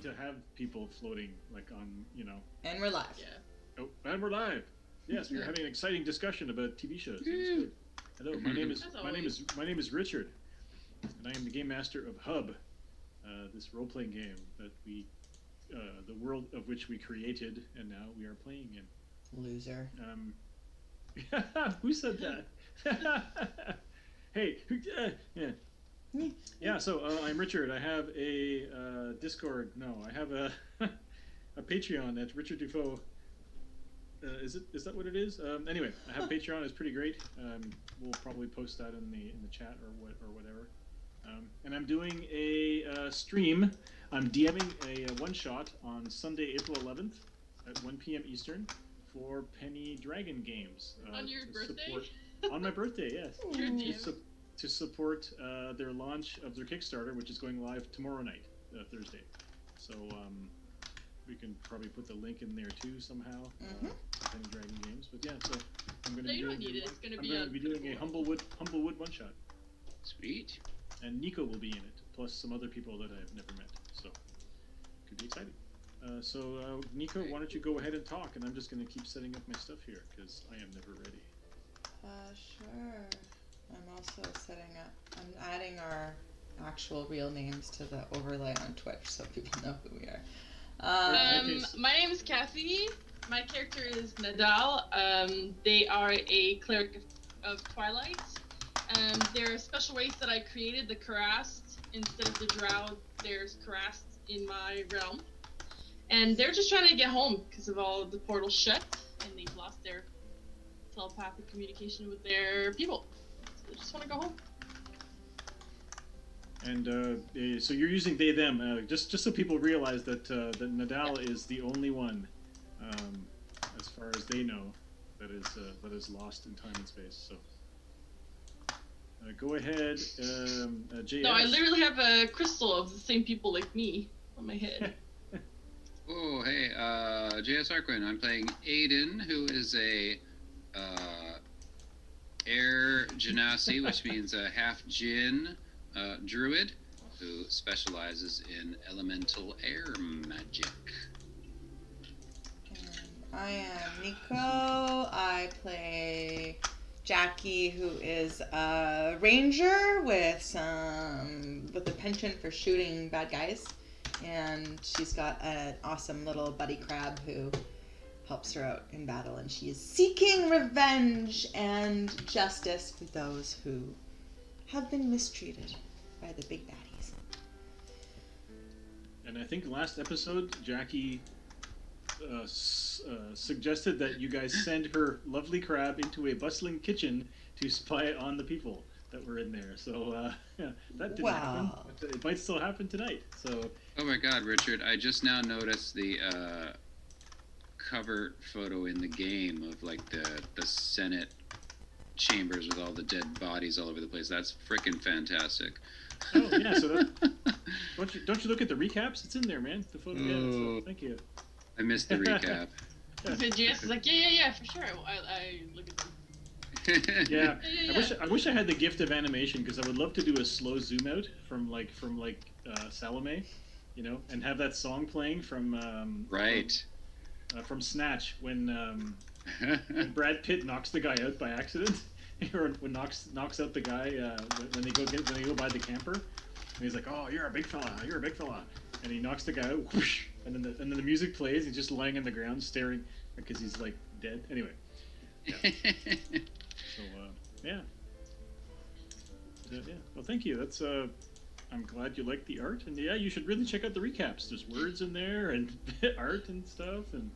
to have people floating like on, And we're live. Yeah. Oh, and we're live. Yes, we are having an exciting discussion about TV shows. It's good. Hello, my name is Richard, and I am the game master of Hub, this role-playing game that the world of which we created, and now we are playing in. Loser. Who said that? Hey, yeah. Yeah, so I'm Richard. I have a Discord. No, I have a a Patreon at Richard Dufault. Is that what it is? Anyway, I have Patreon. It's pretty great. We'll probably post that in the chat or whatever. And I'm doing a stream. I'm DMing a one shot on Sunday, April 11th at 1 p.m. Eastern for Penny Dragon Games. On your birthday? On my birthday, yes. Your DM. To support their launch of their Kickstarter, which is going live tomorrow night, Thursday. So we can probably put the link in there too somehow. Penny Dragon Games, but yeah. So I'm going to be doing. It's going to be doing a Humblewood one shot. Sweet. And Nico will be in it, plus some other people that I've never met. So could be exciting. So Nico, why don't you go ahead and talk, and I'm just going to keep setting up my stuff here because I am never ready. Sure. I'm also setting up. I'm adding our actual real names to the overlay on Twitch so people know who we are. My name is Kathy. My character is Nadal. They are a cleric of Twilight. There are special race that I created, the Karast. Instead of the Drow, there's Karast in my realm. And they're just trying to get home because of all of the portals shut, and they've lost their telepathic communication with their people. So they just want to go home. And so you're using they them just so people realize that that Nadal is the only one, as far as they know, that is lost in time and space. So go ahead, JS. No, I literally have a crystal of the same people like me on my head. Oh, hey, JS Arquin. I'm playing Aiden, who is a air genasi, which means a half djinn druid who specializes in elemental air magic. I am Nico. I play Jackie, who is a ranger with a penchant for shooting bad guys, and she's got an awesome little buddy crab who helps her out in battle, and she is seeking revenge and justice for those who have been mistreated by the big baddies. And I think last episode, Jackie suggested that you guys send her lovely crab into a bustling kitchen to spy on the people that were in there. So that didn't happen. It might still happen tonight. So. Oh my God, Richard! I just now noticed the cover photo in the game of like the Senate chambers with all the dead bodies all over the place. That's freaking fantastic. Oh yeah, so don't you look at the recaps? It's in there, man. The photo. Yeah, so, thank you. I missed the recap. So JS is like, yeah, for sure. I look at them. Yeah. I wish I had the gift of animation because I would love to do a slow zoom out from Salome, and have that song playing from from Snatch when Brad Pitt knocks the guy out by accident. Or when knocks out the guy when they go by the camper, and he's like, "Oh, you're a big fella, and he knocks the guy out, whoosh, and then the music plays. He's just lying on the ground staring because he's like dead. Anyway, yeah. So yeah. Well, thank you. That's I'm glad you like the art, and yeah, you should really check out the recaps. There's words in there and art and stuff, and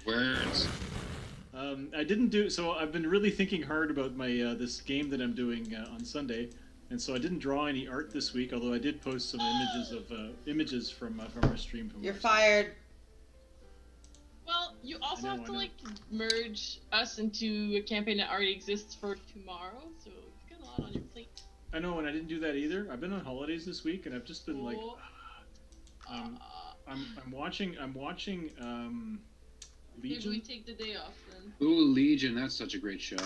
words. I didn't do so. I've been really thinking hard about my this game that I'm doing on Sunday, and so I didn't draw any art this week. Although I did post some images from our stream. You're fired. Well, you also have to merge us into a campaign that already exists for tomorrow. So you've got a lot on your plate. I know, and I didn't do that either. I've been on holidays this week, and I've just been I'm watching Legion. Maybe we take the day off then. Ooh, Legion, that's such a great show.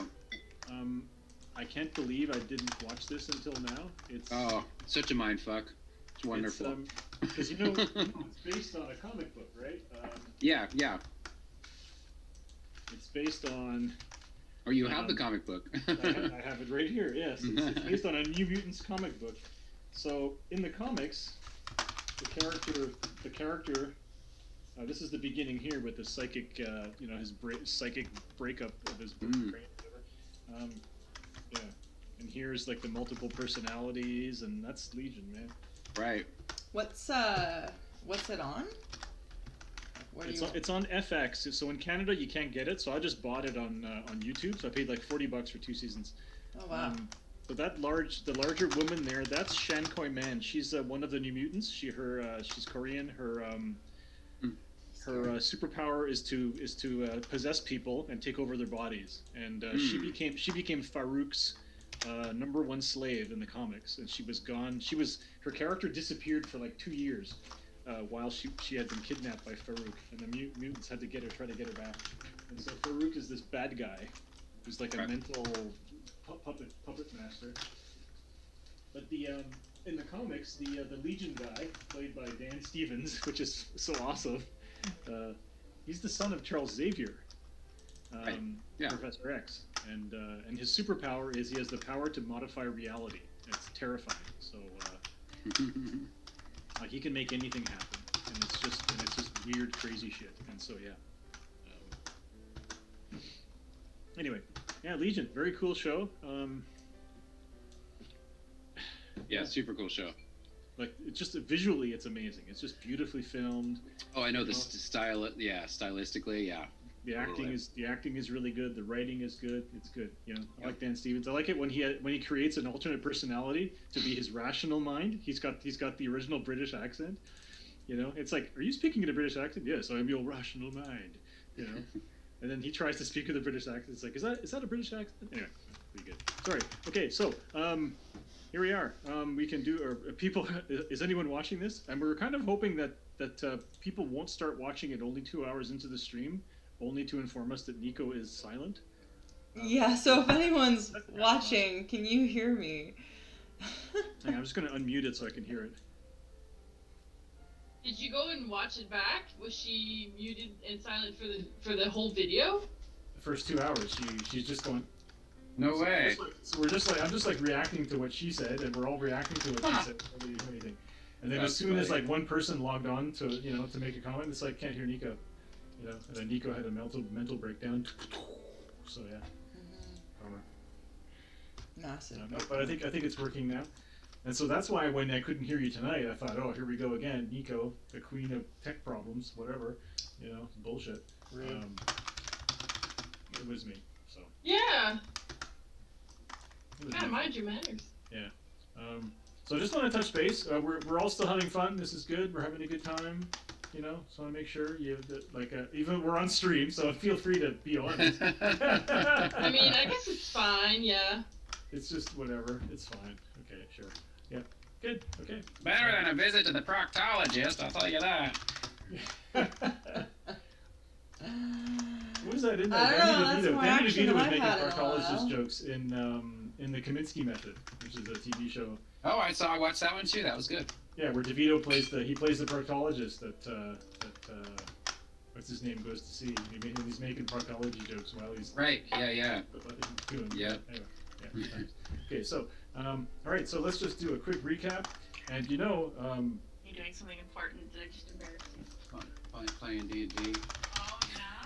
I can't believe I didn't watch this until now. It's such a mind fuck. It's wonderful. Because it's based on a comic book, right? Yeah. It's based on. Or you have the comic book. I have it right here. Yes, it's based on a New Mutants comic book. So in the comics, the character. This is the beginning here with the psychic, his psychic breakup of his brain, whatever. Yeah, and here's like the multiple personalities, and that's Legion, man. Right. What's it on? It's on FX. So in Canada you can't get it. So I just bought it on YouTube. So I paid like $40 for 2 seasons. Oh wow. So the larger woman there, that's Shankoi Man. She's one of the New Mutants. She's Korean. Her superpower is to possess people and take over their bodies. And she became Farouk's #1 slave in the comics. And she was gone. Her character disappeared for like 2 years. While she had been kidnapped by Farouk, and the mutants had to try to get her back. And so Farouk is this bad guy, who's like a mental puppet master. But in the comics, the Legion guy, played by Dan Stevens, which is so awesome, he's the son of Charles Xavier, Professor X, and his superpower is he has the power to modify reality. It's terrifying. So. He can make anything happen, and it's just weird, crazy shit. And so anyway, Legion, very cool show. Super cool show. Like it's just visually, it's amazing. It's just beautifully filmed. Oh, I know the style. Yeah, stylistically, yeah. The acting is really good. The writing is good. It's good. I like Dan Stevens. I like it when he creates an alternate personality to be his rational mind. He's got the original British accent. It's like, are you speaking in a British accent? Yes, I am your rational mind. And then he tries to speak with a British accent. It's like, is that a British accent? Anyway, pretty good. Sorry. Okay, so here we are. We can do. Or people, is anyone watching this? And we're kind of hoping that people won't start watching it only 2 hours into the stream. Only to inform us that Nico is silent. Yeah, so if anyone's watching, can you hear me? I'm just going to unmute it so I can hear it. Did you go and watch it back? Was she muted and silent for the whole video? The first 2 hours, she's just going. No way. So I'm just like reacting to what she said, and we're all reacting to what she said. Nobody do anything. And then as soon as like one person logged on to to make a comment, it's like can't hear Nico. And then Nico had a mental breakdown. So yeah. Massive. But I think it's working now. And so that's why when I couldn't hear you tonight, I thought, oh, here we go again. Nico, the queen of tech problems, whatever. Bullshit. It was me. So. Yeah. Gotta mind your manners. Yeah. So I just want to touch base. We're all still having fun. This is good. We're having a good time. So I want to make sure even we're on stream, so feel free to be honest. I mean, I guess it's fine, yeah. It's just whatever. It's fine. Okay, sure. Yeah. Good. Okay. Better than a visit to the proctologist, I'll tell you that. What was that in there? Danny DeVito was making proctologist jokes in the Kaminsky Method, which is a TV show. Oh, I watched that one too. That was good. Yeah, where DeVito plays the proctologist that what's his name goes to see. He's making proctology jokes while he's right. Yeah. Doing yeah. Anyway, yeah. Okay, so all right, so let's just do a quick recap. And you're doing something important that just embarrassed you. Playing D&D.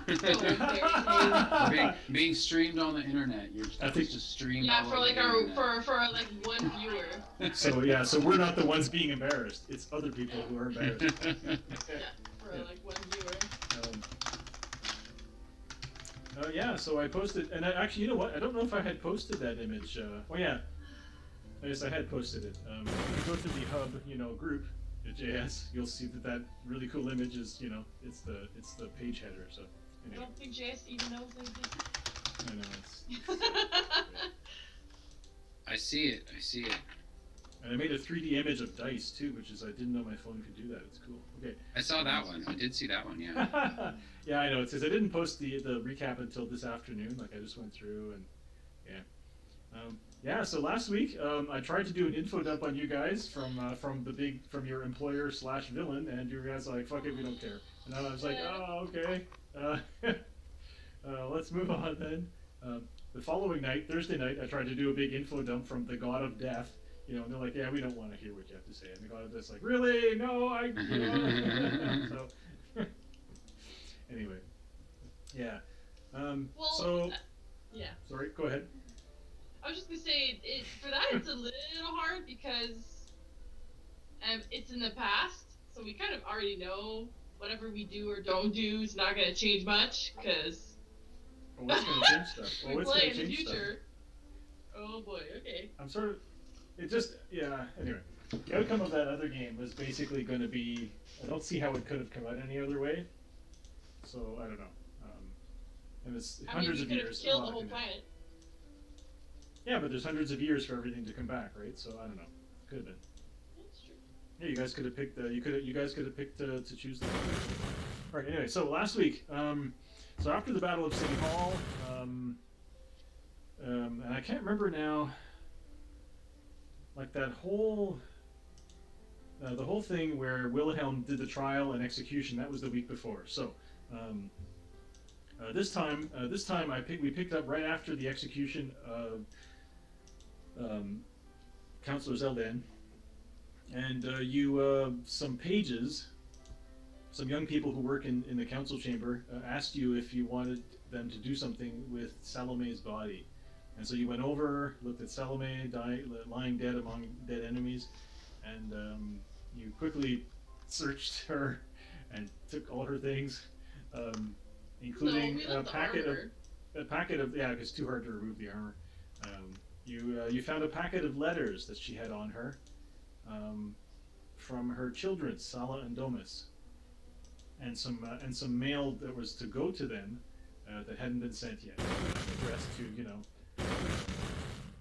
Oh yeah. being streamed on the internet. You're supposed to stream. Yeah, for like like one viewer. So we're not the ones being embarrassed. It's other people who are embarrassed. Like one viewer. So I posted, and actually, you know what? I don't know if I had posted that image. Yes, I had posted it. If you go to the hub, group, JS, you'll see that really cool image is, it's the page header. So. Anyway. I don't think JS even knows they did. I know I see it. And I made a 3D image of dice too, which is I didn't know my phone could do that. It's cool. Okay. I saw that one. I did see that one. Yeah. Yeah, I know. It says I didn't post the recap until this afternoon. Like I just went through and Yeah, so last week I tried to do an info dump on you guys from your employer / villain, and you guys are like, fuck it, we don't care. And I was like, oh, okay. Let's move on then. The following night, Thursday night, I tried to do a big info dump from the God of Death. You know, and they're like, yeah, we don't want to hear what you have to say. And the God of Death's like, really? No, so, anyway, yeah. Yeah. Sorry, go ahead. I was just gonna say, for that it's a little hard because it's in the past, so we kind of already know whatever we do or don't do is not gonna change much because it's gonna change stuff. we play in the future. Oh boy, okay. I'm sort of. It just, yeah. Anyway, the outcome of that other game was basically going to be. I don't see how it could have come out any other way. So I don't know. And it's hundreds of years. Killed the whole planet. Yeah, but there's hundreds of years for everything to come back, right? So I don't know. Could have been. That's true. Yeah, you guys could have picked. You guys could have picked to choose the. All right. Anyway, so last week, so after the Battle of City Hall, and I can't remember now. Like that whole. The whole thing where Wilhelm did the trial and execution. That was the week before. So. This time we picked up right after the execution of Councillor Zeldan, and some pages, some young people who work in the council chamber asked you if you wanted them to do something with Salome's body, and so you went over, looked at Salome lying dead among dead enemies, and you quickly searched her and took all her things. Including a packet of yeah, it's too hard to remove the armor. You found a packet of letters that she had on her, from her children, Sala and Domus, and some mail that was to go to them that hadn't been sent yet, addressed to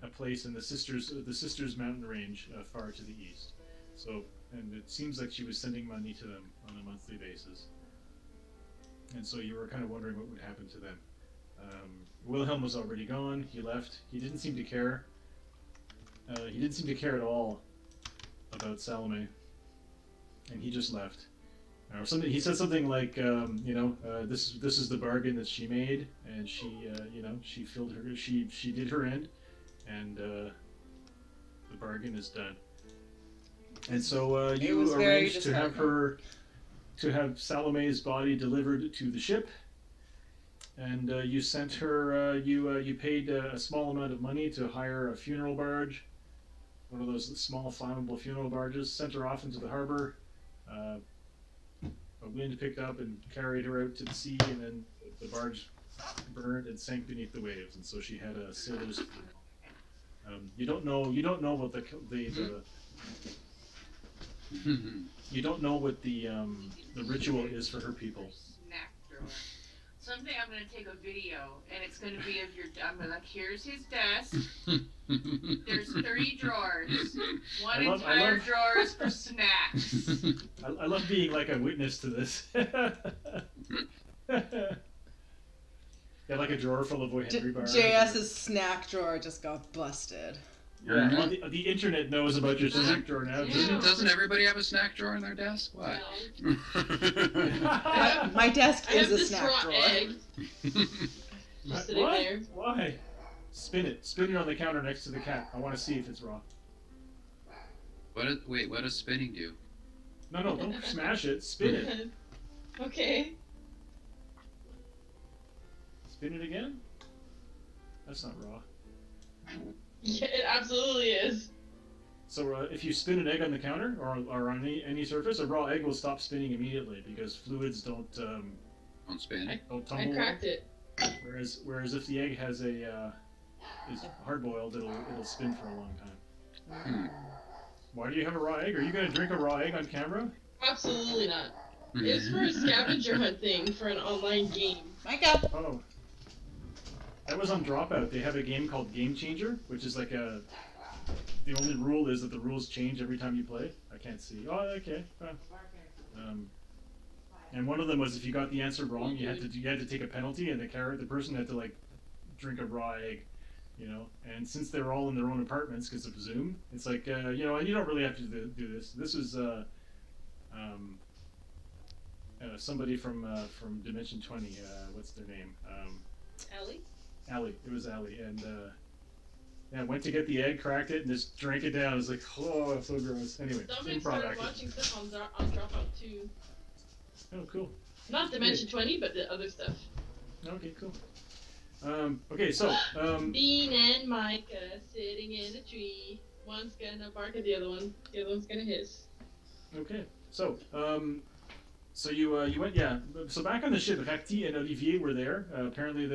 a place in the sisters mountain range far to the east. So, and it seems like she was sending money to them on a monthly basis. And so you were kind of wondering what would happen to them. Wilhelm was already gone. He left. He didn't seem to care. He didn't seem to care at all about Salome, and he just left. Or something. He said something like, this is the bargain that she made, and she, she filled her. She did her end, and the bargain is done. And so you arranged to have her. To have Salome's body delivered to the ship, and you sent her. You paid a small amount of money to hire a funeral barge, one of those small flammable funeral barges. Sent her off into the harbor. A wind picked up and carried her out to the sea, and then the barge burned and sank beneath the waves, and so she had a sailor's funeral. You don't know what the you don't know what the ritual is for her people. Snack drawer. Someday I'm gonna take a video, and it's gonna be of your. I'm gonna like, here's his desk. There's 3 drawers. One entire drawer is for snacks. I love being like a witness to this. Yeah, like a drawer full of Henry bars. JS's snack drawer just got busted. Yeah, well, the internet knows about your snack drawer now. Doesn't everybody have a snack drawer in their desk? What? My desk is a snack drawer. Egg. Just sitting there. Why? Spin it. Spin it on the counter next to the cat. I want to see if it's raw. Wait, what does spinning do? No, don't smash it. Spin it. Okay. Spin it again? That's not raw. Yeah, it absolutely is. So if you spin an egg on the counter or on any surface, a raw egg will stop spinning immediately because fluids don't spin. Don't tumble. I cracked it. Whereas if the egg has is hard boiled, it'll spin for a long time. Why do you have a raw egg? Are you gonna drink a raw egg on camera? Absolutely not. It's for a scavenger hunt thing for an online game. Micah. Oh. That was on Dropout. They have a game called Game Changer, which is like the only rule is that the rules change every time you play. I can't see. Oh, okay. And one of them was if you got the answer wrong, you had to take a penalty, and the person had to like drink a raw egg. you know. And since they're all in their own apartments because of Zoom, it's like, you know, and you don't really have to do this. This was somebody from Dimension 20. What's their name? Ellie? Allie. It was Allie. And yeah, went to get the egg, cracked it, and just drank it down. It was like, oh, so gross. Anyway, Dominic started watching stuff on Dropout too. Oh, cool. Not Dimension 20, but the other stuff. Okay, cool. Okay, so Dean and Micah sitting in a tree. One's gonna bark at the other one. The other one's gonna hiss. Okay, so so you went, yeah. So back on the ship, Rati and Olivier were there. Apparently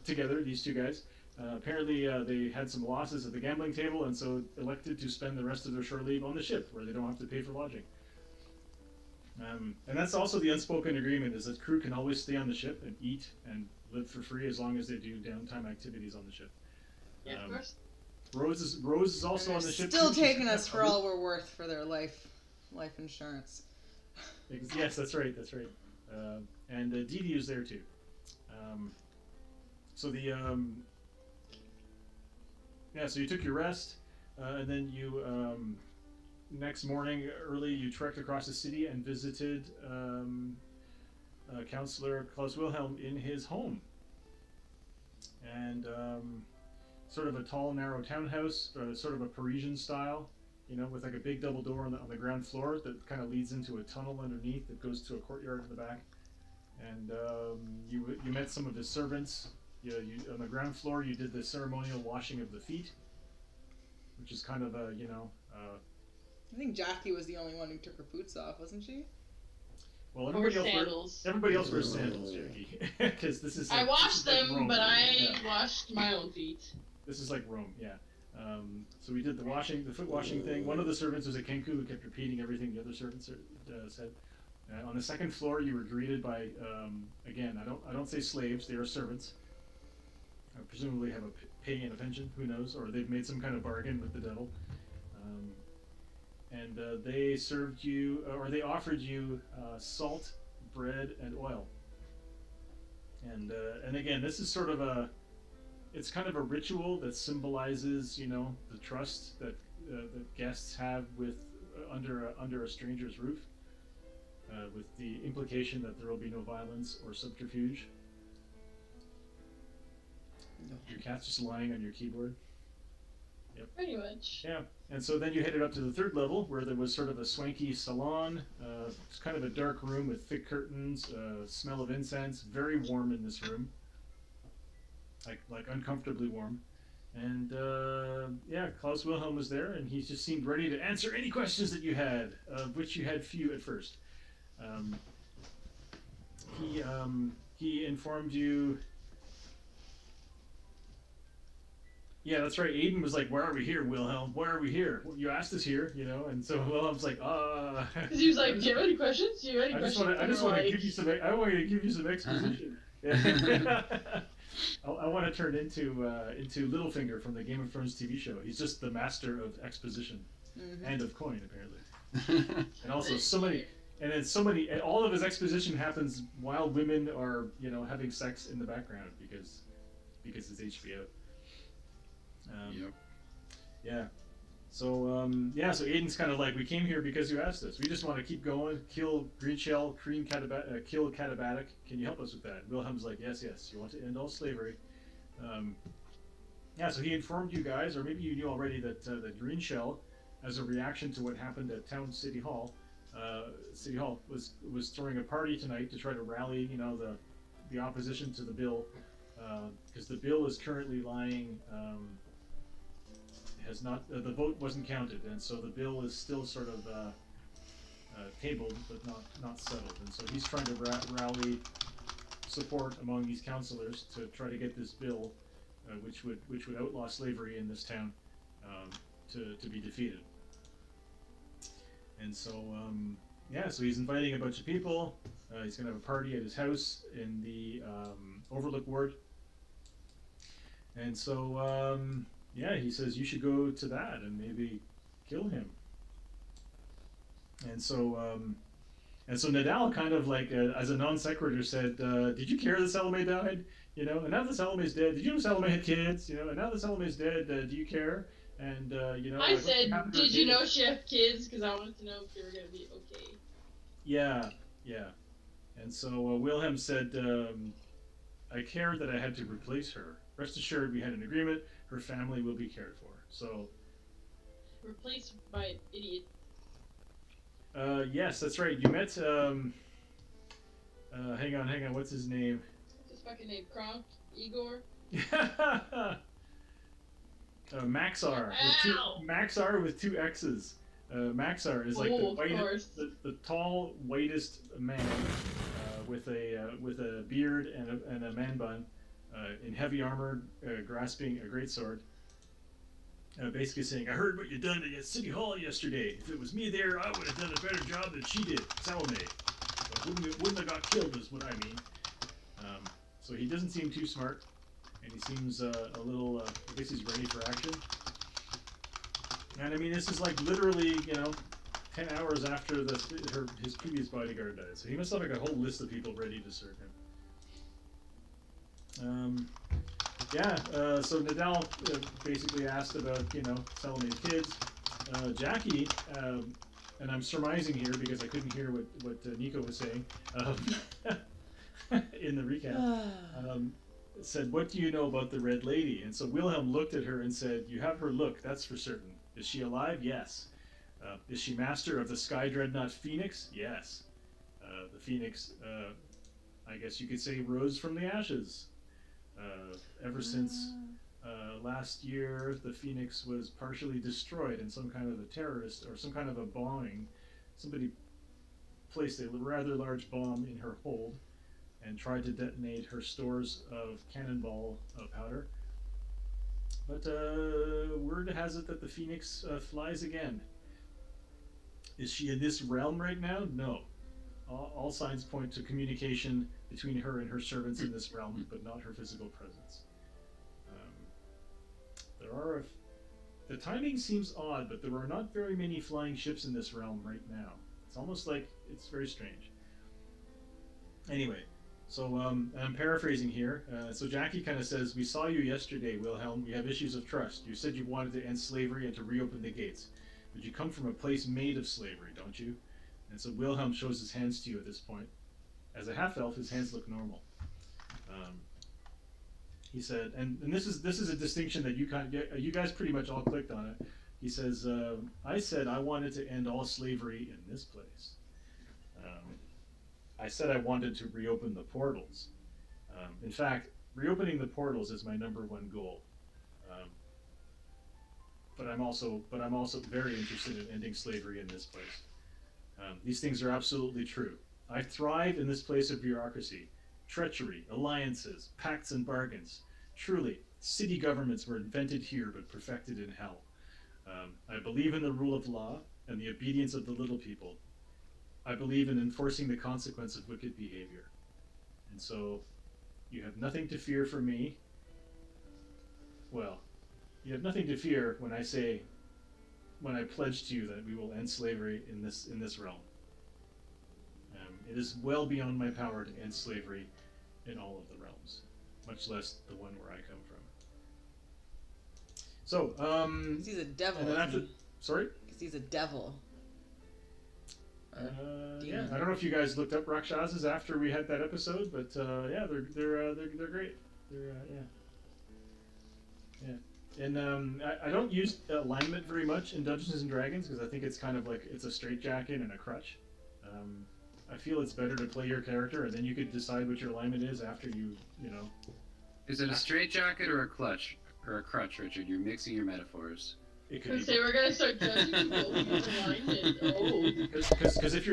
together, these two guys. Apparently they had some losses at the gambling table, and so elected to spend the rest of their shore leave on the ship, where they don't have to pay for lodging. And that's also the unspoken agreement, is that crew can always stay on the ship and eat and live for free as long as they do downtime activities on the ship. Yeah, of course. Rose is also on the ship. Still taking us for all we're worth for their life insurance. Yes, that's right. And Dee Dee is there too. So the so you took your rest, and then you next morning early you trekked across the city and visited Counselor Klaus Wilhelm in his home. And sort of a tall, narrow townhouse, sort of a Parisian style, you know, with like a big double door on the ground floor that kind of leads into a tunnel underneath that goes to a courtyard in the back. And you met some of his servants. You on the ground floor you did the ceremonial washing of the feet, which is kind of a, you know. I think Jackie was the only one who took her boots off, wasn't she? Well, everybody else wears sandals, Jackie, because this is. Like, I washed them, Rome, but I yeah. washed my own feet. This is like Rome, yeah. So we did the foot washing thing. One of the servants was a Kenku who kept repeating everything the other servants said. On the second floor, you were greeted by, again, I don't say slaves; they are servants. Presumably have a pay and a pension. Who knows? Or they've made some kind of bargain with the devil. And they served you, or they offered you salt, bread, and oil. And again, this is sort of it's kind of a ritual that symbolizes, you know, the trust that guests have with under a stranger's roof, with the implication that there will be no violence or subterfuge. No. Your cat's just lying on your keyboard. Yep. Pretty much. Yeah, and so then you headed up to the third level where there was sort of a swanky salon. It's kind of a dark room with thick curtains, smell of incense, very warm in this room, like uncomfortably warm. And yeah, Klaus Wilhelm was there, and he just seemed ready to answer any questions that you had, of which you had few at first. He informed you. Yeah, that's right. Aiden was like, "Why are we here, Wilhelm? Why are we here? You asked us here, you know." And so Wilhelm's like, Because he was like, "Do you have any questions? Do you have any questions?" I just want to give you some. I want to give you some exposition. Yeah. I want to turn into Littlefinger from the Game of Thrones TV show. He's just the master of exposition and of coin, apparently. And also and all of his exposition happens while women are, you know, having sex in the background because it's HBO. Yep. Yeah. So so Aiden's kind of like, we came here because you asked us. We just want to keep going, kill Greenshell, kill Catabatic. Can you help us with that? Wilhelm's like, yes. You want to end all slavery. So he informed you guys, or maybe you knew already, that Greenshell, as a reaction to what happened at City Hall, was throwing a party tonight to try to rally, you know, the opposition to the bill, because the bill is currently lying. Has not the vote wasn't counted, and so the bill is still sort of tabled but not settled. And so he's trying to rally support among these councilors to try to get this bill, which would outlaw slavery in this town, to be defeated. And so so he's inviting a bunch of people. He's going to have a party at his house in the Overlook Ward. And so he says you should go to that and maybe kill him. And so And so Nadal kind of like, as a non sequitur, said, "Did you care that Salome died? You know, and now that Salome's dead, did you know Salome had kids? You know, and now that Salome's dead, do you care? And you know, I like, said, did you know she had kids? Because I wanted to know if they were gonna be okay. Yeah, yeah. And so Wilhelm said, I cared that I had to replace her. Rest assured, we had an agreement. Her family will be cared for. So. Replaced by an idiot. Yes, that's right. You met. Hang on. What's his name? What's his fucking name? Kronk? Igor? Maxar. Maxar with two X's. Maxar is like the tall, whitest man with a beard and a man bun, in heavy armor, grasping a great sword. Basically saying, I heard what you done at City Hall yesterday. If it was me there, I would have done a better job than she did, Salome. But wouldn't have got killed is what I mean. So he doesn't seem too smart, and he seems a little, I guess he's ready for action. And I mean, this is like literally, 10 hours after his previous bodyguard died. So he must have like a whole list of people ready to serve him. So Nadal basically asked about, Salome's kids. Jackie, and I'm surmising here because I couldn't hear what Nico was saying in the recap, said, what do you know about the Red Lady? And so Wilhelm looked at her and said, you have her look, that's for certain. Is she alive? Yes. Is she master of the Sky Dreadnought Phoenix? Yes. The Phoenix, I guess you could say, rose from the ashes. Ever since last year, the Phoenix was partially destroyed in some kind of a terrorist or some kind of a bombing. Somebody placed a rather large bomb in her hold and tried to detonate her stores of cannonball powder. But word has it that the Phoenix flies again. Is she in this realm right now? No. All signs point to communication between her and her servants in this realm, but not her physical presence. The timing seems odd, but there are not very many flying ships in this realm right now. It's almost like it's very strange. Anyway, so I'm paraphrasing here. So Jackie kind of says, we saw you yesterday, Wilhelm. We have issues of trust. You said you wanted to end slavery and to reopen the gates. But you come from a place made of slavery, don't you? And so Wilhelm shows his hands to you at this point. As a half-elf, his hands look normal. He said, and this is a distinction that you guys pretty much all clicked on it. He says, I said I wanted to end all slavery in this place. I said I wanted to reopen the portals. In fact, reopening the portals is my number one goal. But I'm also very interested in ending slavery in this place. These things are absolutely true. I thrive in this place of bureaucracy, treachery, alliances, pacts and bargains. Truly, city governments were invented here but perfected in hell. I believe in the rule of law and the obedience of the little people. I believe in enforcing the consequence of wicked behavior. And so, you have nothing to fear from me. Well, you have nothing to fear when I pledge to you that we will end slavery in this realm. It is well beyond my power to end slavery in all of the realms, much less the one where I come from. So, 'cause he's a devil. Sorry? Because he's a devil. Yeah, I don't know if you guys looked up Rakshasas after we had that episode, but yeah, they're great. Yeah. And I don't use alignment very much in Dungeons and Dragons because I think it's kind of like it's a straitjacket and a crutch. I feel it's better to play your character and then you could decide what your alignment is after you know. Is it a straitjacket or a clutch or a crutch, Richard? You're mixing your metaphors. It could be. We're gonna start judging people who's alignment. Oh. Because if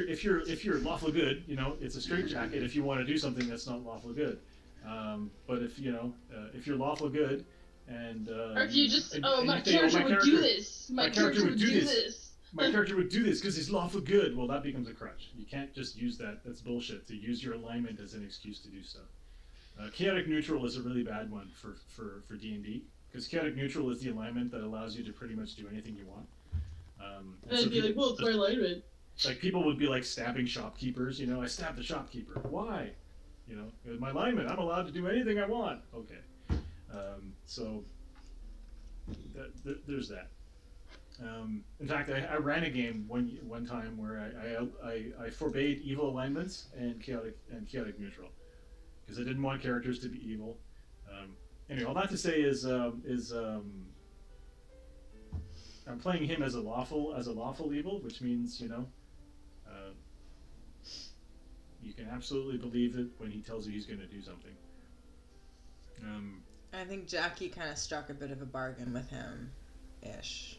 you're lawful good, it's a straitjacket if you want to do something that's not lawful good. But if you're lawful good and or if you just my character would do this. My character would do this. My character would do this because he's lawful good. Well, that becomes a crutch. You can't just use that. That's bullshit. To use your alignment as an excuse to do stuff. Chaotic neutral is a really bad one for D&D because chaotic neutral is the alignment that allows you to pretty much do anything you want. And I'd be like, well, it's my alignment. like people would be like stabbing shopkeepers. I stabbed the shopkeeper. Why? My lineman. I'm allowed to do anything I want. Okay. So there's that. In fact, I ran a game one time where I forbade evil alignments and chaotic neutral because I didn't want characters to be evil. Anyway, all that to say is I'm playing him as a lawful evil, which means you can absolutely believe it when he tells you he's going to do something. I think Jackie kind of struck a bit of a bargain with him, ish.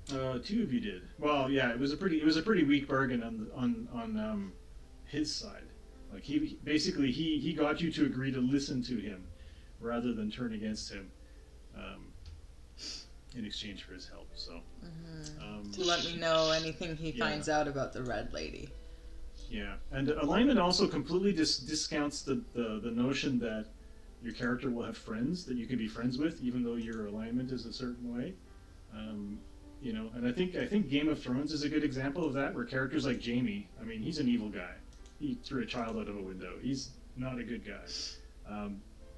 Two of you did. Well, yeah, it was a pretty weak bargain on his side. Like he got you to agree to listen to him rather than turn against him in exchange for his help. So to let me know anything he finds out about the Red Lady. Yeah, and alignment also completely discounts the notion that your character will have friends that you can be friends with, even though your alignment is a certain way. And I think Game of Thrones is a good example of that, where characters like Jaime, I mean, he's an evil guy. He threw a child out of a window. He's not a good guy.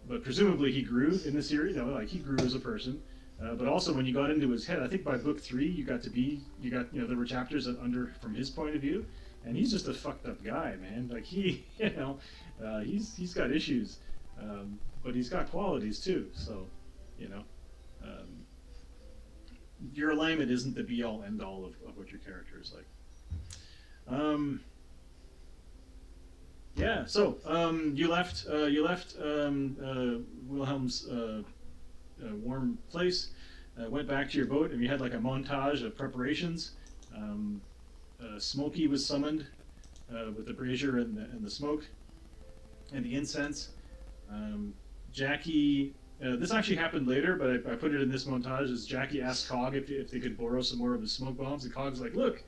But presumably he grew in the series. Like he grew as a person. But also when you got into his head, I think by book 3 there were chapters from his point of view, and he's just a fucked up guy, man. Like he's got issues, but he's got qualities too. So, your alignment isn't the be all end all of what your character is like. Yeah. So you left Wilhelm's warm place, went back to your boat, and you had like a montage of preparations. Smokey was summoned with the brazier and the smoke and the incense. Jackie. This actually happened later, but I put it in this montage as Jackie asked Cog if they could borrow some more of his smoke bombs, and Cog's like, "Look,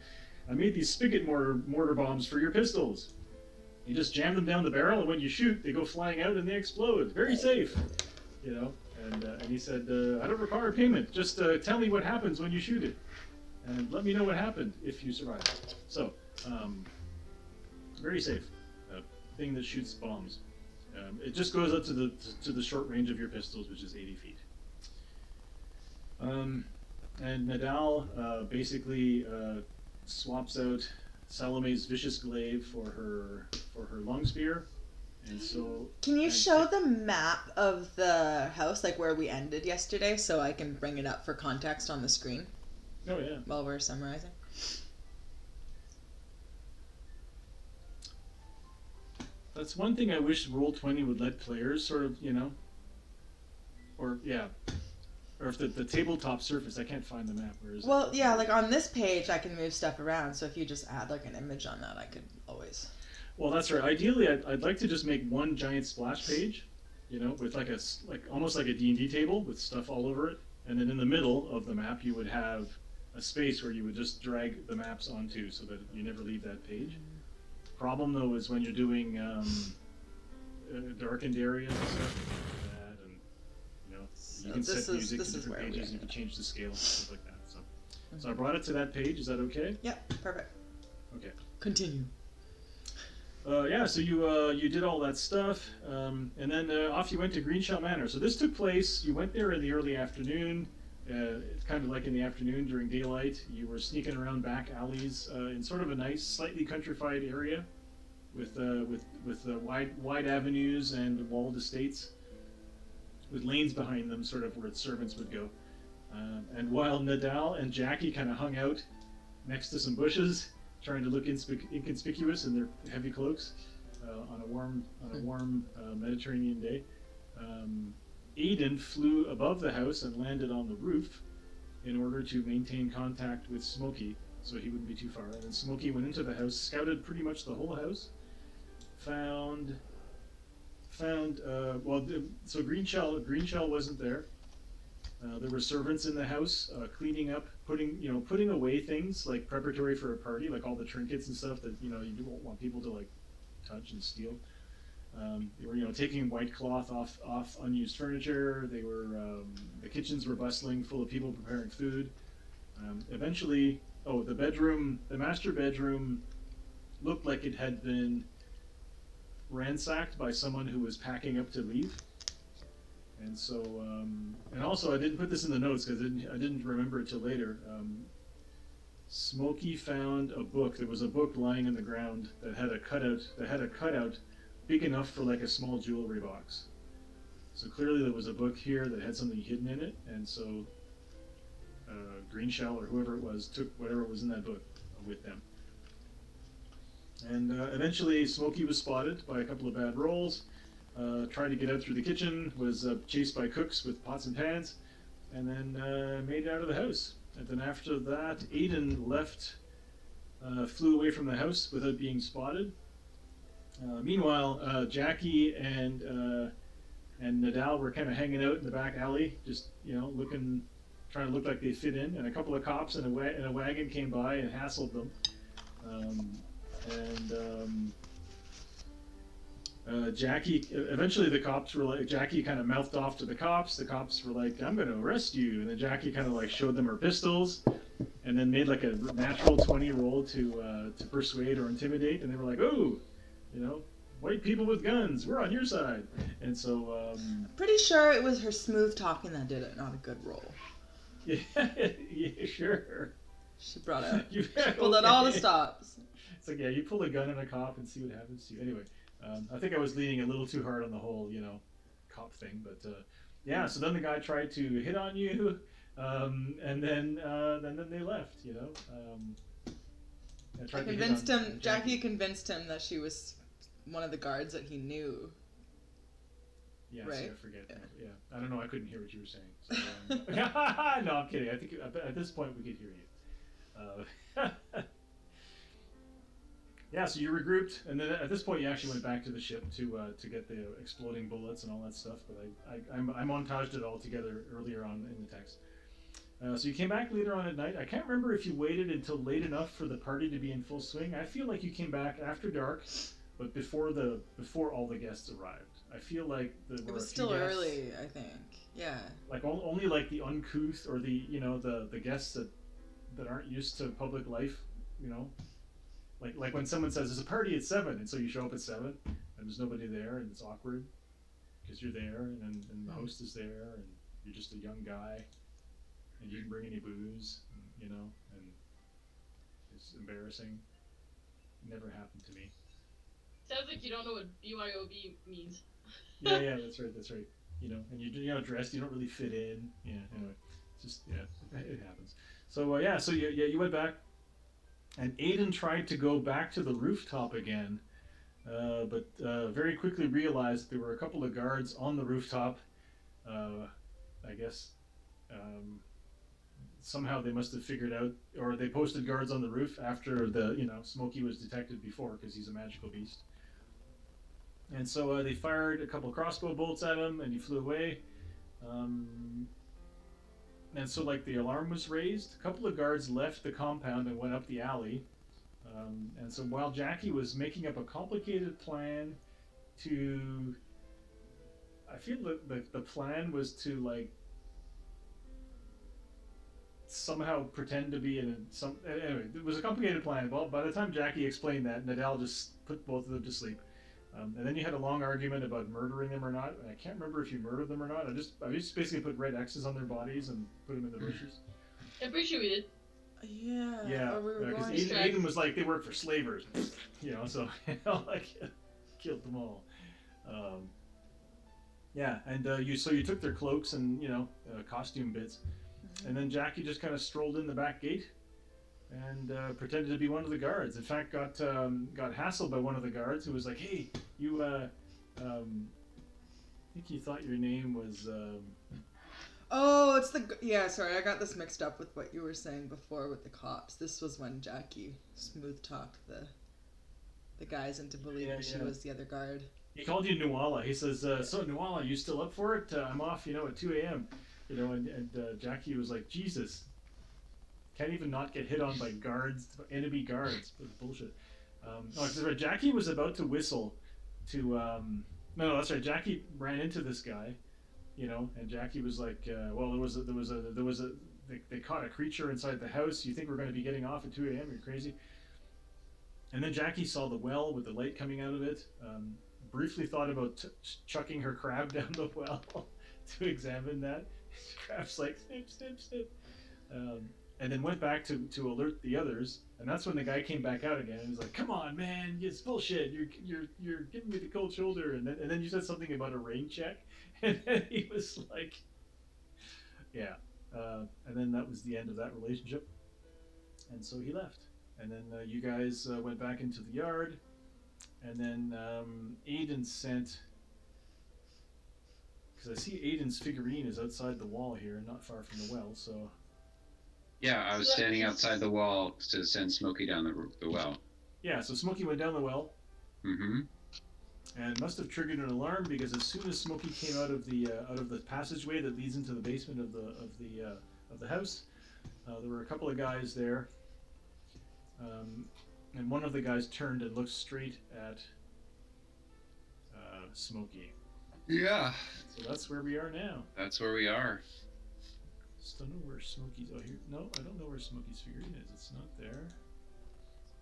I made these spigot mortar bombs for your pistols. You just jam them down the barrel, and when you shoot, they go flying out and they explode. Very safe." And he said, "I don't require payment. Just tell me what happens when you shoot it, and let me know what happened if you survive." So, very safe. A thing that shoots bombs. It just goes up to the short range of your pistols, which is 80 feet. And Nadal basically swaps out Salome's vicious glaive for her long spear, and so. Can you show the map of the house, like where we ended yesterday, so I can bring it up for context on the screen? Oh yeah. While we're summarizing. That's one thing I wish Roll20 would let players sort of, or if the tabletop surface, I can't find the map. Where is it? Well, yeah, like on this page, I can move stuff around. So if you just add like an image on that, I could always. Well, that's right. Ideally, I'd like to just make one giant splash page, with like almost like a D&D table with stuff all over it, and then in the middle of the map you would have a space where you would just drag the maps onto, so that you never leave that page. Problem though is when you're doing darkened areas and stuff like that, and you can set music to different pages, you can change the scale and stuff like that. So I brought it to that page. Is that okay? Yep, perfect. Okay. Continue. So you did all that stuff, and then off you went to Greenshell Manor. So this took place. You went there in the early afternoon. Kind of like in the afternoon during daylight, you were sneaking around back alleys in sort of a nice, slightly countrified area, with wide avenues and walled estates, with lanes behind them, sort of where servants would go. And while Nadal and Jackie kind of hung out next to some bushes, trying to look inconspicuous in their heavy cloaks on a warm Mediterranean day. Aiden flew above the house and landed on the roof in order to maintain contact with Smokey, so he wouldn't be too far. And then Smokey went into the house, scouted pretty much the whole house, so Greenshell wasn't there. There were servants in the house, cleaning up, putting away things like preparatory for a party, like all the trinkets and stuff that you don't want people to like touch and steal. They were, taking white cloth off unused furniture. They were, the kitchens were bustling, full of people preparing food. Eventually, the master bedroom looked like it had been ransacked by someone who was packing up to leave. And so, and also I didn't put this in the notes because I didn't remember it till later. Smokey found a book. There was a book lying in the ground that had a cutout big enough for like a small jewelry box. So clearly there was a book here that had something hidden in it, and so Greenshell or whoever it was took whatever was in that book with them. And eventually Smokey was spotted by a couple of bad rolls, tried to get out through the kitchen, was chased by cooks with pots and pans, and then made it out of the house. And then after that, Aiden left, flew away from the house without being spotted. Meanwhile, Jackie and Nadal were kind of hanging out in the back alley, just trying to look like they fit in. And a couple of cops in a wagon came by and hassled them. Jackie, eventually the cops were like, Jackie kind of mouthed off to the cops. The cops were like, "I'm going to arrest you." And then Jackie kind of like showed them her pistols and then made like a natural 20 roll to persuade or intimidate. And they were like, "Oh, white people with guns, we're on your side." And so... I'm pretty sure it was her smooth talking that did it, not a good roll. Yeah, sure. She brought out, she pulled out all the stops. It's like, yeah, you pull a gun on a cop and see what happens to you. Anyway. I think I was leaning a little too hard on the whole, cop thing, but yeah. So then the guy tried to hit on you, and then they left. I convinced him. Jackie convinced him that she was one of the guards that he knew. Yeah, right? See, I forget. Yeah, I don't know. I couldn't hear what you were saying. So, no, I'm kidding. I think at this point we could hear you. Yeah, so you regrouped, and then at this point you actually went back to the ship to get the exploding bullets and all that stuff. But I montaged it all together earlier on in the text. So you came back later on at night. I can't remember if you waited until late enough for the party to be in full swing. I feel like you came back after dark, but before all the guests arrived. I feel like it was still early. I think, yeah. Like only like the uncouth or the the guests that aren't used to public life, Like when someone says there's a party at 7, and so you show up at 7, and there's nobody there, and it's awkward because you're there, and the host is there, and you're just a young guy, and you didn't bring any booze, and it's embarrassing. It never happened to me. Sounds like you don't know what BYOB means. Yeah, that's right. And you're not dressed, you don't really fit in. Yeah, anyway, it's just it happens. So so you went back. And Aiden tried to go back to the rooftop again, but very quickly realized there were a couple of guards on the rooftop. I guess somehow they must have figured out, or they posted guards on the roof after Smokey was detected before because he's a magical beast. And so they fired a couple crossbow bolts at him, and he flew away. And so, like, the alarm was raised. A couple of guards left the compound and went up the alley. And so while Jackie was making up a complicated plan to... I feel that the plan was to, like, somehow pretend to be Anyway, it was a complicated plan. Well, by the time Jackie explained that, Nadal just put both of them to sleep. And then you had a long argument about murdering them or not. And I can't remember if you murdered them or not. I just basically put red X's on their bodies and put them in the bushes. I'm pretty sure we did. Yeah. Yeah, because Aiden was like, they work for slavers, so killed them all. Yeah, and you took their cloaks and costume bits, and then Jackie just kind of strolled in the back gate and pretended to be one of the guards. In fact, got hassled by one of the guards who was like, "Hey, you, I think you thought your name was." Oh, it's sorry, I got this mixed up with what you were saying before with the cops. This was when Jackie smooth talked the guys into believing she was the other guard. He called you Nuala. He says, "So Nuala, you still up for it? I'm off, at 2 a.m." And Jackie was like, "Jesus. Can't even not get hit on by enemy guards." Bullshit. That's right. Jackie was about to whistle to. No, that's right. Jackie ran into this guy, and Jackie was like, "Well, there was they caught a creature inside the house. You think we're going to be getting off at 2 a.m.? You're crazy. And then Jackie saw the well with the light coming out of it. Briefly thought about chucking her crab down the well to examine that. Crab's like, snip, snip, snip. And then went back to alert the others. And that's when the guy came back out again. And he's like, come on, man, it's bullshit. You're giving me the cold shoulder. And then you said something about a rain check. And then he was like, yeah. And then that was the end of that relationship. And so he left. And then you guys went back into the yard. And then Aiden sent... Because I see Aiden's figurine is outside the wall here, not far from the well, so... Yeah, I was standing outside the wall to send Smokey down the well. Yeah, so Smokey went down the well. Mm-hmm. And must have triggered an alarm, because as soon as Smokey came out of the passageway that leads into the basement of the house, there were a couple of guys there. And one of the guys turned and looked straight at Smokey. Yeah. So that's where we are now. That's where we are. Just don't know where Smokey's... Oh, here. No, I don't know where Smokey's figurine is. It's not there.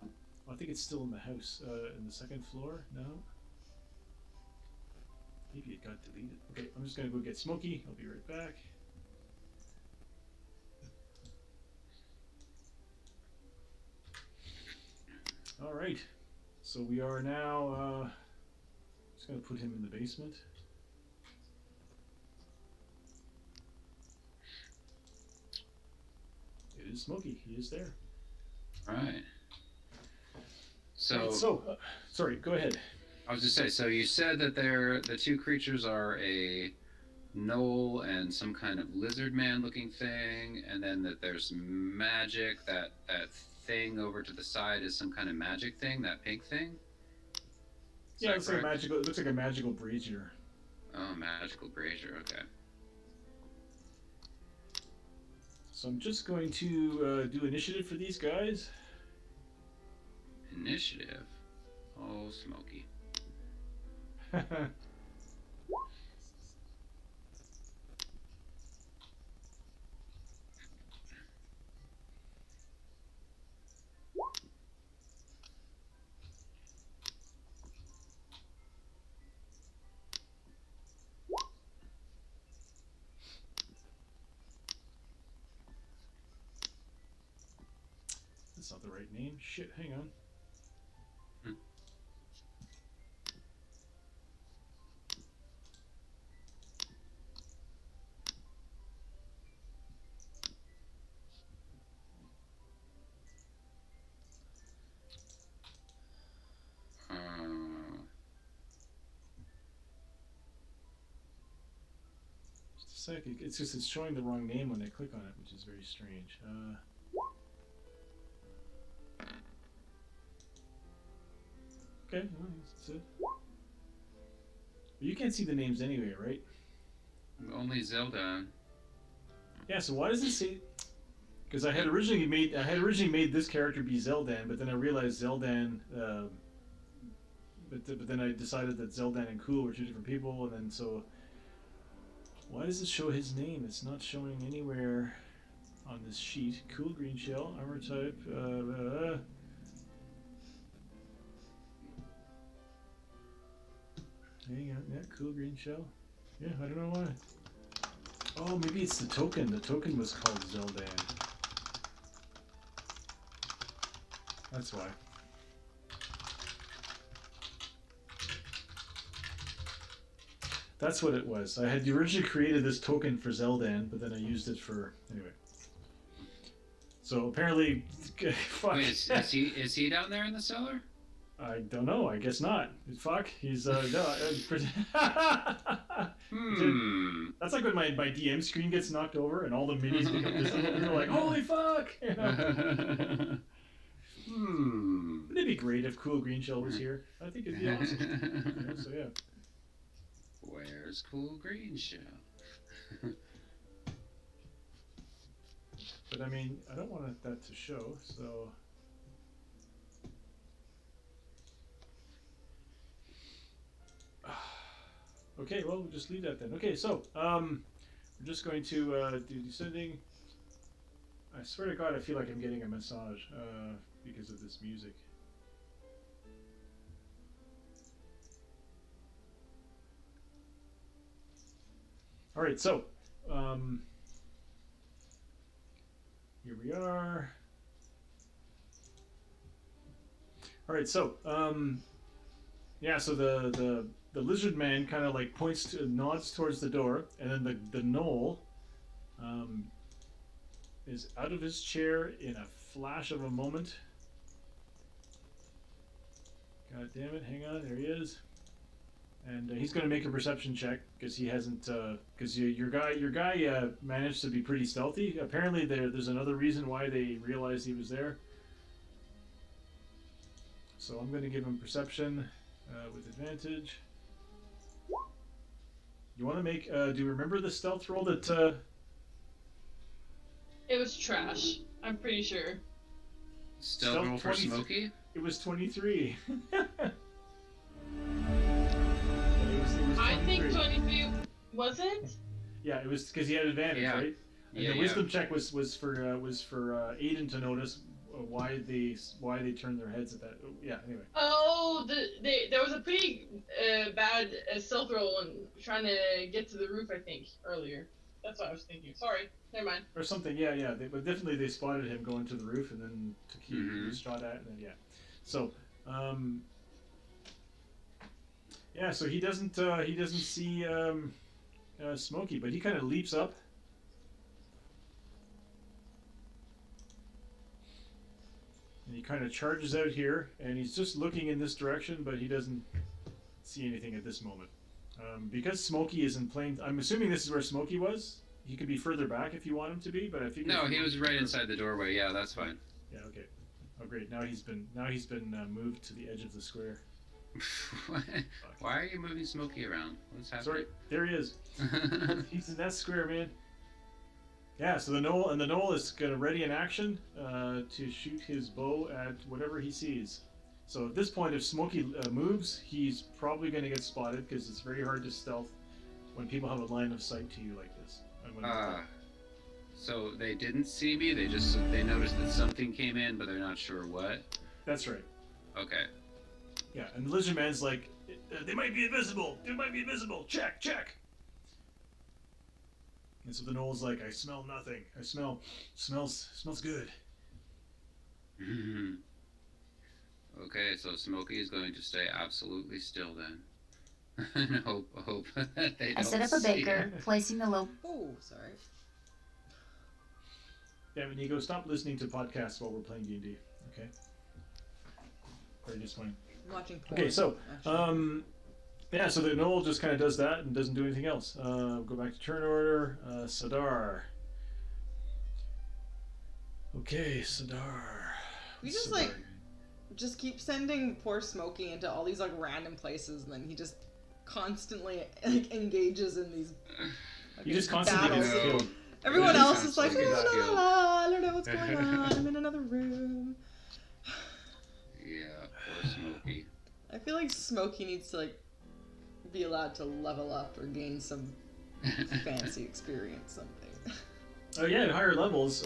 Oh, I think it's still in the house, in the second floor. No. Maybe it got deleted. Okay, I'm just gonna go get Smokey. I'll be right back. All right. So we are now... just gonna put him in the basement. It is Smokey. He is there. All right. So, sorry, go ahead. I was just saying, so you said that the two creatures are a gnoll and some kind of lizard man looking thing, and then that there's magic, that thing over to the side is some kind of magic thing, that pink thing? Yeah, it looks like a magical brazier. Oh, magical brazier, okay. So I'm just going to do initiative for these guys. Initiative? Oh, Smokey. That's not the right name. Shit, hang on. Just a sec. It's showing the wrong name when I click on it, which is very strange. Okay, well, that's it. You can't see the names anyway, right? Only Zelda. Yeah. So why does it say? Because I had originally made this character be Zeldan, but then I realized Zeldan. But then I decided that Zeldan and Cool were two different people, and then so. Why does it show his name? It's not showing anywhere on this sheet. Cool green shell, armor type. Hang on, yeah, cool green shell. Yeah, I don't know why. Oh, maybe it's the token. The token was called Zeldan. That's why. That's what it was. I had originally created this token for Zeldan, but then I used it for... Anyway. So apparently... Fuck. Wait, is he down there in the cellar? I don't know. I guess not. Fuck. He's no. That's like when my DM screen gets knocked over and all the minis become visible. And you're like, holy fuck! You know? Wouldn't it be great if Cool Green Shell was here? I think it'd be awesome. Yeah, so yeah. Where's Cool Green Shell? But I mean, I don't want that to show, so. Okay, well, we'll just leave that then. Okay, so we're just going to do descending. I swear to God, I feel like I'm getting a massage because of this music. All right, so here we are. All right, so yeah, so the lizard man kind of like nods towards the door, and then the gnoll is out of his chair in a flash of a moment. God damn it! Hang on, there he is. And he's going to make a perception check because he hasn't. Because your guy managed to be pretty stealthy. Apparently, there's another reason why they realized he was there. So I'm going to give him perception with advantage. You want to make? Do you remember the stealth roll that? It was trash. I'm pretty sure. Stealth roll for Smokey? It was 23. I think 23 was it? Yeah, it was because he had advantage, right? And Yeah, the wisdom check was for Aiden to notice why they turned their heads at that. Yeah. Anyway. Oh, there was a pretty bad stealth roll and trying to get to the roof. I think earlier. That's what I was thinking. Sorry, never mind. Or something. Yeah. But definitely they spotted him going to the roof and then took he shot at, and then yeah. So. Yeah, so he doesn't see Smokey, but he kind of leaps up. And he kind of charges out here, and he's just looking in this direction, but he doesn't see anything at this moment. Because Smokey is in plain... I'm assuming this is where Smokey was. He could be further back if you want him to be, but I think... No, he was right inside the doorway. Yeah, that's fine. Yeah, okay. Oh, great. Now he's been moved to the edge of the square. Why are you moving Smokey around? What's happening? Sorry, there he is. He's in that square, man. Yeah, so the gnoll is gonna ready in action to shoot his bow at whatever he sees. So at this point, if Smokey moves, he's probably gonna get spotted because it's very hard to stealth when people have a line of sight to you like this. So they didn't see me. They noticed that something came in, but they're not sure what. That's right. Okay. Yeah, and the lizard man's like, they might be invisible. They might be invisible. Check. And so the gnoll's like, I smell nothing. Smells good. Okay, so Smokey is going to stay absolutely still then. And hope that they don't I set up a baker, placing the loaf. Oh, sorry. Damn it, Nico, stop listening to podcasts while we're playing D&D, okay? Or just fine. Watching porn. Okay, so, yeah, so the gnoll just kind of does that and doesn't do anything else. Go back to turn order. Sadar. Okay, Sadar. We just just keep sending poor Smokey into all these like random places, and then he just constantly like engages in these. He just constantly gets killed. Everyone else is like, I don't know what's going on. I'm in another room. Yeah, poor Smokey. I feel like Smokey needs to like be allowed to level up or gain some fancy experience, something. Oh yeah, at higher levels,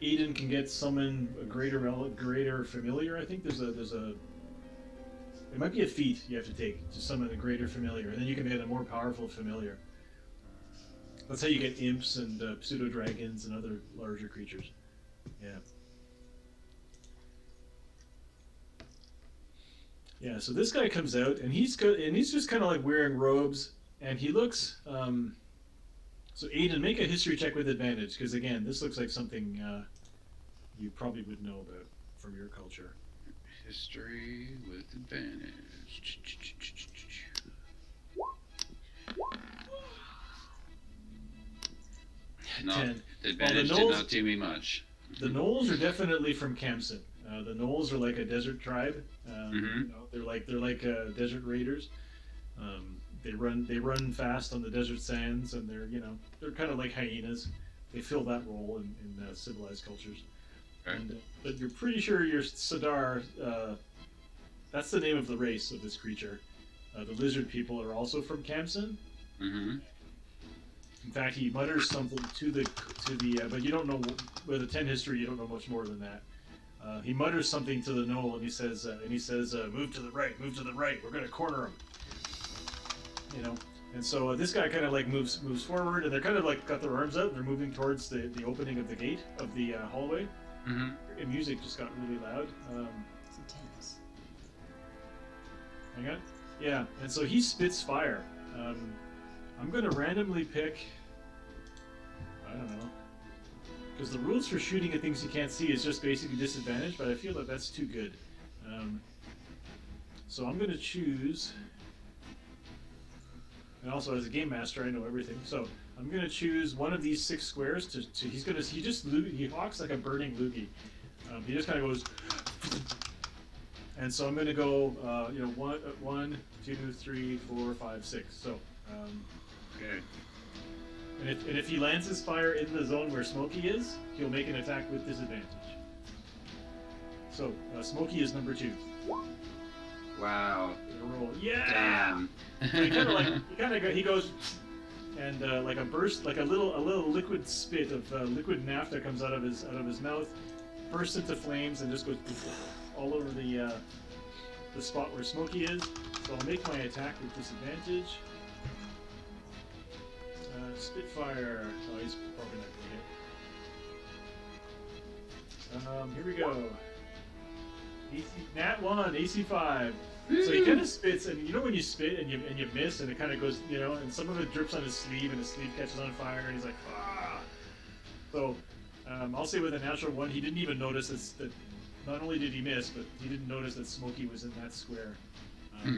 Aiden can summon a greater familiar. I think there's a. It might be a feat you have to take to summon a greater familiar, and then you can get a more powerful familiar. That's how you get imps and pseudo dragons and other larger creatures. Yeah. Yeah. So this guy comes out, and he's just kind of like wearing robes, and he looks. So Aiden, make a history check with advantage, because again, this looks like something you probably would know about from your culture. History with advantage. No, 10. The advantage did not do me much. The gnolls are definitely from Kamsin. The gnolls are like a desert tribe. You know, they're like desert raiders. They run fast on the desert sands, and they're kind of like hyenas. They fill that role in civilized cultures. Okay. But you're pretty sure you're Sadar. That's the name of the race of this creature. The lizard people are also from Kamsin. In fact, he mutters something to the but you don't know, with a 10 history, you don't know much more than that. He mutters something to the knoll, and he says, move to the right, we're gonna corner him. You know, and so this guy kind of like moves forward, and they're kind of like got their arms out, and they're moving towards the opening of the gate of the hallway. Mm-hmm. And music just got really loud. It's intense. Hang on. Yeah, and so he spits fire. I'm gonna randomly pick, I don't know, because the rules for shooting at things you can't see is just basically disadvantage, but I feel that that's too good. So I'm gonna choose, and also as a game master I know everything, so I'm gonna choose one of these 6 squares he hawks like a burning loogie. He just kind of goes, and so I'm gonna go, 1, 2, 3, 4, 5, 6. So, Okay. and if he lands his fire in the zone where Smokey is, he'll make an attack with disadvantage. So Smokey is number 2. Wow. Roll. Yeah. Damn. So he goes, and like a burst, like a little liquid spit of liquid naphtha comes out of his mouth, bursts into flames, and just goes all over the spot where Smokey is. So I'll make my attack with disadvantage. Spitfire. Oh, he's probably not gonna hit. Here we go. Nat 1, AC 5. So he kind of spits, and you know when you spit and you miss, and it kind of goes, and some of it drips on his sleeve, and his sleeve catches on fire, and he's like, ah. So I'll say with a natural 1, he didn't even notice that. Not only did he miss, but he didn't notice that Smokey was in that square. So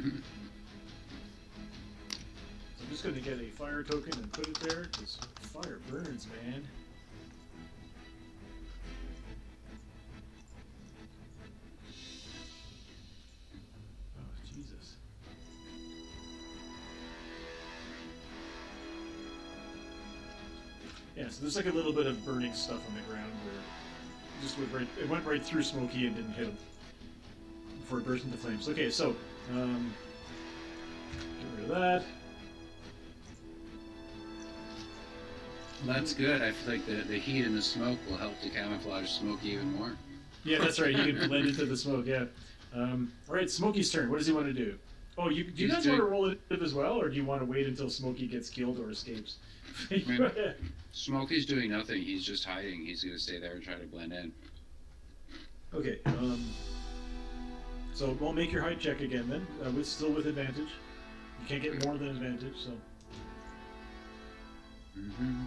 I'm just going to get a fire token and put it there, because fire burns, man. Oh, Jesus. Yeah, so there's like a little bit of burning stuff on the ground where it went right through Smokey and didn't hit him before it burst into flames. Okay, so get rid of that. That's good. I feel like the heat and the smoke will help to camouflage Smokey even more. Yeah, that's right. You can blend into the smoke. Yeah. All right, Smokey's turn. What does he want to do? Oh, do you guys want to roll it as well, or do you want to wait until Smokey gets killed or escapes? Smokey's doing nothing. He's just hiding. He's going to stay there and try to blend in. Okay. So we'll make your height check again then, still with advantage. You can't get more than advantage, so. Mm-hmm.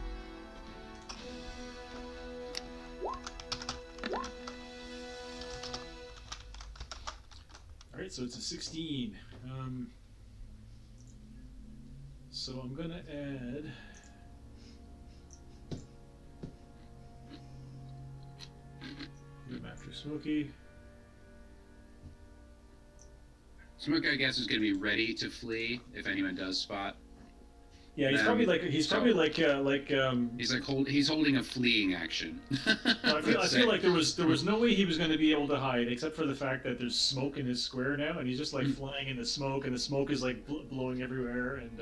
All right, so it's a 16. So I'm gonna add. After Smokey. Smokey, I guess, is going to be ready to flee if anyone does spot. Yeah, he's probably like he's holding a fleeing action. I feel like there was no way he was going to be able to hide except for the fact that there's smoke in his square now, and he's just like flying in the smoke, and the smoke is like blowing everywhere, and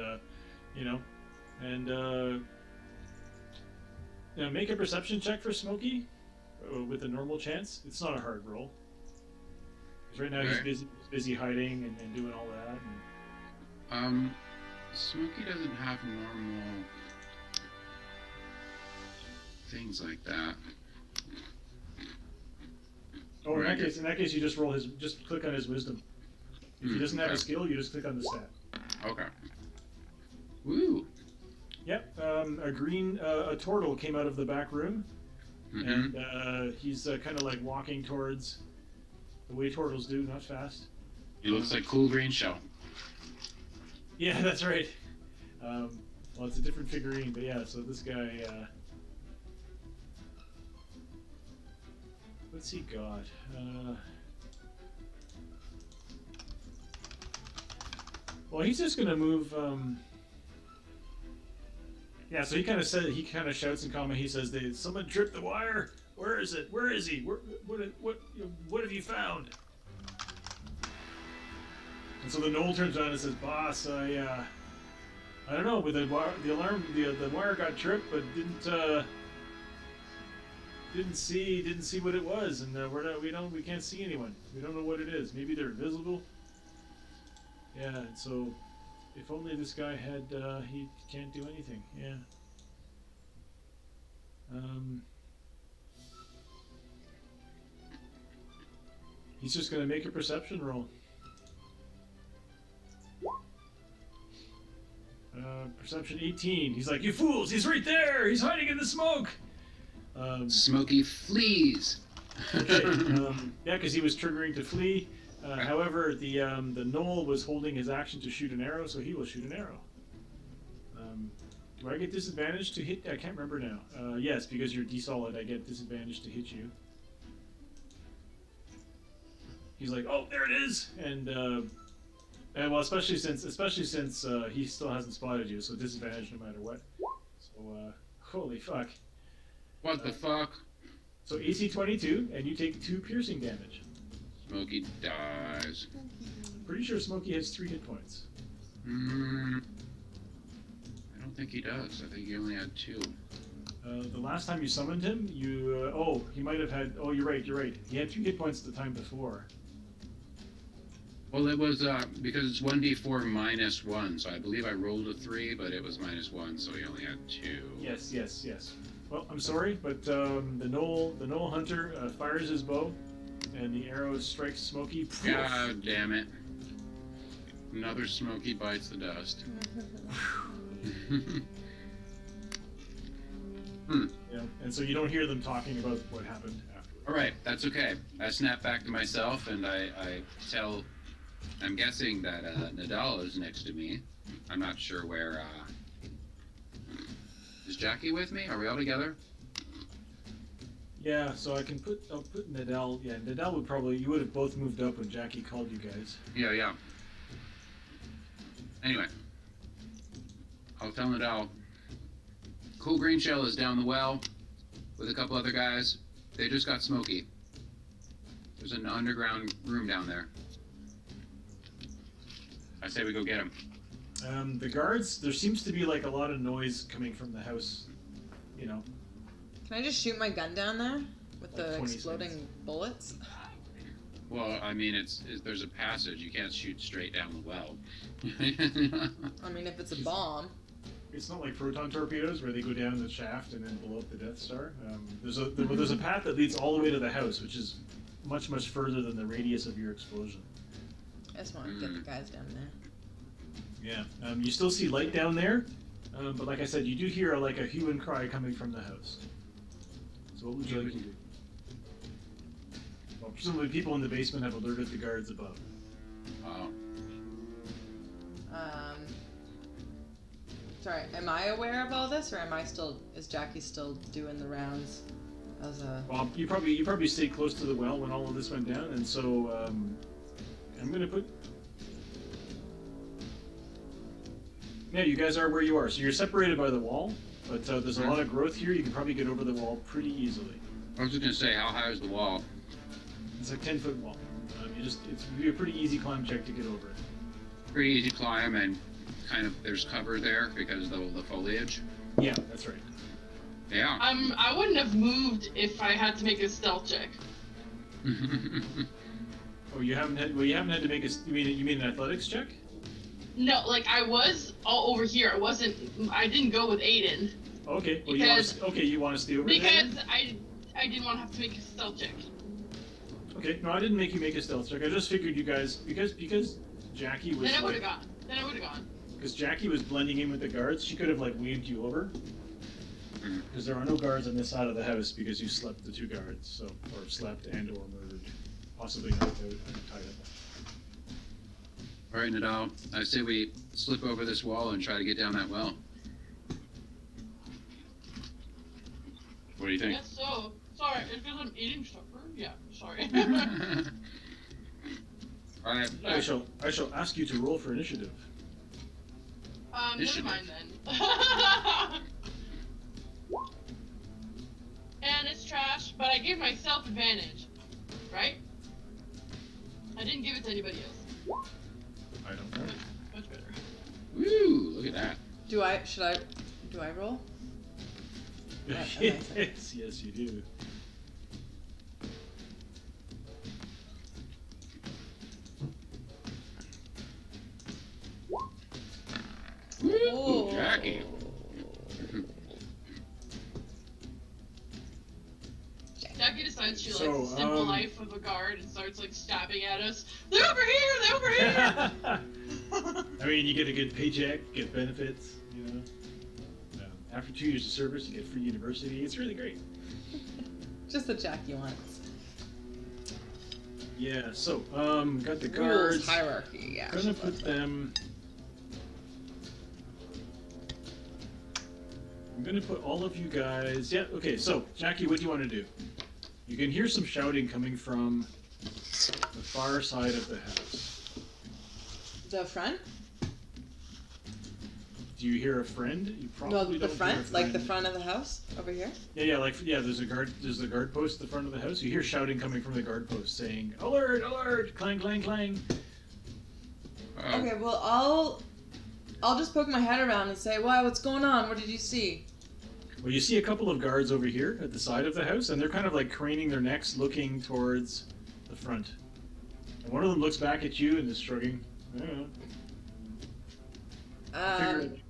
make a perception check for Smokey with a normal chance. It's not a hard roll. Because right now he's busy hiding and doing all that. And... Smokey doesn't have normal things like that. Oh, in that case, you just click on his wisdom. If he doesn't have a skill, you just click on the stat. Okay. Woo. Yep. A turtle came out of the back room, and he's kind of like walking towards the way turtles do, not fast. He looks like Cool Green Shell. Yeah, that's right. Well, it's a different figurine, but yeah, so this guy, what's he got? Well, he's just gonna move, yeah, so he kind of shouts in common, he says, someone tripped the wire? Where is it? Where is he? What have you found? And so the gnoll turns around and says, "Boss, I don't know. With the alarm, the wire got tripped, but didn't see what it was, and we can't see anyone. We don't know what it is. Maybe they're invisible. Yeah. So, if only this guy had he can't do anything. Yeah. He's just gonna make a perception roll. Perception 18. He's like, you fools! He's right there! He's hiding in the smoke! Smokey flees! Okay, yeah, because he was triggering to flee. However, the gnoll was holding his action to shoot an arrow, so he will shoot an arrow. Do I get disadvantage to hit? I can't remember now. Yes, because you're D-solid, I get disadvantage to hit you. He's like, oh, there it is! And well, especially since he still hasn't spotted you, so disadvantage no matter what. So, holy fuck. What the fuck? So AC 22, and you take 2 piercing damage. Smokey dies. Pretty sure Smokey has 3 hit points. I don't think he does. I think he only had 2. The last time you summoned him, he might have had. Oh, you're right. He had 2 hit points the time before. Well, it was because it's 1d4 minus 1, so I believe I rolled a 3, but it was minus 1, so he only had 2. Yes. Well, I'm sorry, but the gnoll hunter fires his bow, and the arrow strikes Smokey. God damn it! Another Smokey bites the dust. Yeah, and so you don't hear them talking about what happened afterwards. All right, that's okay. I snap back to myself, and I tell. I'm guessing that Nadal is next to me. I'm not sure where. Is Jackie with me? Are we all together? Yeah, so I'll put Nadal. Yeah, Nadal would probably. You would have both moved up when Jackie called you guys. Yeah. Anyway, I'll tell Nadal. Cool Green Shell is down the well with a couple other guys. They just got Smokey. There's an underground room down there. I say we go get him. The guards, there seems to be like a lot of noise coming from the house, you know. Can I just shoot my gun down there with Like the 20 exploding seconds. bullets? Well, I mean, there's a passage. You can't shoot straight down the well. I mean, if it's a bomb. It's not like proton torpedoes where they go down the shaft and then blow up the Death Star. There's a path that leads all the way to the house, which is much further than the radius of your explosion. I just want to get the guys down there. Yeah. You still see light down there, but like I said, you do hear like a hue and cry coming from the house. So what would you like to do? Well, presumably people in the basement have alerted the guards above. Oh. Sorry, am I aware of all this, or is Jackie still doing the rounds as a... Well, you probably stayed close to the well when all of this went down, and so I'm gonna put... Yeah, you guys are where you are. So you're separated by the wall, but there's a lot of growth here. You can probably get over the wall pretty easily. I was just gonna say, how high is the wall? It's a 10-foot wall. It's a pretty easy climb check to get over it. Pretty easy climb, and kind of there's cover there because of the foliage. Yeah, that's right. Yeah. I wouldn't have moved if I had to make a stealth check. Oh, you haven't had to make a. You mean an athletics check? No, like I was all over here. I didn't go with Aiden. Okay. Well, you want to stay over there? Because I didn't want to have to make a stealth check. Okay. No, I didn't make you make a stealth check. I just figured you guys because Jackie was. Then I would have gone. Because Jackie was blending in with the guards, she could have like waved you over. Because there are no guards on this side of the house because you slept the 2 guards, or slept and or murdered, possibly not tied up. All right, Nadal. I say we slip over this wall and try to get down that well. What do you think? Yes, so. Sorry, it's because I'm eating supper. Yeah, sorry. All right. I shall ask you to roll for initiative. Never mind then. And it's trash, but I gave myself advantage, right? I didn't give it to anybody else. I don't know. Much better. Woo! Look at that. Do I roll? Yes, you do. Ooh, Jackie. Jackie decides she likes the simple life of a guard and starts like stabbing at us. They're over here! They're over here! I mean, you get a good paycheck, get benefits, you know. After 2 years of service, you get free university. It's really great. Just what Jackie wants. Yeah. So, got the guards. Rules hierarchy. Yeah. Gonna put them. I'm gonna put all of you guys. Yeah. Okay. So, Jackie, what do you want to do? You can hear some shouting coming from the far side of the house. The front? Do you hear a friend? You probably No, don't the hear a front, friend. like the front of the house over here. Yeah. There's a guard. There's the guard post at the front of the house. You hear shouting coming from the guard post, saying, "Alert! Alert! Clang! Clang! Clang!" Okay. Well, I'll just poke my head around and say, "Why? What's going on? What did you see?" Well, you see a couple of guards over here at the side of the house, and they're kind of like craning their necks, looking towards the front. And one of them looks back at you and is shrugging. I don't know.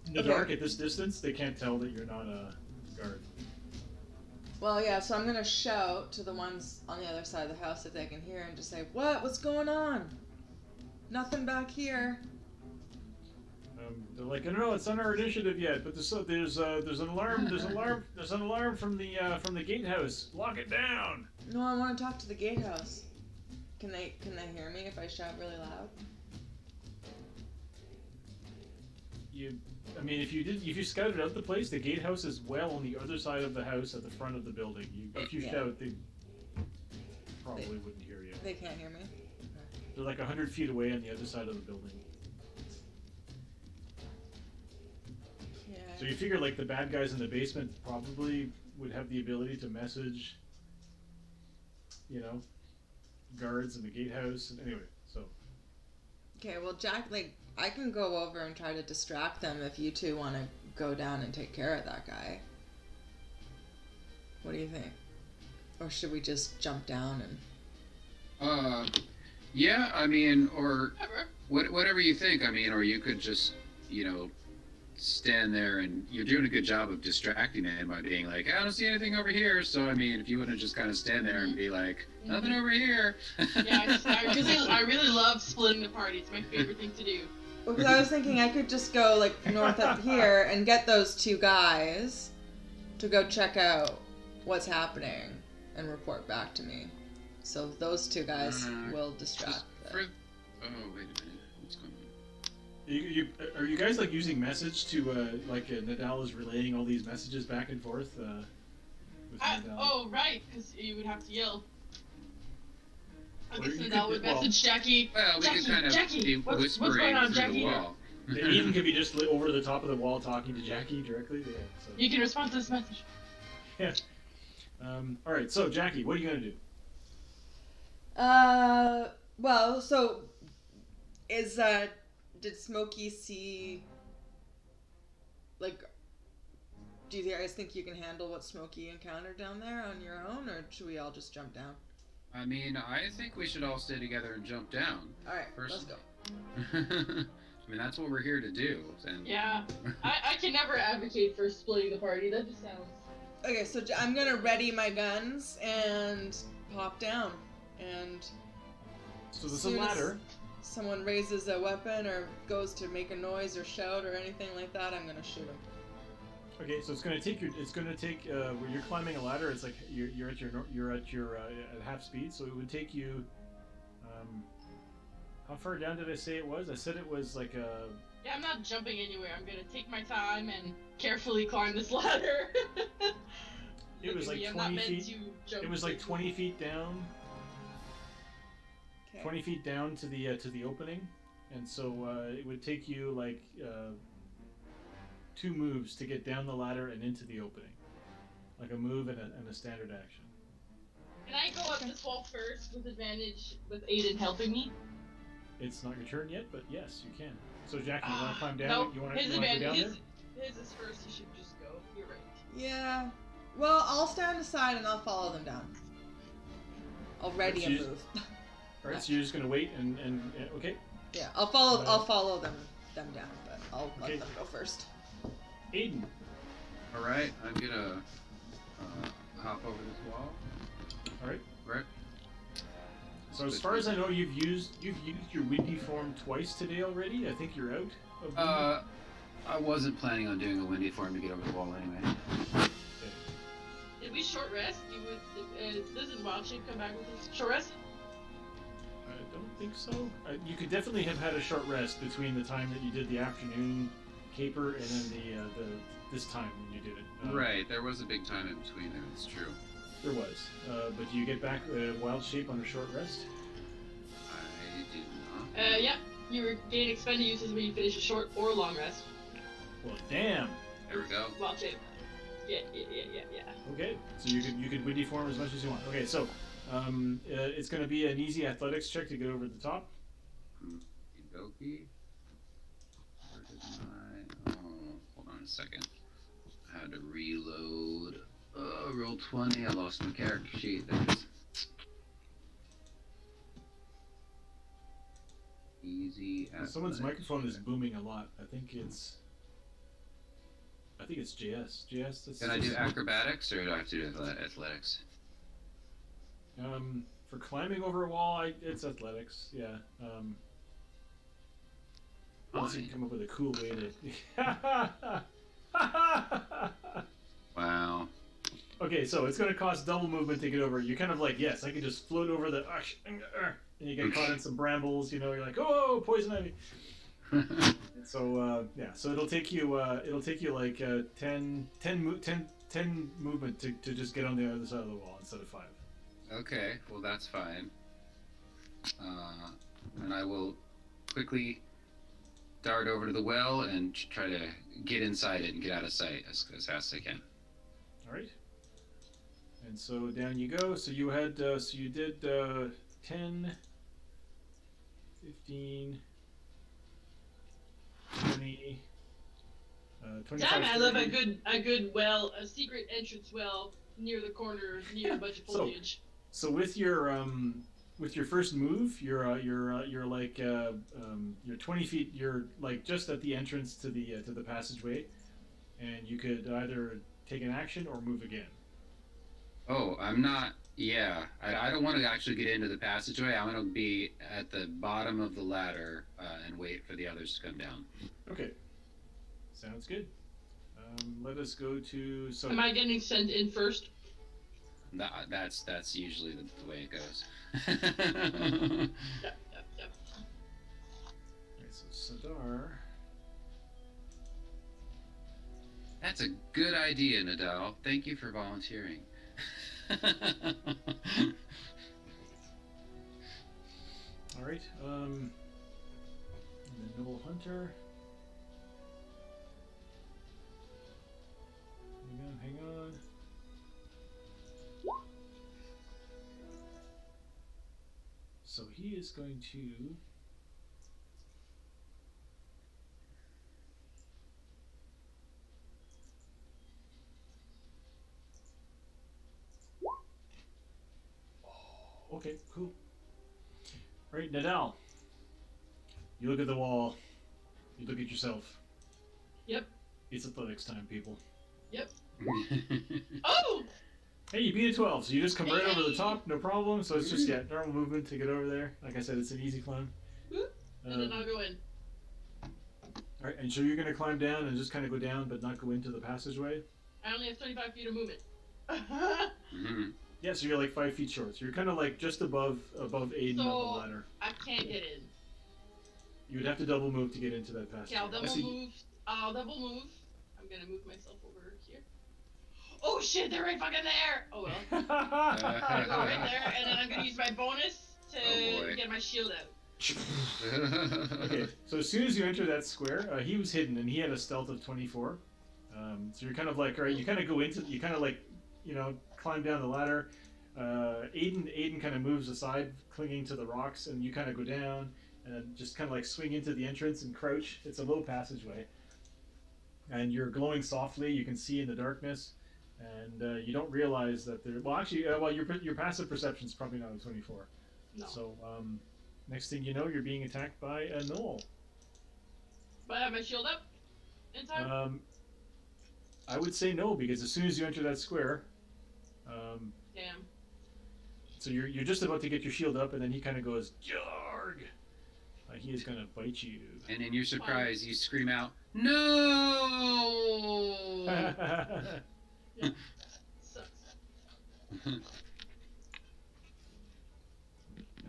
In the dark at this distance, they can't tell that you're not a guard. Well, yeah, so I'm gonna shout to the ones on the other side of the house that they can hear and just say, "What? What's going on? Nothing back here." They're like, "No, it's not our initiative yet, but there's an alarm. There's an alarm from the gatehouse. Lock it down." No, I want to talk to the gatehouse. Can they hear me if I shout really loud? If you scouted out the place, the gatehouse is well on the other side of the house at the front of the building. If you shout, they probably wouldn't hear you. They can't hear me? They're like 100 feet away on the other side of the building. Yeah. So you figure like the bad guys in the basement probably would have the ability to message, guards in the gatehouse. Anyway, so. Okay, well, Jack, I can go over and try to distract them if you two want to go down and take care of that guy. What do you think? Or should we just jump down and... Yeah, or whatever you think. Or you could just, stand there, and you're doing a good job of distracting him by being like, "I don't see anything over here." So, if you want to just kind of stand there and be like, "Nothing over here." Yeah, I really love splitting the party. It's my favorite thing to do. Well, because I was thinking I could just go, north up here and get those two guys to go check out what's happening and report back to me. So those two guys will distract them. Oh, wait a minute. What's going on? Are you guys using message to Nadal is relaying all these messages back and forth with Nadal? Oh right, because you would have to yell. I guess Nadal would message Jackie. Well, we could kind of be whispering what's going on, through Jackie? the wall. Ian could be just over the top of the wall talking to Jackie directly. Yeah, so. You can respond to this message. Yeah. All right. So Jackie, what are you gonna do? Well, so did Smokey see, do you guys think you can handle what Smokey encountered down there on your own, or should we all just jump down? I think we should all stay together and jump down. Alright, let's go. That's what we're here to do. And... Yeah, I can never advocate for splitting the party. That just sounds... Okay, so I'm gonna ready my guns and pop down, and... So there's a ladder. Someone raises a weapon or goes to make a noise or shout or anything like that, I'm gonna shoot him. Okay, so it's gonna take where you're climbing a ladder. It's like you're at your at half speed, so it would take you. How far down did I say it was? I said it was like a. Yeah, I'm not jumping anywhere. I'm gonna take my time and carefully climb this ladder. It was like 20 feet. It was like 20 feet down. Okay. 20 feet down to the opening, and so it would take you 2 moves to get down the ladder and into the opening, like a move and a standard action. Can I go up this wall first with advantage with Aiden helping me? It's not your turn yet, but yes, you can. So Jackie, you want to climb down? Nope. You want to go down there? his is first, he should just go. You're right. Yeah. Well, I'll stand aside and I'll follow them down. I'll ready a move. All right, so you're just gonna wait and okay. Yeah, I'll follow them down, but I'll let them go first. Aiden. All right, I'm gonna hop over this wall. All right. Right. So as far as I know, you've used your windy form twice today already. I think you're out. Of I wasn't planning on doing a windy form to get over the wall anyway. Did we short rest? Doesn't Wild Shape come back with a short rest? I don't think so. You could definitely have had a short rest between the time that you did the afternoon caper and then the this time when you did it. Right, there was a big time in between there. It's true. There was, but do you get back Wild Shape on a short rest? I did not. Yeah. You regain expended uses when you finish a short or long rest. Well, damn. There we go. Wild Shape. Yeah. Okay, so you could windy form as much as you want. Okay, so it's going to be an easy athletics check to get over the top. Okie. Where did hold on a second. I had to reload. Roll 20. I lost my character sheet. There it is. Easy. Someone's microphone is booming a lot. I think it's JS. JS. Can I do acrobatics or do I have to do athletics? For climbing over a wall, it's athletics. Yeah. Unless you can come up with a cool way to. Wow. Okay, so it's going to cost double movement to get over. You're kind of like, yes, I can just float over the, and you get caught in some brambles. You know, you're like, oh, poison ivy. So yeah, so it'll take you like 10 movement to just get on the other side of the wall instead of 5. Okay, well that's fine. And I will quickly dart over to the well and try to get inside it and get out of sight as fast as I can. All right. And so down you go. So you had, so you did 10, 15, 20, 25. Damn, I love a good well, a secret entrance well near the corner, near a bunch of foliage. So with your first move, you're like you're 20 feet. You're like just at the entrance to the passageway, and you could either take an action or move again. Oh, I'm not. Yeah, I don't want to actually get into the passageway. I'm going to be at the bottom of the ladder and wait for the others to come down. Okay, sounds good. Let us go to. So. Am I getting sent in first? That's usually the way it goes. Yep. Okay, so Sadar. That's a good idea, Nadal. Thank you for volunteering. All right. And then Noble Hunter. Hang on. So he is going to. Okay, cool. All right, Nadal. You look at the wall. You look at yourself. Yep. It's athletics time, people. Yep. Oh! Hey, you beat a 12, so you just come right over the top, no problem. So it's just, normal movement to get over there. Like I said, it's an easy climb. And then I'll go in. All right, and so you're going to climb down and just kind of go down, but not go into the passageway? I only have 25 feet of movement. Yeah, so you're like 5 feet short. So you're kind of like just above Aiden on the ladder. I can't get in. You would have to double move to get into that passageway. Okay, I'll double move. I'm going to move myself over here. Oh shit, they're right fucking there! Oh well. I'm gonna go right there, and then I'm gonna use my bonus to get my shield out. Okay, so as soon as you enter that square, he was hidden, and he had a stealth of 24. So you're kind of like, all right, you kind of go into, you kind of like, climb down the ladder. Aiden kind of moves aside, clinging to the rocks, and you kind of go down, and just kind of like swing into the entrance and crouch. It's a low passageway. and you're glowing softly. You can see in the darkness, and you don't realize that there. Well, actually, your passive perception is probably not a 24. No. So next thing you know, you're being attacked by a gnoll. But I have my shield up in time? I would say no, because as soon as you enter that square, Damn. so you're just about to get your shield up, and then he kind of goes, "Yarg!" He is gonna bite you. And in your surprise, you scream out, "No!" Yeah. Sucks. And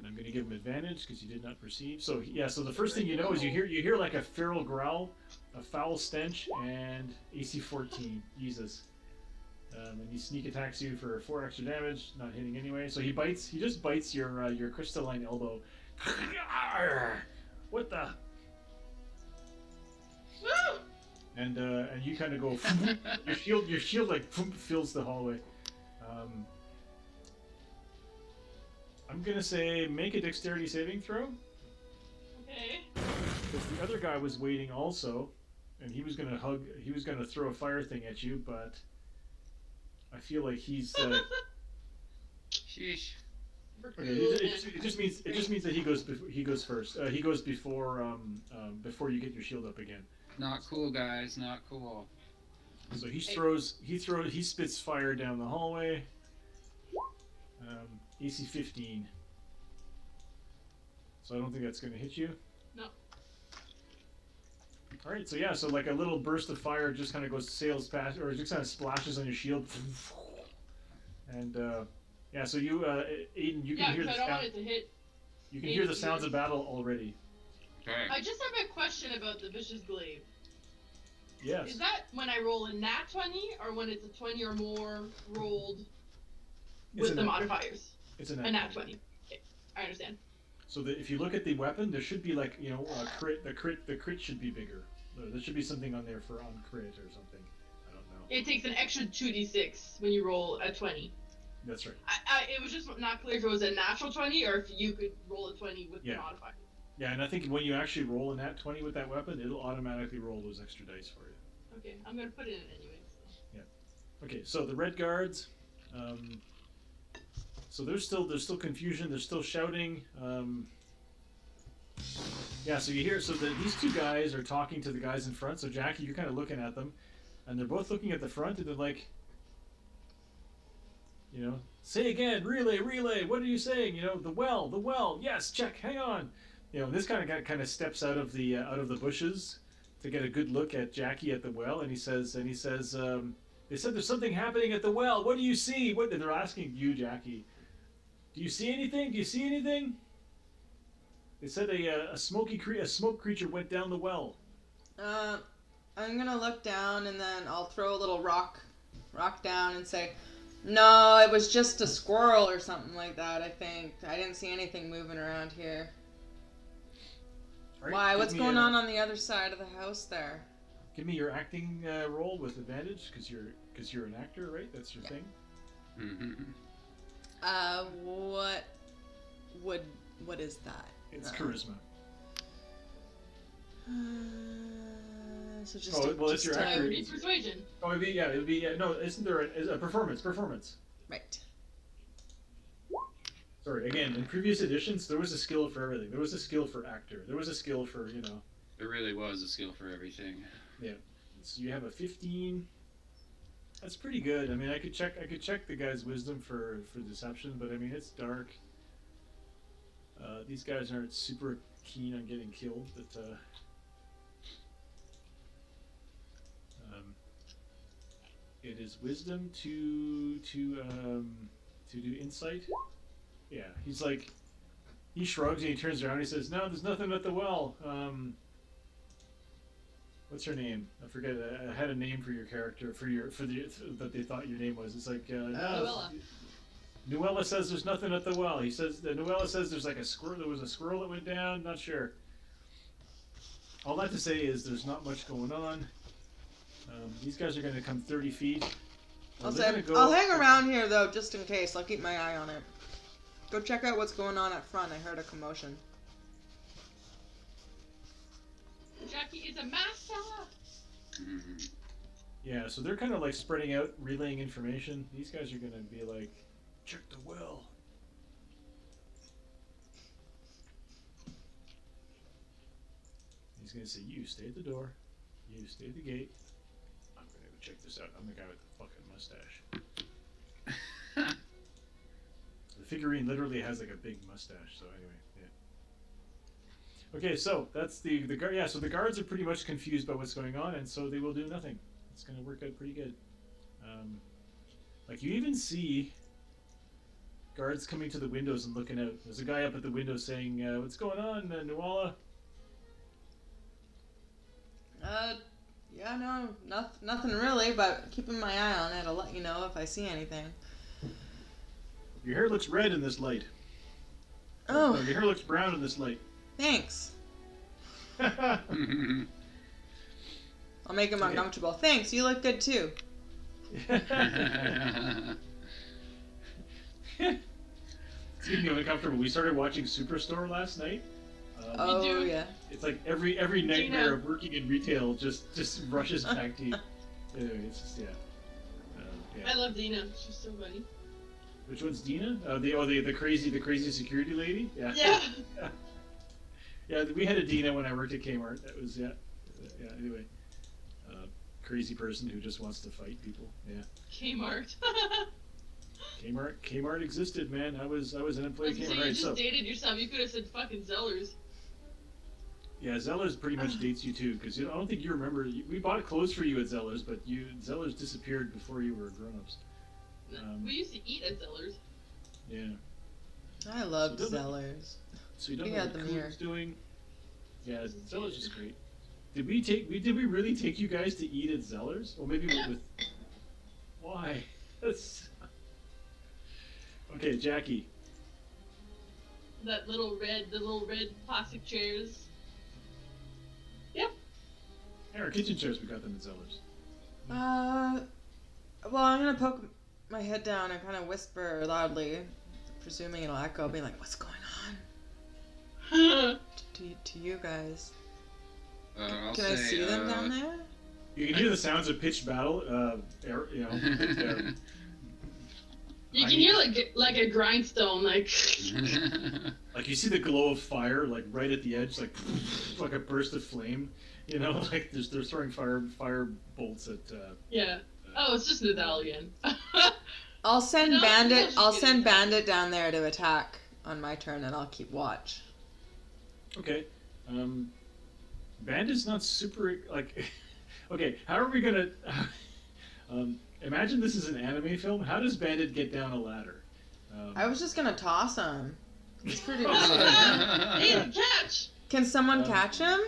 I'm going to give him advantage because he did not perceive. So yeah, so the first thing you know is you hear like a feral growl, a foul stench, and AC 14. Jesus. And he sneak attacks you for 4 extra damage, not hitting anyway. So he just bites your crystalline elbow. What the? Woo! And you kind of go. your shield like fills the hallway. I'm gonna say make a dexterity saving throw. Okay. Because the other guy was waiting also, and he was gonna throw a fire thing at you, but I feel like he's. Sheesh. Okay, it just means that he goes first. He goes before you get your shield up again. Not cool, guys. Not cool. So he spits fire down the hallway. AC 15. So I don't think that's going to hit you. No. All right. So yeah. So like a little burst of fire just kind of sails past, or just kind of splashes on your shield. And yeah. So you, Aiden, you can hear the I don't sound. want it to hit. You can hear the sounds of battle already. Okay. I just have a question about the Vicious Glaive. Yes. Is that when I roll a nat 20, or when it's a 20 or more rolled with the modifiers? It's a nat 20. Okay, I understand. So that if you look at the weapon, there should be like a crit. The crit should be bigger. There should be something on there for on crit or something. I don't know. It takes an extra 2d6 when you roll a 20. That's right. It was just not clear if it was a natural 20 or if you could roll a 20 with the modifier. Yeah, and I think when you actually roll a nat 20 with that weapon, it'll automatically roll those extra dice for you. Okay, I'm gonna put it in anyway. So. Yeah. Okay, so the red guards. So there's still confusion. They're still shouting. Yeah. So you hear. So these two guys are talking to the guys in front. So Jackie, you're kind of looking at them, and they're both looking at the front, and they're like, say again, relay. What are you saying? The well. Yes, check. Hang on. This kind of guy kind of steps out of the bushes to get a good look at Jackie at the well, and he says, they said there's something happening at the well. What do you see? What they're asking you, Jackie? Do you see anything? They said a smoke creature went down the well. I'm gonna look down and then I'll throw a little rock down and say, no, it was just a squirrel or something like that. I think I didn't see anything moving around here. Right, why? What's going on the other side of the house there? Give me your acting roll with advantage, because you're an actor, right? That's your thing. Mm-hmm. What is that? It's charisma. So just. It's your actor. It would be persuasion. Oh, it'd be no. Isn't there a performance? Performance. Right. Sorry. Again, in previous editions, there was a skill for everything. There was a skill for actor. There was a skill for There really was a skill for everything. Yeah. So you have a 15. That's pretty good. I mean, I could check the guy's wisdom for deception, but I mean, it's dark. These guys aren't super keen on getting killed, but it is wisdom to do insight. Yeah, he shrugs and he turns around and he says, "No, there's nothing at the well." What's her name? I forget. I had a name for your character that they thought your name was. It's like Nuella. Nuella says there's nothing at the well. Nuella says there's like a squirrel. There was a squirrel that went down. Not sure. All that to say is there's not much going on. These guys are going to come 30 feet. I'll hang around here though, just in case. I'll keep my eye on it. Go check out what's going on up front. I heard a commotion. Jackie is a master. Yeah, so they're kind of like spreading out, relaying information. These guys are going to be like, check the well. He's going to say, you stay at the door. You stay at the gate. I'm going to go check this out. I'm the guy with the fucking mustache. The figurine literally has like a big mustache, so anyway, yeah. Okay, so that's the guard. Yeah, so the guards are pretty much confused by what's going on, and so they will do nothing. It's going to work out pretty good. Like you even see guards coming to the windows and looking out. There's a guy up at the window saying, "What's going on, Nuala?" Yeah, no, nothing really, but keeping my eye on it. I'll let you know if I see anything. Your hair looks red in this light. Oh. No, your hair looks brown in this light. Thanks. I'll make him uncomfortable. Thanks, you look good too. Speaking of uncomfortable, we started watching Superstore last night. Oh yeah. It's like every nightmare of working in retail just rushes back to you. Anyway, it's just yeah. I love Dina. She's so funny. Which one's Dina? The crazy security lady. Yeah. Yeah. Yeah, we had a Dina when I worked at Kmart. That was yeah. Anyway, crazy person who just wants to fight people. Yeah. Kmart. Kmart existed, man. I was an employee at Kmart. You just dated yourself. You could have said fucking Zellers. Yeah, Zellers pretty much dates you too, because I don't think you remember. We bought clothes for you at Zellers, but Zellers disappeared before you were grown-ups. We used to eat at Zellers. Yeah. I loved Zellers. So you don't know what Coon's doing? Yeah, Zellers is great. Did we really take you guys to eat at Zellers? Well, maybe with why? That's okay, Jackie. The little red plastic chairs. Yep. Yeah, our kitchen chairs, we got them at Zellers. Well, I'm gonna poke my head down and kind of whisper loudly, presuming it'll echo, being like, "What's going on?" to you guys. Can I see them down there? You can hear the sounds of pitched battle. You can hear like a grindstone, like. Like you see the glow of fire, like right at the edge, like a burst of flame. You know, like they're throwing fire bolts at. Yeah. Oh, it's just Nadal again. I'll send Bandit. I'll send Bandit down there to attack on my turn, and I'll keep watch. Okay. Bandit's not super like. Okay, how are we gonna? Imagine this is an anime film. How does Bandit get down a ladder? I was just gonna toss him. He's pretty big. Aiden, catch! Can someone catch him?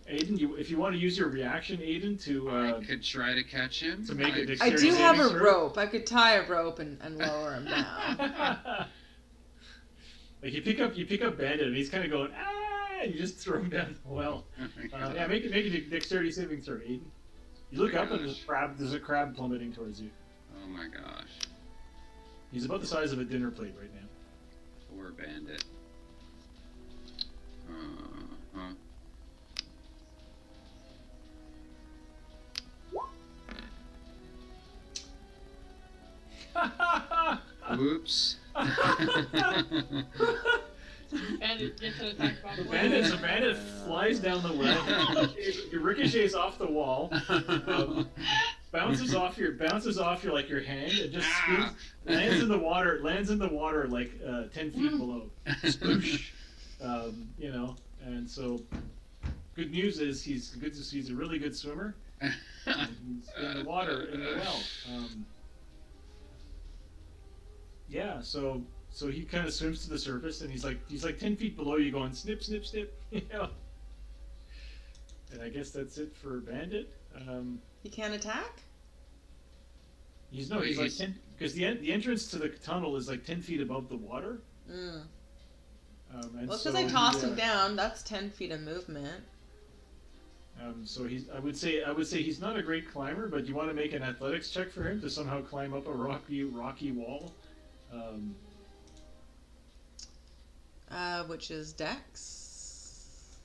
Aiden, if you want to use your reaction, Aiden, to I could try to catch him. To make it. I do have a rope. I could tie a rope and lower him down. Like you pick up Bandit, and he's kind of going and you just throw him down the well. Yeah, make it a dexterity saving throw, Aiden. You look up and there's a crab plummeting towards you. Oh my gosh. He's about the size of a dinner plate right now. Poor Bandit. Oops. Bandit gets an attack by Bandit flies down the well. It ricochets off the wall, bounces off your like your hand, and just spins, lands in the water like 10 feet below. Sploosh. You know, and so good news is he's a really good swimmer. And he's in the water in the well. Yeah, so he kind of swims to the surface, and he's like 10 feet below you, going snip, snip, snip. You know. And I guess that's it for Bandit. He can't attack? He's like 10, because the entrance to the tunnel is like 10 feet above the water. Mm. Well, because I tossed him down. That's 10 feet of movement. So I would say he's not a great climber, but you want to make an athletics check for him to somehow climb up a rocky wall. Which is Dex?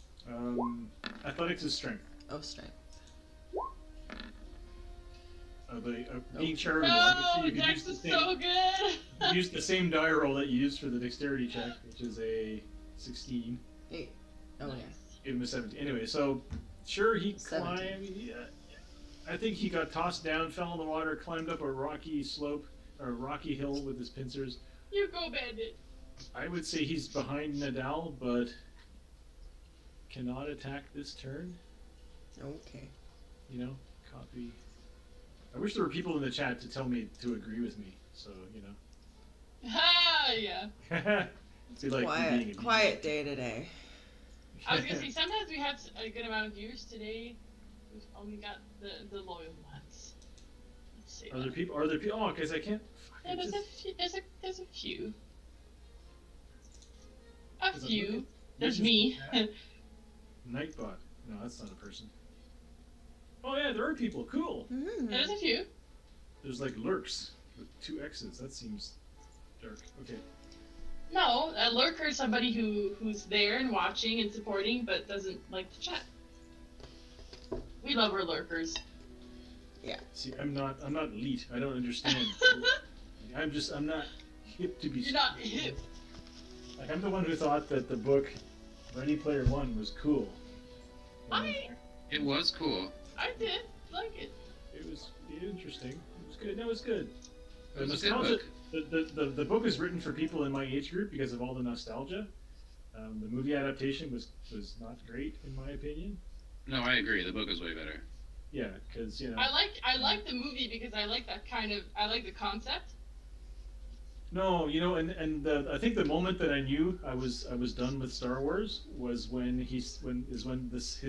Athletics is strength. Oh, strength. being charitable. No, you could Dex use the is same, so good. use the same die roll that you used for the dexterity check, which is a 16. 8. Oh, Nice. Give him a 17. Anyway, so sure he 17. climbed. I think he got tossed down, fell in the water, climbed up a rocky slope or a rocky hill with his pincers. You go, Bandit. I would say he's behind Nadal, but cannot attack this turn. Okay. You know, copy. I wish there were people in the chat to tell me to agree with me. So Ah, yeah. It'd be like me being a Quiet day today. I was gonna say sometimes we have a good amount of viewers today. We've only got the loyal ones. Let's see. Are there people? Oh, because I can't. Yeah, there's a few. A few. There's me. Nightbot. No, that's not a person. Oh yeah, there are people. Cool. Mm. There's a few. There's like lurks with 2 X's. That seems dark. Okay. No, a lurker is somebody who's there and watching and supporting, but doesn't like to chat. We love our lurkers. See, I'm not elite. I don't understand. I'm not hip to be. You're not hip. Like I'm the one who thought that the book Ready Player One was cool. It was cool. I did like it. It was interesting. It was good. No, it was good. It was a good book. The book is written for people in my age group because of all the nostalgia. The movie adaptation was not great in my opinion. No, I agree. The book is way better. Yeah, because I like the movie because I like that I like the concept. No, I think the moment that I knew I was done with Star Wars was when his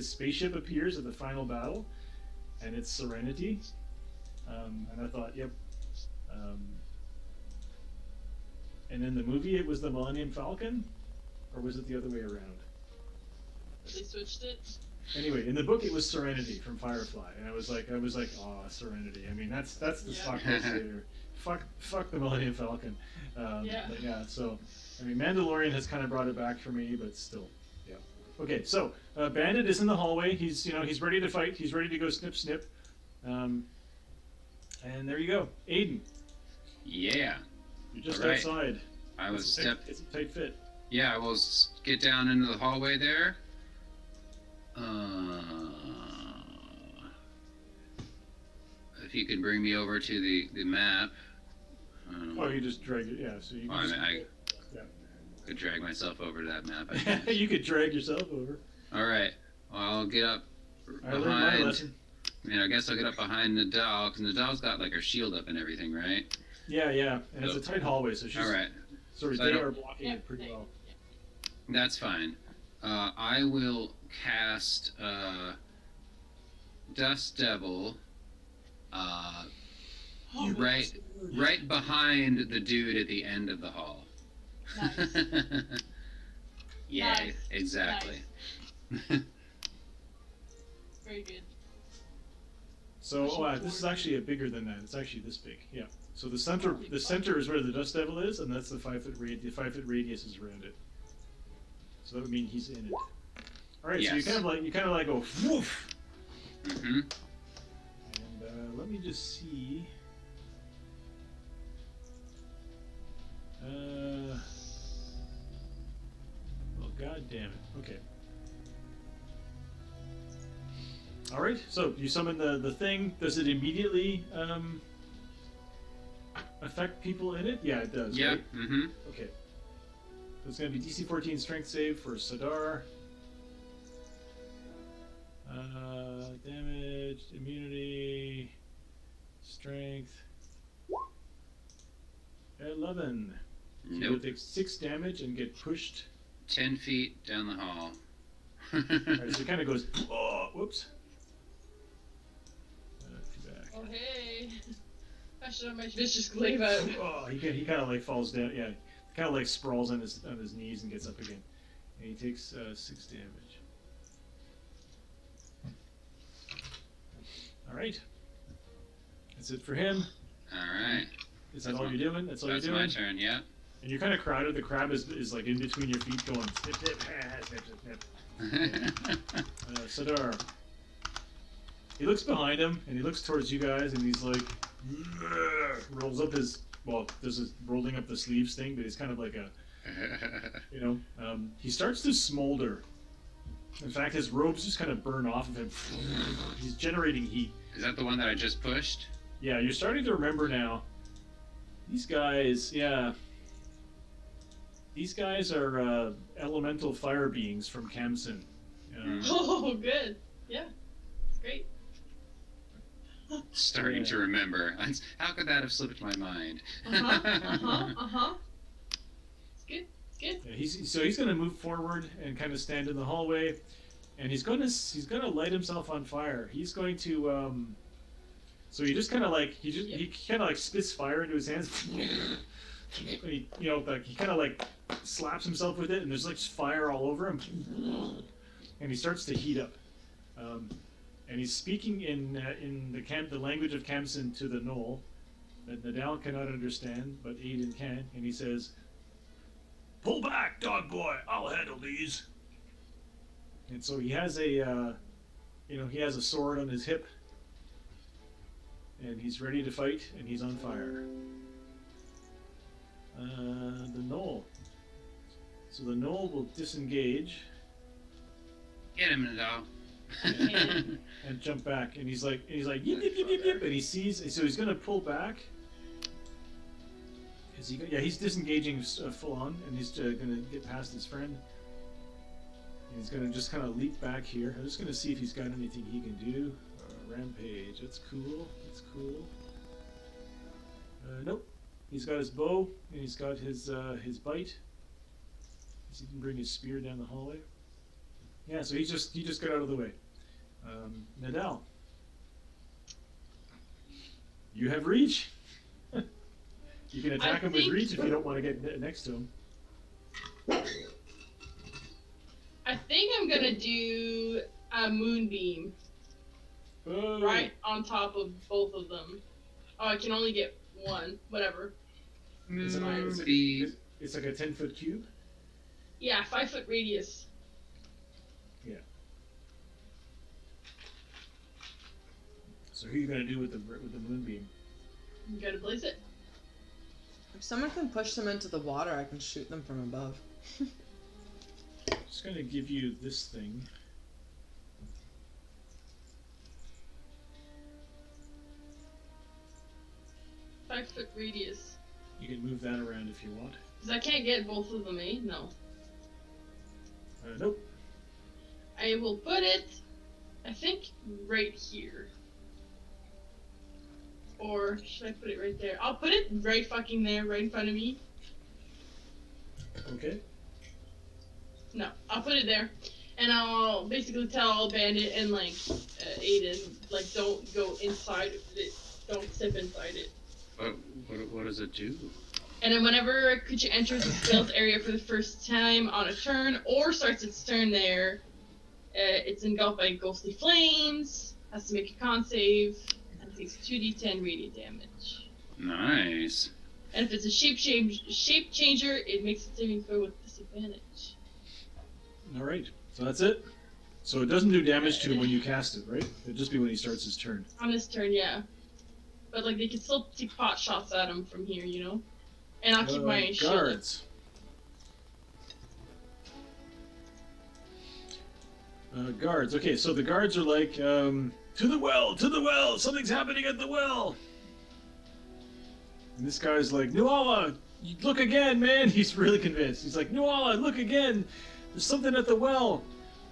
spaceship appears at the final battle, and it's Serenity, and I thought, yep. And in the movie, it was the Millennium Falcon, or was it the other way around? They switched it. Anyway, in the book, it was Serenity from Firefly, and I was like, oh, Serenity. I mean, that's the stock there. Fuck the Millennium Falcon. But yeah, so I mean, Mandalorian has kind of brought it back for me, but still, yeah. Okay, so Bandit is in the hallway. He's ready to fight. He's ready to go snip snip. And there you go, Aiden. Yeah. You're just All right. outside. I was It's a tight fit. Yeah, I will get down into the hallway there. If you could bring me over to the map. Oh, you just drag it. Yeah, so you. Well, Can I could drag myself over to that map. I yeah. You could drag yourself over. All right. Well, I'll get up I learned my behind. lesson. I guess I'll get up behind Nadal, because Nadal's got like her shield up and everything, right? Yeah, and it's a tight hallway, so she's. All right. Sorry, So they I don't- are blocking it pretty well. That's fine. I will cast Dust Devil right behind the dude at the end of the hall. Nice. Yeah, Nice. exactly. Very good. So this is actually bigger than that. It's actually this big. Yeah. So the center is where the Dust Devil is, and that's the 5 foot radius. The 5 foot radius is around it. So that would mean he's in it. All right. Yes. So you kind of like go woof. Mm-hmm. And let me just see. Well, god damn it. Okay. All right. So you summon the thing. Does it immediately affect people in it? Yeah, it does. Yeah. Right? Mm-hmm. Okay. So it's going to be DC 14 strength save for Sadar. Damage, immunity, strength. 11. So Nope. you'll take 6 damage and get pushed. 10 feet down the hall. Alright, so it kind of goes, oh, whoops. Back. Oh hey. I should have my vicious glaive out. Oh, he kind of like falls down. Yeah, kind of like sprawls on his knees and gets up again. And he takes 6 damage. All right. That's it for him. All right. Is that all you're doing? That's all That's you're doing. my turn. Yeah. And you're kind of crowded. The crab is like in between your feet, going snip snip snip snip snip. Sadar. he looks behind him and he looks towards you guys and he's like, rolls up his, well, this is rolling up the sleeves thing, but it's kind of like a, you know, he starts to smolder. In fact, his robes just kind of burn off of him. He's generating heat. Is that the one that I just pushed? Yeah, you're starting to remember now. These guys, yeah. These guys are elemental fire beings from Kamsen. Oh, good. Yeah, great. Starting to remember. How could that have slipped my mind? It's good. It's good. Yeah, he's going to move forward and kind of stand in the hallway, and he's going to light himself on fire. He's going to so he just kind of like he kind of like spits fire into his hands. He, you know, like he kind of like slaps himself with it, and there's like fire all over him, and he starts to heat up. And he's speaking in the language of Kamsen to the knoll that Nadal cannot understand, but Aiden can, and he says, "Pull back, dog boy. I'll handle these." And so he has a, he has a sword on his hip, and he's ready to fight, and he's on fire. The knoll. So the knoll will disengage. Get him, Nadal. And jump back, and he's like yip yip yip yip yip, and he sees, so he's gonna pull back. Is he? Yeah, he's disengaging full on, and he's gonna get past his friend. And he's gonna just kind of leap back here. I'm just gonna see if he's got anything he can do. Rampage. That's cool. That's cool. Nope. He's got his bow, and he's got his bite. So he can bring his spear down the hallway. Yeah, so he just got out of the way. Nadal, you have reach. You can attack him with reach if you don't want to get next to him. I think I'm gonna do a moonbeam right on top of both of them. Oh, I can only get one. Whatever. It's like a 10-foot cube. Yeah, 5-foot radius. Yeah. So who are you gonna do with the moonbeam? You gotta place it. If someone can push them into the water, I can shoot them from above. Just gonna give you this thing. Five-foot radius. You can move that around if you want. Because I can't get both of them, eh? No. Nope. I will put it, I think, right here. Or should I put it right there? I'll put it right fucking there, right in front of me. Okay. No, I'll put it there. And I'll basically tell Bandit and, like, Aiden, like, don't go inside of it. Don't step inside it. What does it do? And then whenever a creature enters the stealth area for the first time on a turn, or starts its turn there, it's engulfed by ghostly flames, has to make a con save, and takes 2d10 radiant damage. Nice. And if it's a shape changer, it makes a saving throw with disadvantage. Alright, so that's it. So it doesn't do damage to him when you cast it, right? It'd just be when he starts his turn. On his turn, yeah. But, like, they can still take pot shots at him from here, you know? And I'll keep my guards. Guards. Okay, so the guards are like, to the well, something's happening at the well. And this guy's like, Nuala, look again, man. He's really convinced. He's like, Nuala, look again. There's something at the well.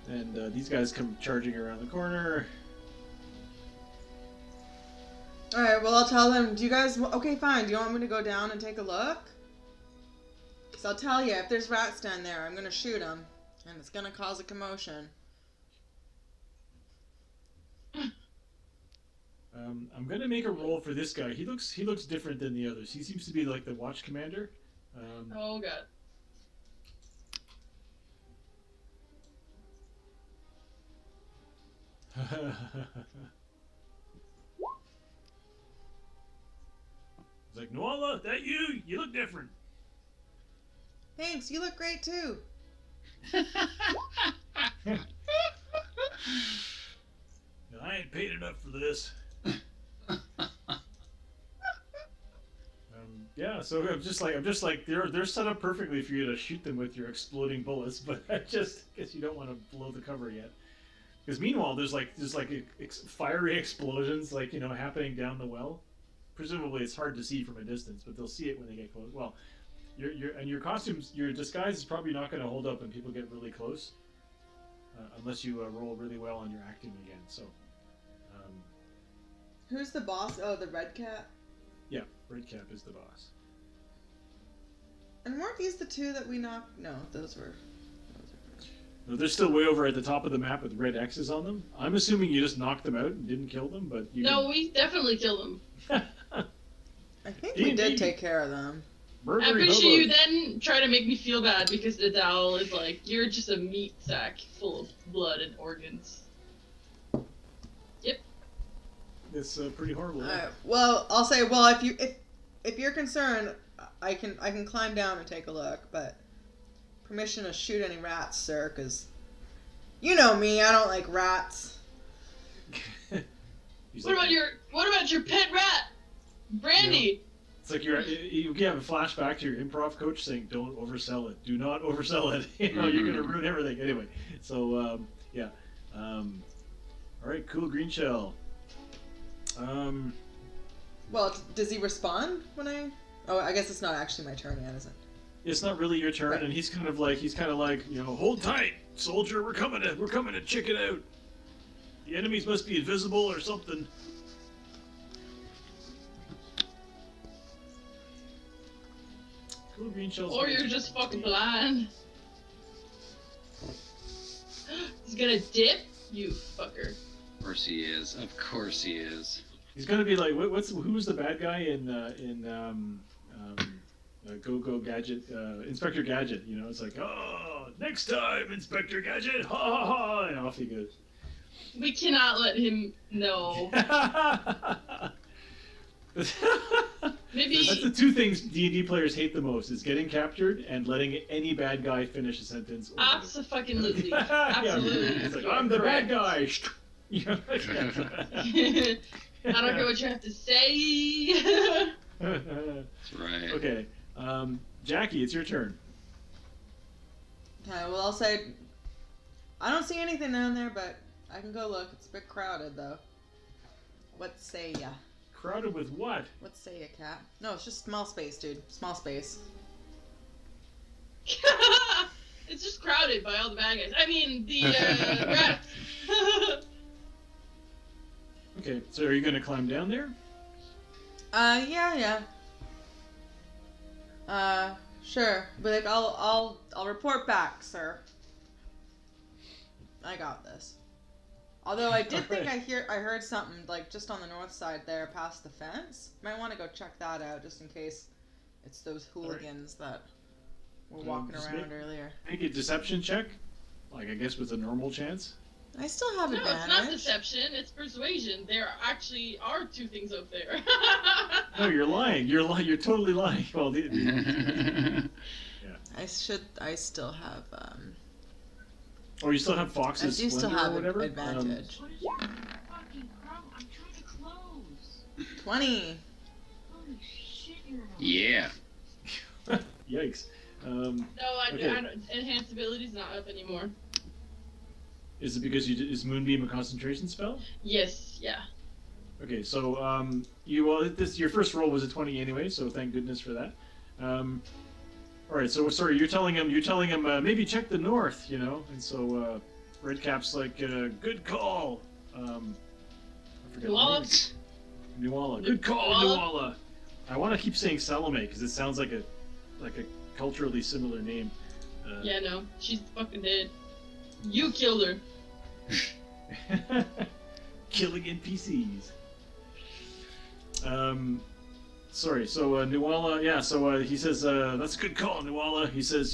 And these guys come charging around the corner. Alright, well, I'll tell them, do you guys... Okay, fine. Do you want me to go down and take a look? Because I'll tell you, if there's rats down there, I'm going to shoot them. And it's going to cause a commotion. I'm going to make a roll for this guy. He looks different than the others. He seems to be like the watch commander. Oh, God. He's like, Nuala, that you? You look different. Thanks, you look great too. I I ain't paid enough for this. Yeah, so I'm just like they're set up perfectly for you to shoot them with your exploding bullets, but I just guess you don't want to blow the cover yet. Because meanwhile, there's fiery explosions happening down the well. Presumably, it's hard to see from a distance, but they'll see it when they get close. Well, your costumes, your disguise is probably not going to hold up when people get really close, unless you roll really well on your acting again. So, who's the boss? Oh, the Red Cat. Yeah, Red Cap is the boss. And weren't these the two that we knocked? No, those were. No, they're still way over at the top of the map with red X's on them. I'm assuming you just knocked them out and didn't kill them, but you. No, we definitely killed them. I think we did take care of them. I'm pretty sure you then try to make me feel bad because the Nadal is like, you're just a meat sack full of blood and organs. Yep. It's pretty horrible. Well, I'll say, if you're concerned, I can climb down and take a look, but permission to shoot any rats, sir, because you know me, I don't like rats. What about your pet rat, Brandy? It's like you have a flashback to your improv coach saying, "Don't oversell it. Do not oversell it. You're gonna ruin everything." Anyway, so yeah. All right, cool, green shell. Well, does he respond when I? Oh, I guess it's not actually my turn yet, is it? It's not really your turn, right. And he's kind of like, hold tight, soldier. We're coming to check it out. The enemies must be invisible or something. Cool, green shells. Or you're just fucking blind. He's gonna dip, you fucker. Of course he is. Of course he is. He's gonna be like, who's the bad guy in Go Gadget, Inspector Gadget? It's like, oh, next time, Inspector Gadget, ha ha ha, and off he goes. We cannot let him know. Maybe that's the two things D&D players hate the most: is getting captured and letting any bad guy finish a sentence. Absolutely. Absolutely. It's like, I'm the bad guy. I don't care what you have to say. That's right. Okay, Jackie, it's your turn. Okay, well, I'll say I don't see anything down there, but I can go look. It's a bit crowded, though. What say ya? Crowded with what? What say ya, cat? No, it's just small space, dude. Small space. It's just crowded by all the bad guys. I mean, the rats. Okay, so are you gonna climb down there? Yeah. Sure. But like, I'll report back, sir. I got this. Although I did think I heard something like just on the north side there, past the fence. Might want to go check that out just in case it's those hooligans that were walking around earlier. Make a deception check, like I guess with a normal chance. I still have advantage. No, it's not deception. It's persuasion. There actually are two things out there. No, you're lying. You're totally lying. Well, yeah. I still have. Or you still have Fox's I do still have advantage. What is your fucking problem? I'm trying to close. 20. Holy shit, you're an Yeah. Yikes. No, I don't. Enhanced ability's not up anymore. Is it because is Moonbeam a concentration spell? Yes. Yeah. Okay, so your first roll was a 20 anyway, so thank goodness for that. All right, so sorry, you're telling him maybe check the north, and so Redcap's like, good call. I forget Nuala. Good call, Nuala. I want to keep saying Salome because it sounds like a culturally similar name. Yeah, no, she's fucking dead. You killed her. Killing NPCs. Sorry, so Nuala, yeah, so he says, that's a good call, Nuala. He says,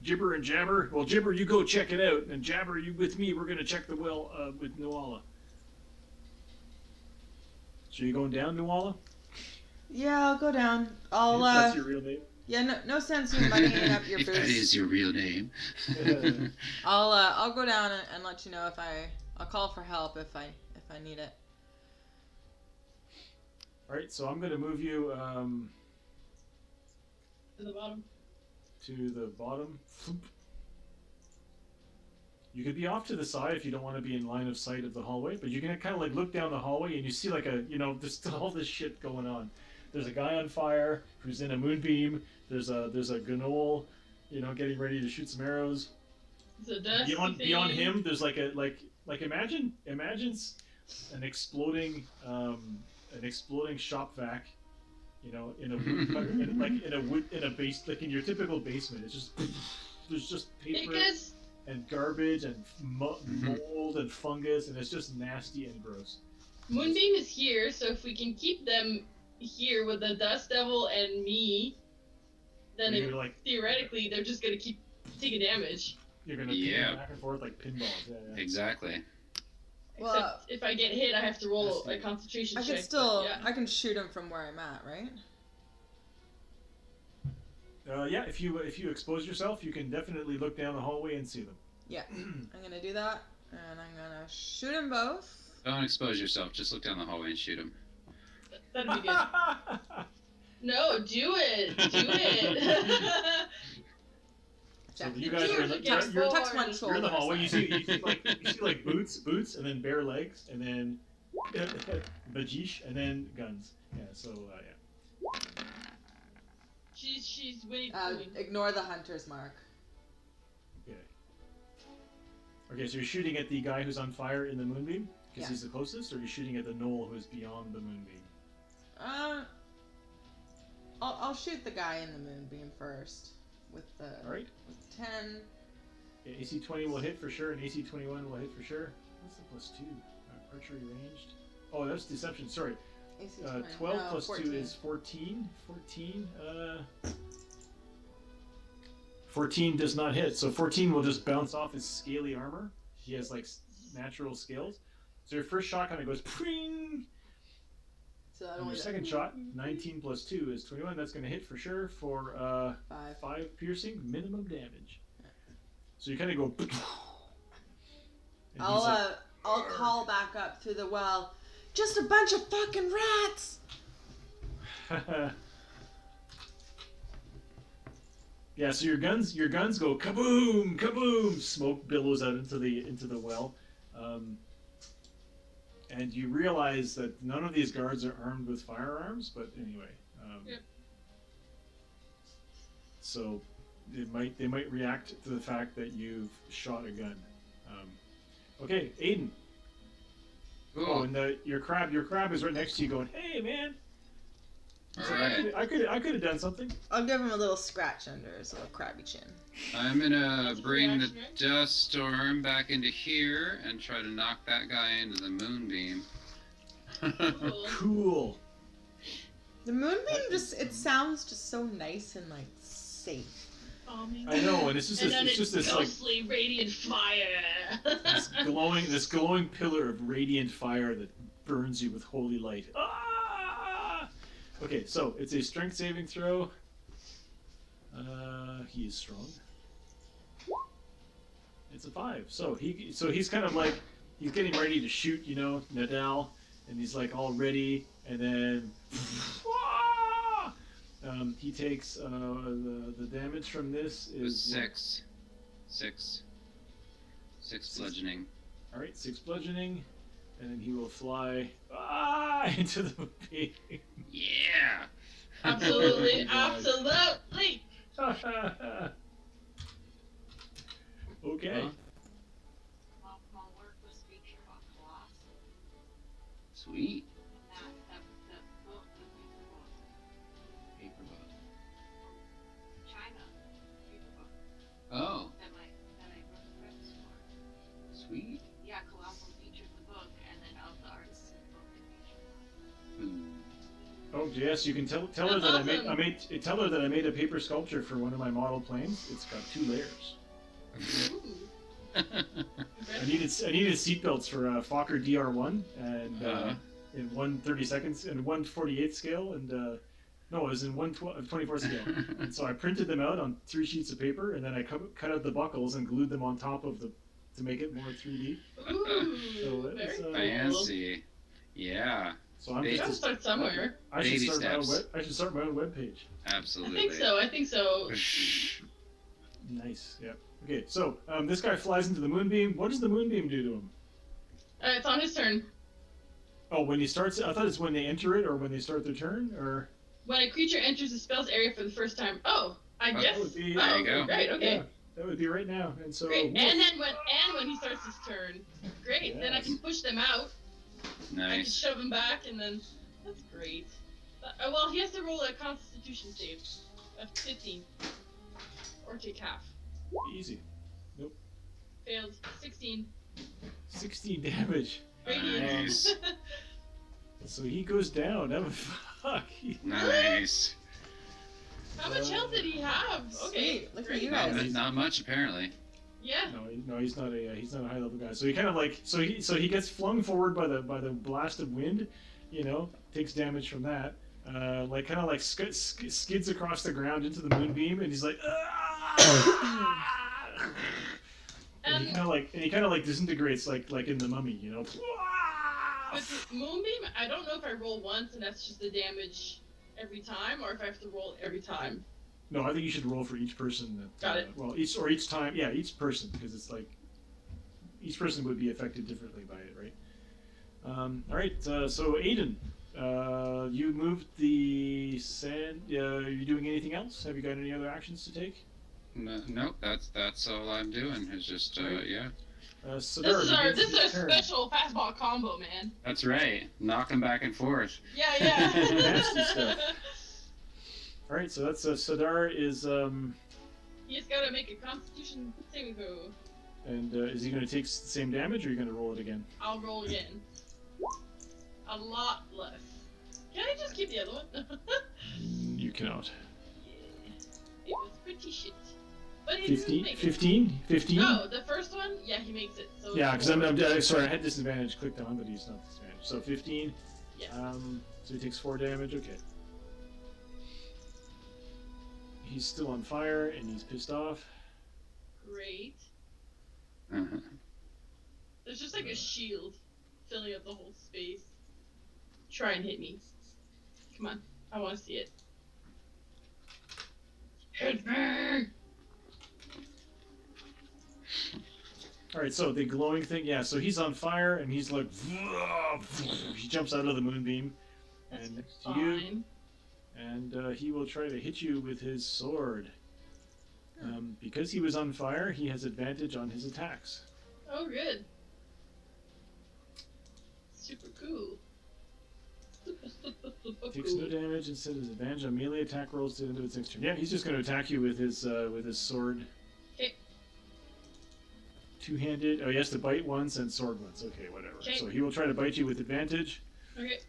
Jibber and Jabber. Well, Jibber, you go check it out, and Jabber, you with me, we're going to check the well with Nuala. So you going down, Nuala? Yeah, I'll go down. That's your real name? Yeah, no sense in muddying up your if boots. that is your real name. I'll go down and let you know if I I'll call for help if I need it. All right, so I'm going to move you To the bottom. to the bottom. You could be off to the side if you don't want to be in line of sight of the hallway, but you can kind of like look down the hallway and you see like there's all this shit going on. There's a guy on fire who's in a moonbeam. There's a gnoll, getting ready to shoot some arrows. Beyond him, there's like imagine an exploding shop vac, in a base, like in your typical basement. It's just there's just paper and garbage and mold and fungus, and it's just nasty and gross. Moonbeam is here, so if we can keep them here with the Dust Devil and me, then theoretically they're just gonna keep taking damage. You're gonna ping back and forth like pinballs. Yeah. Exactly. Well, except if I get hit, I have to roll a concentration check. I can shoot him from where I'm at, right? Yeah, if you expose yourself, you can definitely look down the hallway and see them. Yeah, I'm gonna do that, and I'm gonna shoot them both. Don't expose yourself. Just look down the hallway and shoot him. That'd be good. No, do it. Do it. So you guys are in the hallway. You see like boots, and then bare legs, and then bajish, and then guns. Yeah. So yeah. She's waiting. Ignore the hunter's mark. Okay. Okay, so you're shooting at the guy who's on fire in the moonbeam because he's the closest, or you're shooting at the knoll who's beyond the moonbeam. I'll shoot the guy in the moonbeam first with the with 10. Yeah, AC 20 will hit for sure, and AC 21 will hit for sure. What's the +2? Archery ranged. Oh, that's deception. Sorry. 12 plus 14. 2 is 14. 14 does not hit, so 14 will just bounce off his scaly armor. He has like natural scales. So your first shot kind of goes pring. So your second shot, 19 plus 2 is 21. That's going to hit for sure for 5 piercing minimum damage. So you kind of go. I'll call back up through the well. Just a bunch of fucking rats. Yeah, so your guns go kaboom, kaboom. Smoke billows out into the well, and you realize that none of these guards are armed with firearms. But anyway, so they might react to the fact that you've shot a gun. Okay, Aiden. Cool. Oh, and your crab is right next to you, going, "Hey, man." All right. I could have done something. I'll give him a little scratch under his little crabby chin. I'm gonna bring the dust storm back into here and try to knock that guy into the moonbeam. Cool. The moonbeam it sounds just so nice and like safe. I know, and it's just this ghostly like radiant fire. this glowing pillar of radiant fire that burns you with holy light. Ah! Okay, so it's a strength saving throw. He is strong. It's a 5. So he's kind of like he's getting ready to shoot, Nadal, and he's like all ready, and then he takes the damage from this is 6 bludgeoning. All right, 6 bludgeoning, and then he will fly into the movie. Yeah. Absolutely, absolutely. Okay. My work was featured on Colossal. Sweet. That book, the paper book. China paper book. Oh. That I wrote the preface for. Sweet. Yeah, Colossal featured the book, and then of the artists in the book they featured. Oh yes, you can tell her that tell her that I made a paper sculpture for one of my model planes. It's got 2 layers. I needed seatbelts for Fokker DR1 and in 1/32 and 1/48 scale, and no, it was in 1/24 scale. And so I printed them out on 3 sheets of paper, and then I cut out the buckles and glued them on top of the to make it more 3D. Ooh, So very cool. Fancy. Yeah. So I'm You gotta start somewhere. I should Baby start steps. I should start my own webpage. Absolutely. I think so. Nice. Yeah. Okay. So this guy flies into the moonbeam. What does the moonbeam do to him? It's on his turn. Oh, when he starts, I thought it's when they enter it or when they start their turn, or. When a creature enters the spell's area for the first time. Oh, I guess. That would be, there you go. Great. Okay. Yeah, that would be right now. And so. Great. And then when he starts his turn, great. Yes. Then I can push them out. I can Nice. shove them back, and then that's great. Well, he has to roll a Constitution save of 15, or take half. Easy. Failed. 16. 16 damage. Radiant. Nice. So he goes down. Fuck. Nice. How much health did he have? Okay. Sweet. Look at Great. you Not, guys. not much apparently. Yeah. No, he's not a high level guy. So he kind of like so he gets flung forward by the blast of wind, takes damage from that. Like kind of like skids across the ground into the moonbeam, and he's like, and he kind of like disintegrates like in the Mummy, With Moonbeam, I don't know if I roll once and that's just the damage every time, or if I have to roll every time. No, I think you should roll for each person. Got it. Well, each time, yeah, each person, because it's like each person would be affected differently by it, right? All right. So Aiden, you moved the sand. Are you doing anything else? Have you got any other actions to take? No, that's all I'm doing. Is just yeah. Sidar, This is our turn. special fastball combo, man. That's right. Knock them back and forth. Yeah. Nasty stuff. All right, so that's Sidar is He's got to make a Constitution saving throw. and is he going to take the same damage, or are you going to roll it again? I'll roll again. A lot less. Can I just keep the other one? You cannot. It was pretty shit. But he didn't make it. 15? No, the first one, yeah, he makes it. So Yeah, because I'm four. sorry, I had disadvantage clicked on, but he's not disadvantaged. So 15. Yeah. So he takes 4 damage. Okay. He's still on fire and he's pissed off. Great. Uh-huh. There's just like a shield filling up the whole space. Try and hit me. Come on, I want to see it. Hit me! All right, so the glowing thing, yeah. So he's on fire and he's like, he jumps out of the moonbeam, That's and fine. and he will try to hit you with his sword. Because he was on fire, he has advantage on his attacks. Oh, good. Super cool. Takes no damage instead of advantage on melee attack rolls to the end of its next turn. Yeah, he's just going to attack you with his sword. Okay. Two-handed. Oh, he has to bite once and sword once. Okay, whatever. Okay. So he will try to bite you with advantage. Okay.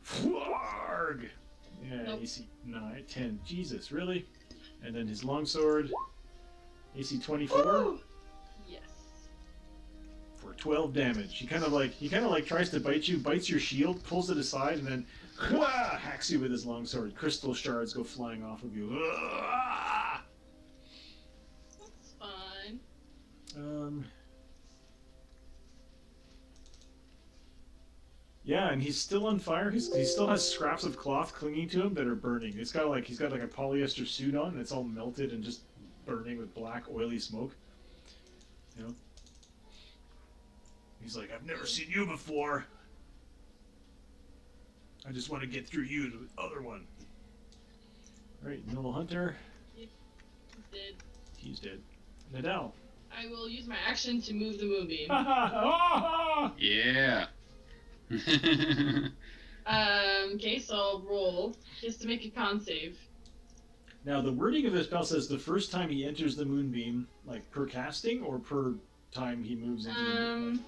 Flarg! Yeah, Nope. AC 9, 10. Jesus, really? And then his longsword. AC 24 Woo! Yes. for 12 damage. He kind of like tries to bite you, bites your shield, pulls it aside, and then hacks you with his longsword. Crystal shards go flying off of you. That's fine. Yeah, and he's still on fire. He still has scraps of cloth clinging to him that are burning. He's got like a polyester suit on, and it's all melted and just burning with black, oily smoke. You know. He's like, I've never seen you before. I just want to get through you to the other one. All right, Noel Hunter. He's dead. He's dead. Nadal. I will use my action to move the moonbeam. Yeah. Okay, so I'll roll. He has to make a con save. Now, the wording of this spell says the first time he enters the moonbeam, like per casting or per time he moves into the moonbeam?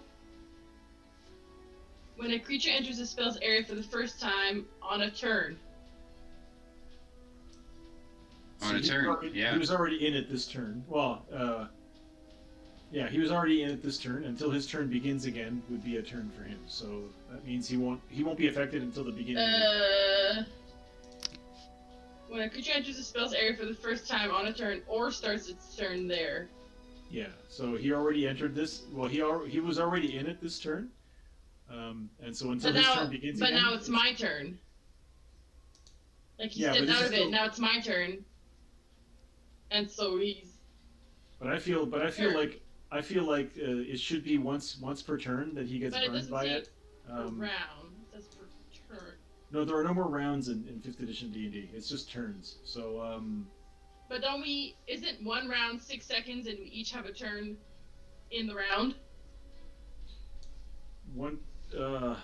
When a creature enters a spell's area for the first time on a turn. On a turn, yeah. He was already in it this turn. Well, yeah, he was already in it this turn. Until his turn begins again would be a turn for him. So that means he won't be affected until the beginning. When a creature enters a spell's area for the first time on a turn or starts its turn there. Yeah. So he already entered this. Well, he was already in it this turn. And so until his turn begins but again. But now it's my turn. Like he yeah, stepped out of it. Now it's my turn. And so he's. But I feel like it should be once per turn that he gets burned by it. Per round. It says per turn. No, there are no more rounds in 5th edition D&D. It's just turns. So But don't we? Isn't one round 6 seconds, and we each have a turn in the round? One. I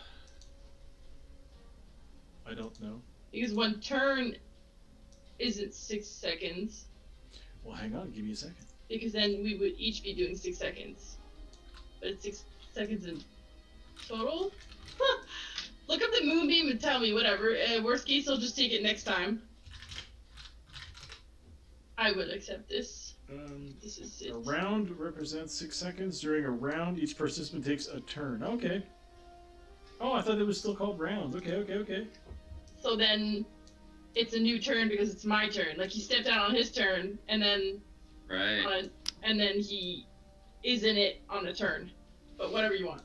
don't know. Because one turn isn't 6 seconds. Well, hang on. Give me a second. Because then we would each be doing 6 seconds. But it's 6 seconds in total? Look up the moonbeam and tell me, whatever. Worst case, I'll just take it next time. I would accept this. This is it. A round represents 6 seconds. During a round, each participant takes a turn. Okay. Oh, I thought it was still called rounds. Okay. So then it's a new turn because it's my turn. Like he stepped out on his turn, and then and then he is in it on a turn. But whatever you want.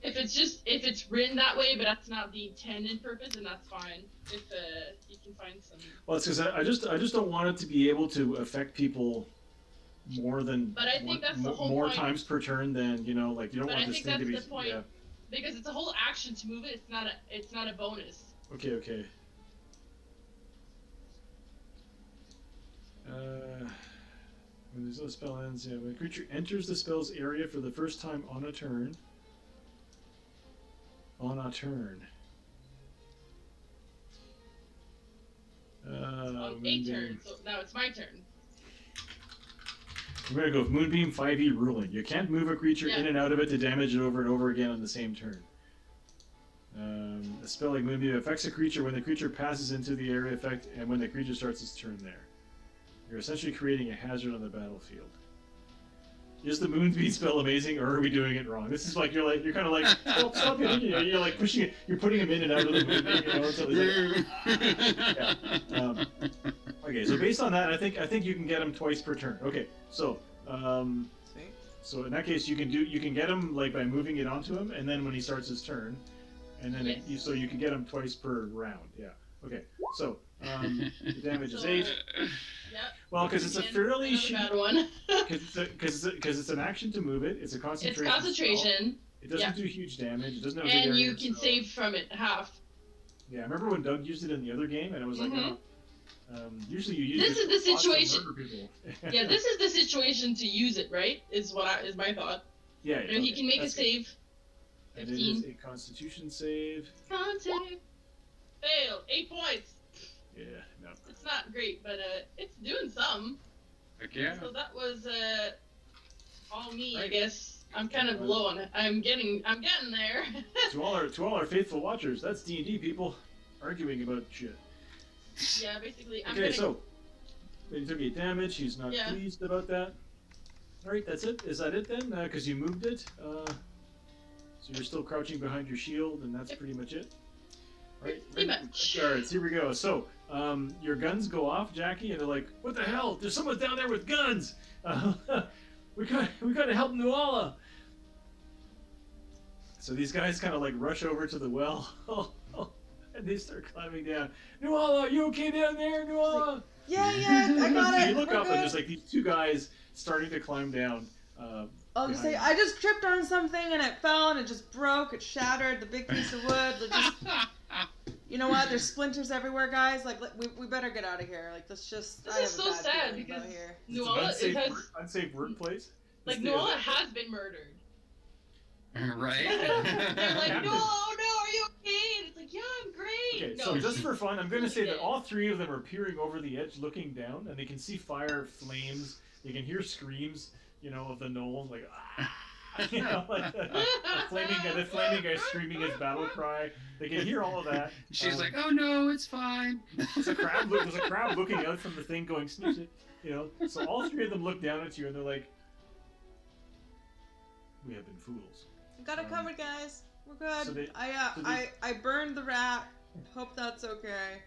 If it's written that way, but that's not the intended purpose, then that's fine. If you can find some. Well, it's because I just don't want it to be able to affect people more than. But I think that's the whole more point. times per turn than you know, like you don't but want I this think thing to be. That's the point. Yeah. Because it's a whole action to move it. It's not a bonus. Okay. When the spell ends, when a creature enters the spell's area for the first time on a turn. On a turn. On a turn, so now it's my turn. We're going to go with Moonbeam 5e ruling. You can't move a creature in and out of it to damage it over and over again on the same turn. A spell like Moonbeam affects a creature when the creature passes into the area effect and when the creature starts its turn there. You're essentially creating a hazard on the battlefield. Is the Moonbeam spell amazing, or are we doing it wrong? This is like you're kind of like stop it. You're like pushing it. You're putting him in and out of the Moonbeam. You know, until he's like, yeah. Okay, so based on that, I think you can get him twice per turn. Okay, so so in that case, you can get him like by moving it onto him, and then when he starts his turn, and then so you can get him twice per round. Yeah. Okay. So the damage is 8. Yep. Well, because it's a fairly bad one. Because it's an action to move it. It's a concentration. It's concentration. Spell. It doesn't do huge damage. It doesn't have and big you can save from it half. Yeah, I remember when Doug used it in the other game, and it was like, usually you use this is the situation. Yeah, this is the situation to use it, right? Is my thought. Yeah. And he can make a save. 15. And it is a Constitution save. Con save. Fail. 8 points. Yeah, no. It's not great, but it's doing some. Heck yeah. So that was all me, I guess. I'm kind of low on it. I'm getting there. to all our faithful watchers, that's D&D people arguing about shit. Yeah, basically. So he took 8 damage. He's not pleased about that. All right, that's it. Is that it then? Because you moved it. So you're still crouching behind your shield, and that's pretty much it. All right. Pretty much. All right. So here we go. So your guns go off, Jackie, and they're like, "What the hell? There's someone down there with guns. We got to help Nuala." So these guys kind of like rush over to the well, and they start climbing down. Nuala, you okay down there, Nuala? Yeah, I got it. You look up and there's like these 2 guys starting to climb down. I'll just say, I just tripped on something and it fell and it just broke. It shattered the big piece of wood. You know what? There's splinters everywhere, guys. Like, we better get out of here. Like, let's just. This is so sad because Nuala unsafe workplace. Like Nuala has been murdered. Right. They're like, no, are you okay? And it's like, yeah, I'm great. Okay, so just for fun, I'm going to say that all 3 of them are peering over the edge, looking down, and they can see fire, flames. They can hear screams, of the gnoll, like, like the flaming guy screaming his battle cry. They can hear all of that. She's like, "Oh no, it's fine." There's a crab looking out from the thing, going, "Sniff it," So all 3 of them look down at you, and they're like, "We have been fools." We got it covered, guys. We're good. So I burned the rat. Hope that's okay.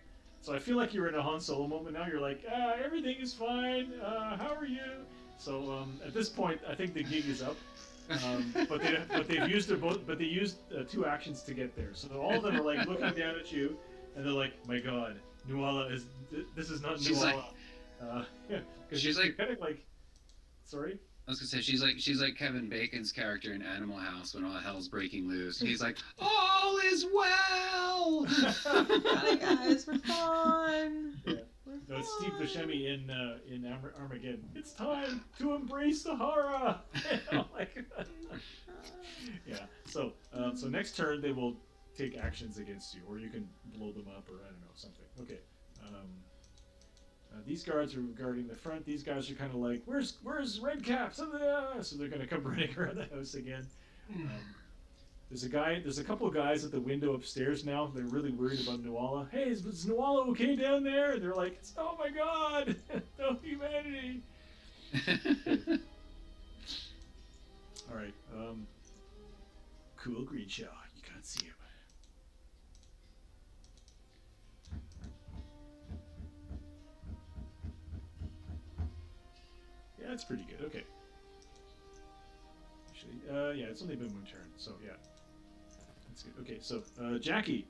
So I feel like you're in a Han Solo moment now. You're like, everything is fine. How are you? So at this point, I think the gig is up. But they used 2 actions to get there. So all of them are like looking down at you, and they're like, "My God, this is not Nuala." She's like kind of like, sorry. I was gonna say she's like Kevin Bacon's character in Animal House when all hell's breaking loose. He's like, all is well. Hi guys, we're fine. Yeah. No, it's Steve Buscemi in Armageddon. It's time to embrace the horror. Yeah. So next turn they will take actions against you, or you can blow them up, or I don't know, something. Okay. These guards are guarding the front. These guys are kind of like, where's Redcap? So they're going to come running around the house again. There's a couple of guys at the window upstairs now. They're really worried about Nuala. Hey, is Nuala okay down there? And they're like, oh my God, no humanity. All right. Cool green shell. You can't see him. Yeah, that's pretty good. Okay. Actually, yeah, it's only been 1 turn, so yeah. That's good. Okay, so Jackie.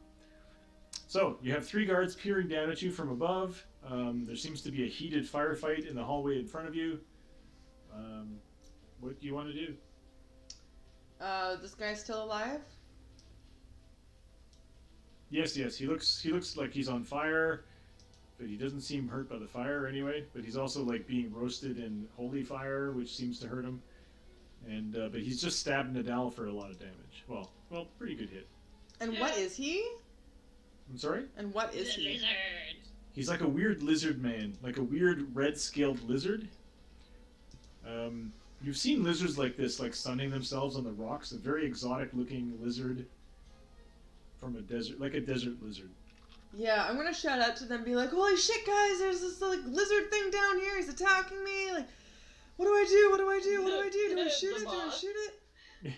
So you have 3 guards peering down at you from above. There seems to be a heated firefight in the hallway in front of you. What do you want to do? This guy's still alive? Yes. He looks like he's on fire. But he doesn't seem hurt by the fire anyway. But he's also like being roasted in holy fire, which seems to hurt him. And but he's just stabbed Nadal for a lot of damage. Well, pretty good hit. And what is he? I'm sorry? And what is he? Lizard. He's like a weird lizard man, like a weird red-scaled lizard. You've seen lizards like this, like sunning themselves on the rocks. A very exotic-looking lizard from a desert, like a desert lizard. Yeah, I'm gonna shout out to them, be like, "Holy shit, guys! There's this like lizard thing down here. He's attacking me. Like, what do I do? What do I do? What do I do? Do I shoot it? Do I shoot it?"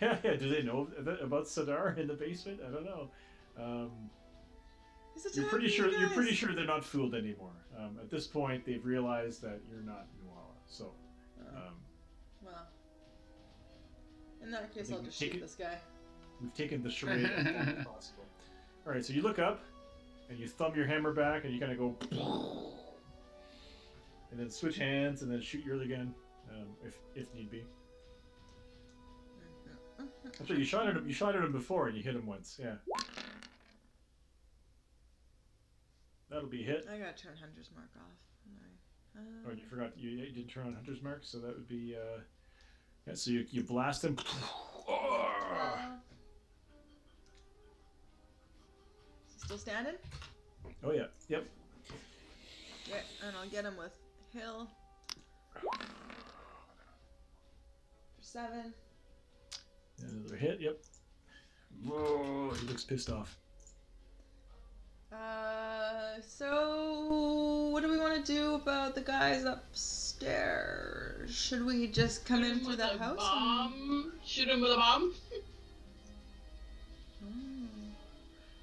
Yeah. Do they know about Sadar in the basement? I don't know. He's You're pretty attacking sure. me, You're pretty guys. sure they're not fooled anymore. At this point, they've realized that you're not Nuala. So, Well, in that case, I think I'll we just take shoot it- this guy. we've taken the charade as far as possible. All right. So you look up, and you thumb your hammer back, and you kind of go, and then switch hands, and then shoot your other gun, if need be. Actually, you shot at him. You shot at him before, and you hit him once. Yeah. That'll be a hit. I gotta turn Hunter's Mark off. Oh, you forgot. You didn't turn on Hunter's Mark, so that would be. Yeah. So you blast him. Still standing? Oh yeah. Yep. Yeah, and I'll get him with Hill. For 7. Another hit. Yep. Whoa! He looks pissed off. So what do we want to do about the guys upstairs? Should we just come in through With that a house? bomb? Shoot him with a bomb?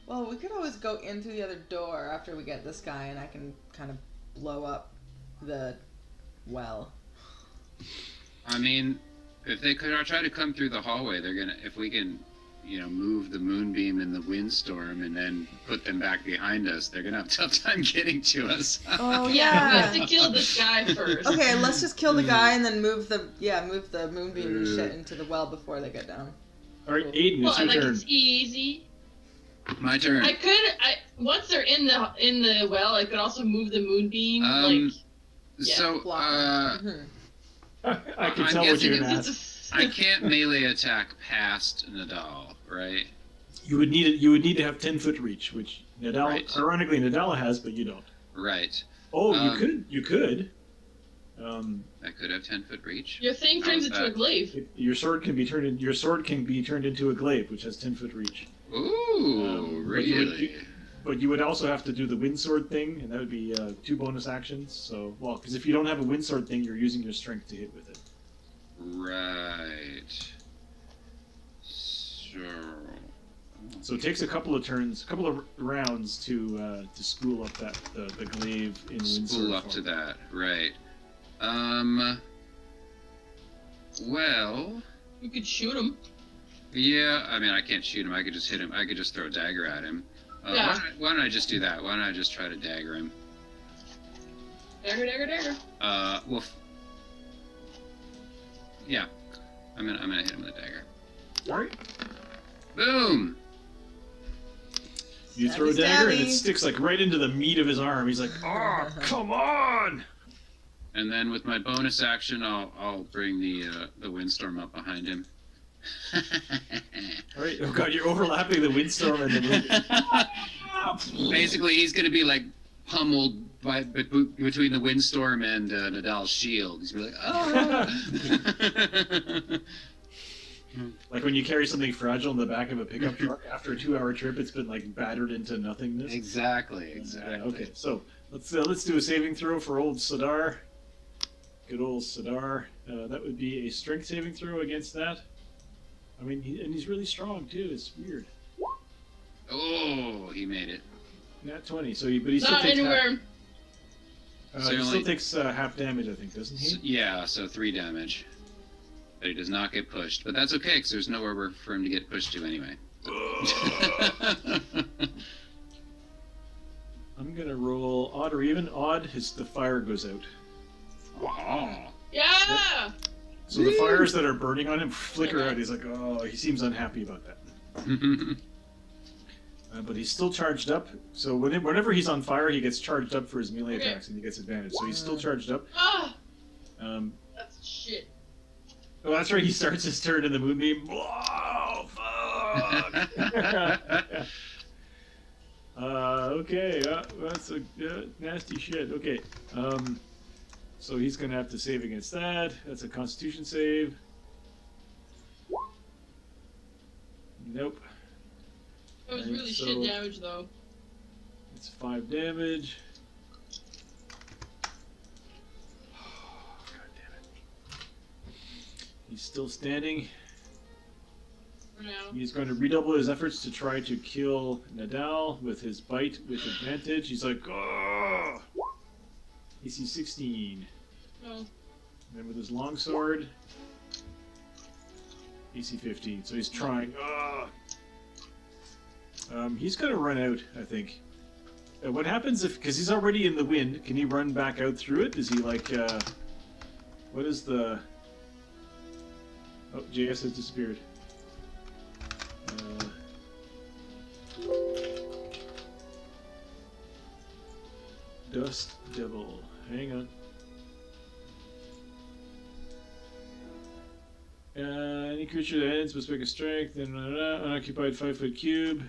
Well, we could always go in through the other door after we get this guy, and I can kind of blow up the well. I mean, if they could try to come through the hallway, they're gonna. If we can, move the moonbeam and the windstorm, and then put them back behind us, they're gonna have a tough time getting to us. Oh We yeah. have to kill this guy first. Okay, let's just kill the guy and then move the moonbeam and shit into the well before they get down. All right, Aiden, Well, it's your like turn. it's easy. My turn. Once they're in the well, I could also move the moonbeam. So, block I can I'm tell what guessing you're gonna ask. I can't melee attack past Nadal, right? You would need to have 10-foot reach, which Nadal, Right. ironically, Nadal has, but you don't. Right. Oh, Um, you could. I could have 10-foot reach. Your thing How turns is into a that? glaive. Your sword can be turned into a glaive, which has 10-foot reach. Ooh, but you would- really? But you would also have to do the windsword thing, and that would be 2 bonus actions. So, because if you don't have a windsword thing, you're using your strength to hit with it. Right. So, So it takes a couple of rounds to spool up the glaive in Windsor. Spool up to that, right? Well, You could shoot him. yeah. I mean, I can't shoot him. I could just hit him. I could just throw a dagger at him. Yeah. Why don't I just do that? Why don't I just try to dagger him? Dagger. Well, yeah. I'm gonna hit him with a dagger. All right. Boom! You throw a dagger and it Stabby. sticks like right into the meat of his arm. He's like, "Oh, come on!" And then with my bonus action, I'll bring the windstorm up behind him. All right. Oh god, you're overlapping the windstorm and the wind. Basically, he's gonna be like pummeled between the windstorm and Nadal's shield. He's gonna be like, oh. Like when you carry something fragile in the back of a pickup truck after a 2-hour trip, it's been like battered into nothingness. Exactly. Yeah, okay, so let's do a saving throw for old Sadar. Good old Sadar. That would be a strength saving throw against that. I mean, he's really strong too. It's weird. Oh, he made it. Nat 20. So he still Not takes anywhere. he still takes half damage, I think, doesn't he? Yeah, so 3 damage. But he does not get pushed. But that's okay, because there's nowhere for him to get pushed to anyway. I'm gonna roll odd or even. Odd is the fire goes out. Wow. Yeah. So the fires that are burning on him flicker out. He's like, oh, he seems unhappy about that. But he's still charged up. So whenever he's on fire, he gets charged up for his melee attacks, and he gets advantage. So he's still charged up. Ah. That's shit. Oh, that's right. He starts his turn in the moonbeam. Whoa, fuck! Okay, that's a nasty shit. Okay, so he's gonna have to save against that. That's a Constitution save. Nope. That was And really so- shit damage though. It's 5 damage. God damn it. He's still standing. For now. He's going to redouble his efforts to try to kill Nadal with his bite with advantage. He's like, oh! AC 16. No. And then with his longsword, AC 15. So he's trying. He's going to run out, I think. What happens if, because he's already in the wind, can he run back out through it? Is he like, what is the... Oh, JS has disappeared. Dust Devil. Hang on. Any creature that ends must make a strength and unoccupied 5-foot cube.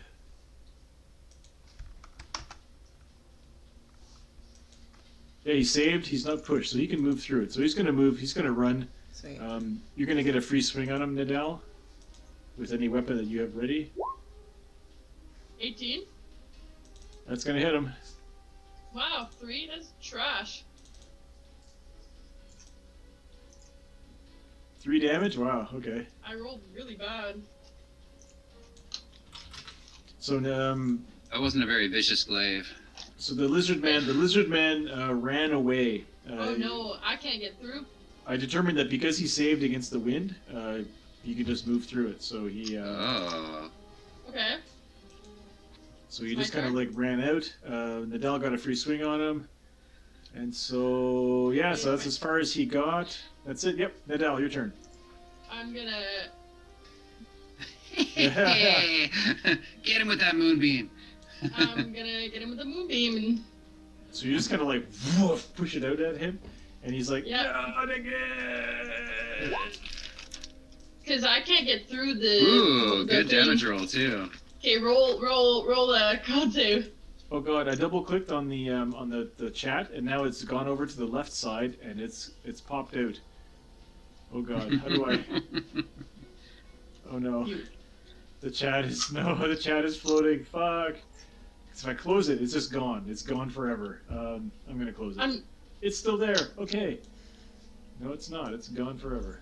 Yeah, he's saved. He's not pushed, so he can move through it. So he's going to move. He's going to run. Sweet. You're going to get a free swing on him, Nadal, with any weapon that you have ready. 18. That's going to hit him. Wow, 3? That's trash. 3 damage? Wow, okay. I rolled really bad. So, That wasn't a very vicious glaive. so the lizard man ran away. Oh no, I can't get through. I determined that because he saved against the wind, he could just move through it. So he, Oh. Okay. so he My just kind of turn? like ran out. Nadal got a free swing on him, and so yeah, so that's as far as he got. That's it. Yep, Nadal, your turn. I'm gonna. Hey, get him with that moonbeam. I'm gonna get him with a moonbeam and. So you just kind of like woof, push it out at him, and he's like, Yeah. not again. Because I can't get through the. Ooh, the good thing. damage roll too. Okay, roll a con save. Oh god, I double clicked on the chat, and now it's gone over to the left side, and it's popped out. Oh god, how do I? Oh no, You. the chat is floating. Fuck. If I close it, it's just gone. It's gone forever. I'm gonna close it. It's still there. Okay. No, it's not. It's gone forever.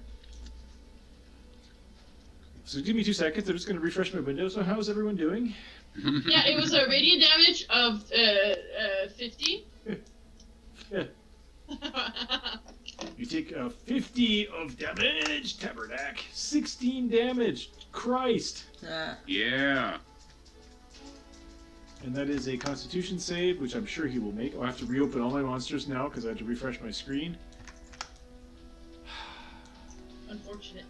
So give me 2 seconds. I'm just going to refresh my window. So how's everyone doing? Yeah, it was a radiant damage of 50. Yeah. You take 50 of damage, Tabernac. 16 damage. Christ. Yeah. And that is a Constitution save, which I'm sure he will make. I'll have to reopen all my monsters now because I had to refresh my screen. Unfortunate.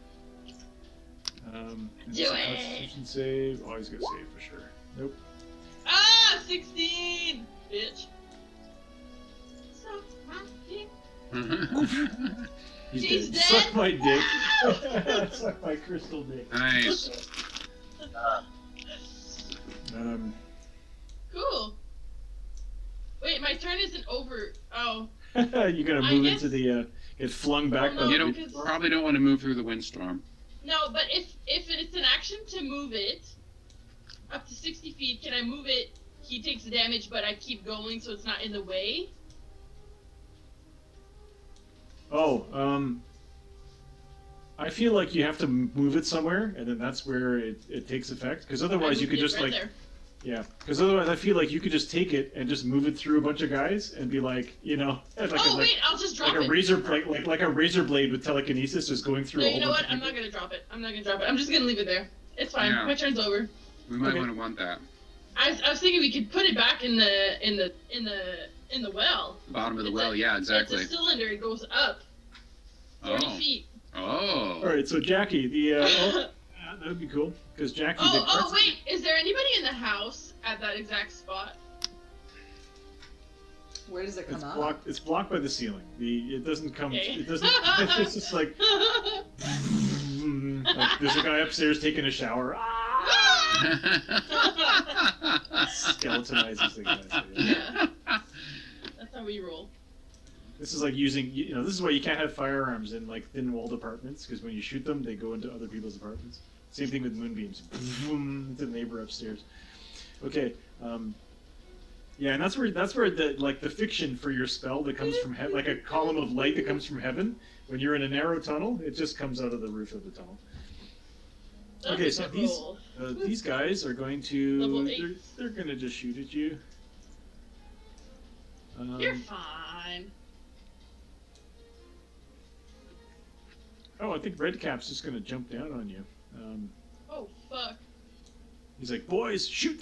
Do it! Constitution save. Oh, he's gonna save for sure. Nope. Ah, 16! Bitch. Suck my dick. He's dead. Dead. Suck my dick. Suck my crystal dick. Nice. Cool. Wait, my turn isn't over. Oh. You're gonna move into the get flung back. No, You probably don't want to move through the windstorm. No, but if it's an action to move it up to 60 feet, can I move it? He takes the damage, but I keep going, so it's not in the way. Oh, I feel like you have to move it somewhere, and then that's where it takes effect. Because otherwise, you could just right like. there. Yeah, because otherwise I feel like you could just take it and just move it through a bunch of guys and be like, you know, Wait, I'll just drop like a it. razor blade, like a razor blade with telekinesis, just going through. No, a whole you know bunch what? of I'm not gonna drop it. I'm just gonna leave it there. It's fine. Yeah. My turn's over. We might Okay. want that. I was thinking we could put it back in the well. The bottom of the It's well, a- yeah, exactly. It's a cylinder. It goes up 40 Oh. feet. Oh. All right, so Jackie, that would be cool because Jackie. Oh, wait. Is there anybody in the house at that exact spot? Where does it come It's out? blocked. It's blocked by the ceiling. It doesn't come. Okay. It doesn't. It's just like, like there's a guy upstairs taking a shower. Skeletonizes the guy. So, yeah. Yeah. That's how we roll. This is like using. This is why you can't have firearms in like thin-walled apartments because when you shoot them, they go into other people's apartments. Same thing with moonbeams. To the neighbor upstairs. Okay. Yeah, and that's where the fiction for your spell that comes from like a column of light that comes from heaven. When you're in a narrow tunnel, it just comes out of the roof of the tunnel. That's Okay, a so good roll. these guys are going to. Level 8. They're going to just shoot at you. You're fine. Oh, I think Redcap's just going to jump down on you. Oh, fuck. He's like, boys, shoot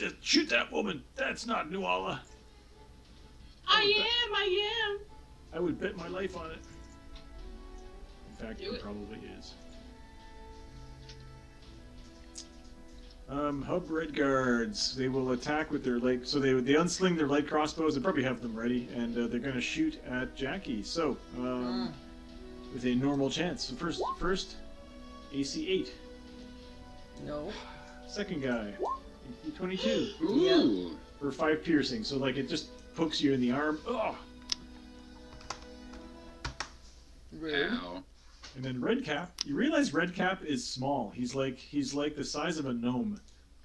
that woman. That's not Nuala. I am. I would bet my life on it. In fact, Do it it. probably is. Hub Red Guards. They will attack with their light. So they unsling their light crossbows. They probably have them ready, and they're going to shoot at Jackie. So with a normal chance. So first, AC 8. No. Second guy, AC 22 Ooh. for 5 piercing. So like it just pokes you in the arm. Oh. Rude. Ow. And then Redcap, you realize Redcap is small. He's like the size of a gnome.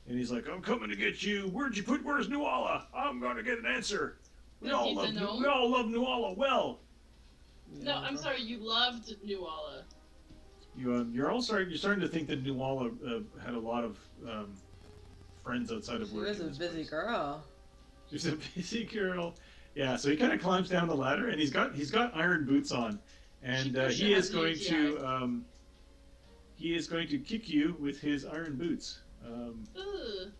And he's like, I'm coming to get you. Where's Nuala? I'm gonna get an answer. We all He's a gnome? love Nuala well. No, I'm sorry. You loved Nuala. You're starting to think that Nuala had a lot of friends outside of She work. was a in this busy place. girl. She's a busy girl. Yeah, so he kind of climbs down the ladder, and he's got iron boots on, and he is going to kick you with his iron boots. Ugh.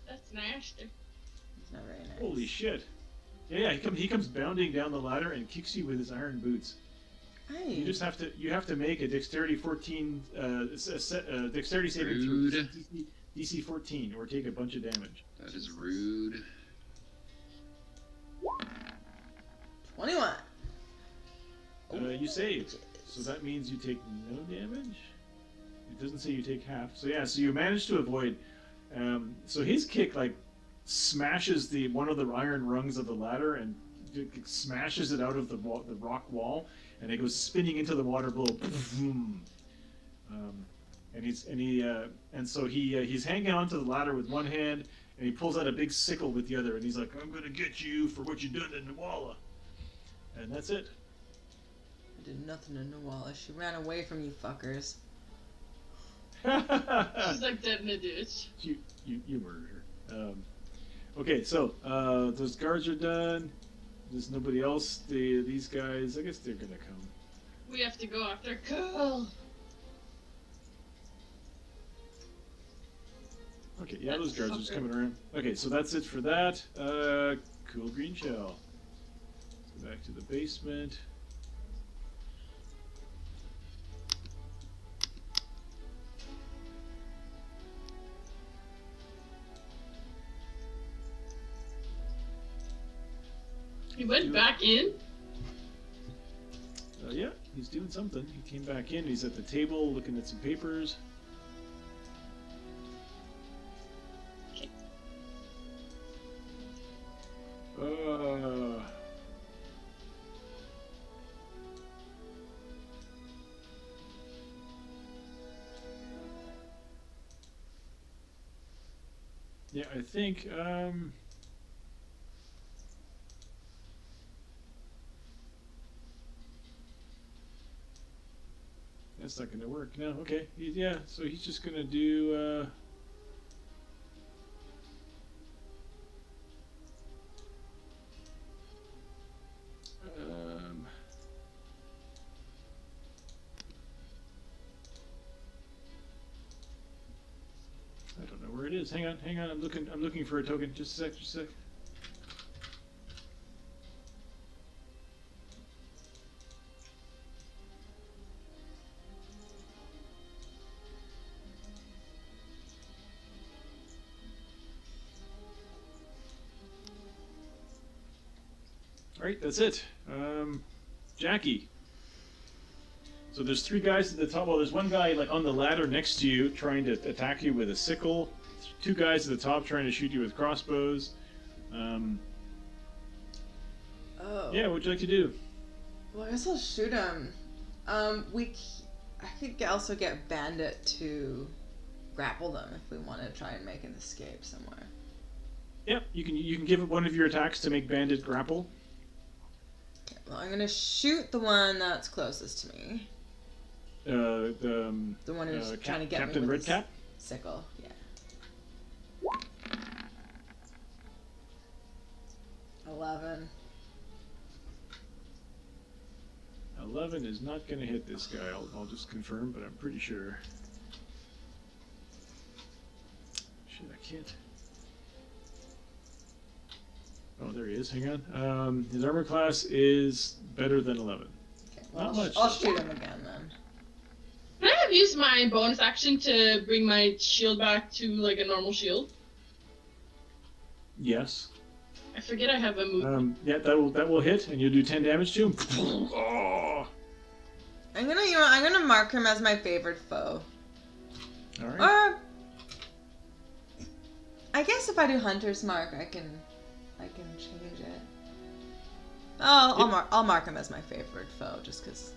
That's nasty. It's not very nice. Holy shit! Yeah, he comes bounding down the ladder and kicks you with his iron boots. Hey. You have to make a dexterity 14 dexterity saving throw Rude. DC 14 or take a bunch of damage. That is rude. 21. You save, so that means you take no damage. It doesn't say you take half. So yeah, so you manage to avoid. So his kick like smashes one of the iron rungs of the ladder and smashes it out of the rock wall, and it goes spinning into the water below. And so he's hanging onto the ladder with one hand, and he pulls out a big sickle with the other, and he's like, "I'm gonna get you for what you done to Nuala," and that's it. I did nothing to Nuala. She ran away from you fuckers. She's like dead in a ditch. You murdered her. Okay, so those guards are done. There's nobody else. These guys, I guess they're gonna come. We have to go after Cool. Okay, yeah, those guards are just coming around. Okay, so that's it for that. Cool green shell. Let's go back to the basement. He went back in? Yeah, he's doing something. He came back in. He's at the table looking at some papers. Yeah, I think, that's not going to work. No, okay. Yeah, so he's just going to do, I don't know where it is. Hang on. I'm looking for a token. Just a sec. Alright, that's it. Jackie. So there's 3 guys at the top. Well, there's one guy like on the ladder next to you trying to attack you with a sickle. 2 guys at the top trying to shoot you with crossbows. Yeah, what'd you like to do? Well, I guess I'll shoot him. I could also get Bandit to grapple them if we want to try and make an escape somewhere. Yeah, you can give it one of your attacks to make Bandit grapple. Okay, well, I'm gonna shoot the one that's closest to me. The one who's trying to get Captain me with Redcap? Sickle, yeah. 11. 11 is not going to hit this guy. I'll just confirm, but I'm pretty sure. Shit, I can't. Oh, there he is. Hang on. His armor class is better than 11. Okay, well, Not much. I'll shoot him again then. Can I have used my bonus action to bring my shield back to like a normal shield? Yes. I forget I have a move. Yeah, that will hit, and you'll do 10 damage to him. Oh! I'm gonna mark him as my favorite foe. All right. Or I guess if I do Hunter's Mark, I can change it. I'll mark him as my favorite foe just because.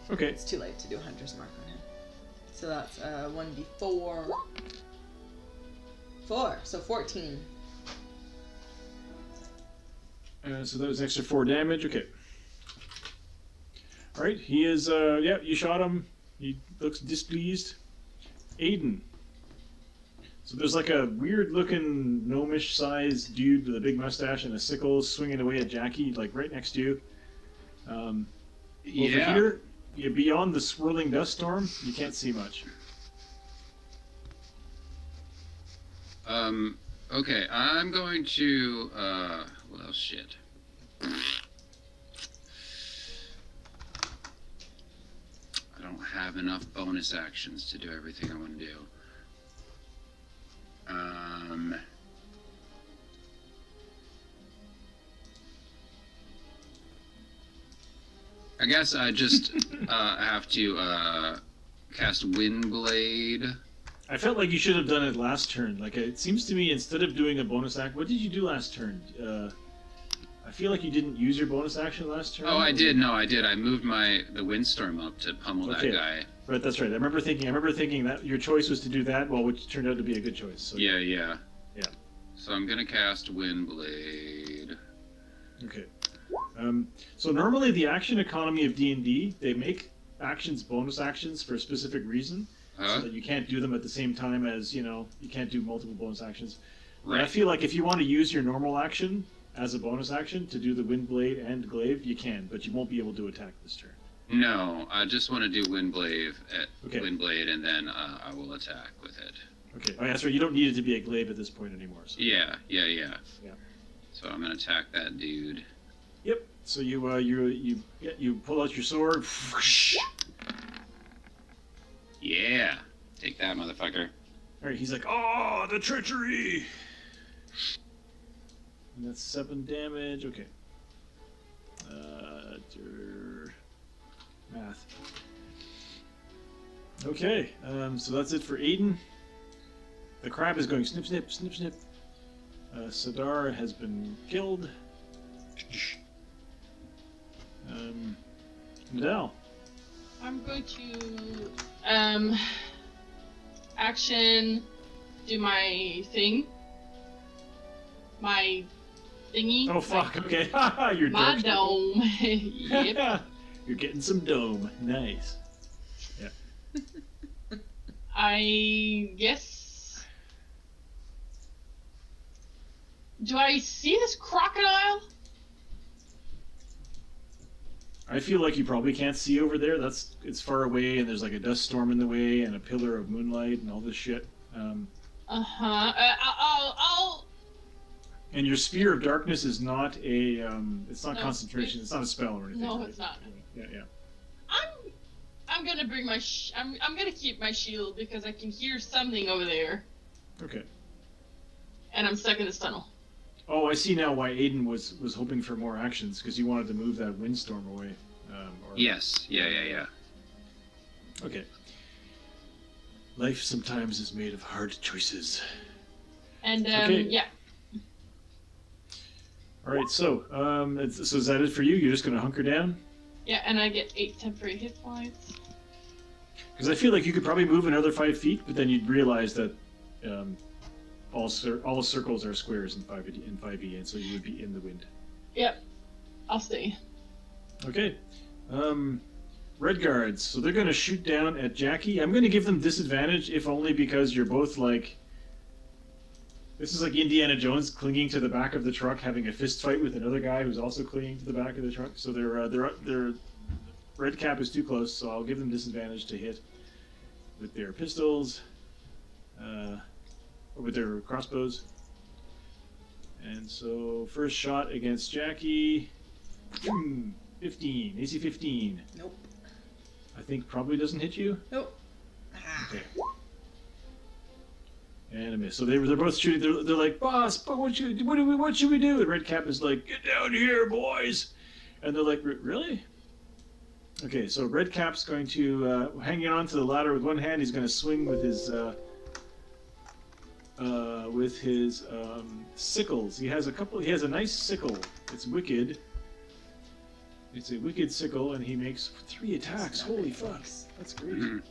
Okay. It's too late to do Hunter's Mark on him. So that's 1d4. 4, so 14. So that was extra 4 damage. Okay. All right. He is. Yeah, you shot him. He looks displeased. Aiden. So there's like a weird-looking gnomish-sized dude with a big mustache and a sickle swinging away at Jackie, like right next to you. Over here, you're beyond the swirling dust storm. You can't see much. Okay, I'm going to, well, shit. I don't have enough bonus actions to do everything I want to do. I guess I just have to cast Windblade. I felt like you should have done it last turn. Like, it seems to me, instead of doing a bonus act, what did you do last turn? I feel like you didn't use your bonus action last turn. Oh, I did. No, I did. I moved the windstorm up to pummel that guy. Right, that's right. I remember thinking that your choice was to do that, well, which turned out to be a good choice. So, yeah. So I'm gonna cast Windblade. Okay. So normally the action economy of D&D, they make actions bonus actions for a specific reason. so that you can't do them at the same time as, you can't do multiple bonus actions. Right. I feel like if you want to use your normal action as a bonus action to do the Windblade and Glaive, you can, but you won't be able to attack this turn. No, I just want to do Windblade, Windblade, and then I will attack with it. Okay. Oh, that's right. You don't need it to be a Glaive at this point anymore. So. Yeah. So I'm gonna attack that dude. Yep. So you pull out your sword. Yeah. Take that, motherfucker. All right. He's like, oh, the treachery. And that's 7 damage. Okay. Math. Okay. So that's it for Aiden. The crab is going snip, snip, snip, snip. Sadar has been killed. Nadal. I'm going to action, do my thing. My thingy. Oh fuck, okay. You're my dome. Yep. You're getting some dome. Nice. Yeah. I guess. Do I see this crocodile? I feel like you probably can't see over there. It's far away, and there's like a dust storm in the way, and a pillar of moonlight, and all this shit. I'll. And your sphere of darkness is not a. It's not concentration. It's not a spell or anything. No, right? it's not. Yeah. I'm gonna bring my. I'm gonna keep my shield because I can hear something over there. Okay. And I'm stuck in this tunnel. Oh, I see now why Aiden was hoping for more actions, because you wanted to move that windstorm away. Yes. Yeah. Okay. Life sometimes is made of hard choices. And okay. Yeah. All right, so so is that it for you? You're just gonna hunker down? Yeah, and I get 8 temporary hit points. Because I feel like you could probably move another 5 feet, but then you'd realize that all circles are squares in 5e, and so you would be in the wind. Yep, I'll stay. Okay. Red guards. So they're going to shoot down at Jackie. I'm going to give them disadvantage, if only because you're both like... This is like Indiana Jones clinging to the back of the truck, having a fist fight with another guy who's also clinging to the back of the truck. So their red cap is too close, so I'll give them disadvantage to hit with their pistols, or with their crossbows. And so first shot against Jackie, 15, AC 15. Nope. I think probably doesn't hit you. Nope. Okay. And a miss. So they're both shooting. They're like, boss, but what should we do? And Red Cap is like, get down here, boys. And they're like, really? Okay, so Red Cap's going to hanging on to the ladder with one hand. He's going to swing with his sickles. He has a nice sickle. It's wicked. It's a wicked sickle, and he makes 3 attacks. Holy fuck, that's great.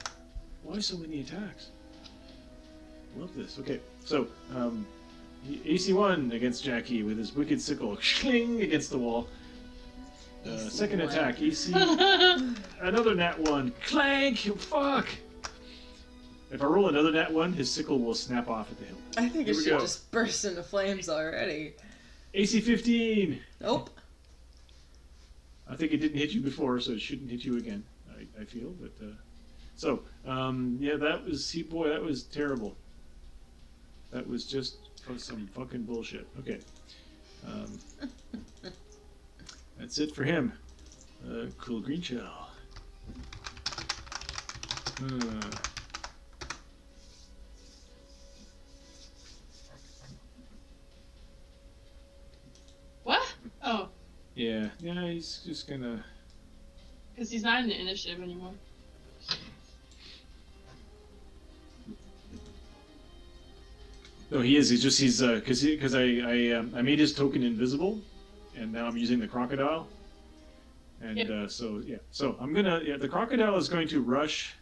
Why so many attacks? Love this. Okay, so AC 1 against Jackie with his wicked sickle, shling against the wall. Second attack, AC. Another nat 1, clank. Fuck. If I roll another nat 1, his sickle will snap off at the hilt. I think it should just burst into flames already. AC 15. Nope. I think it didn't hit you before, so it shouldn't hit you again. I feel, but yeah, that was terrible. That was just some fucking bullshit. Okay. That's it for him. Cool green shell. What? Oh. Yeah, he's just gonna... Because he's not in the initiative anymore. No, he is. Because I made his token invisible, and now I'm using the crocodile. And yep. So the crocodile is going to rush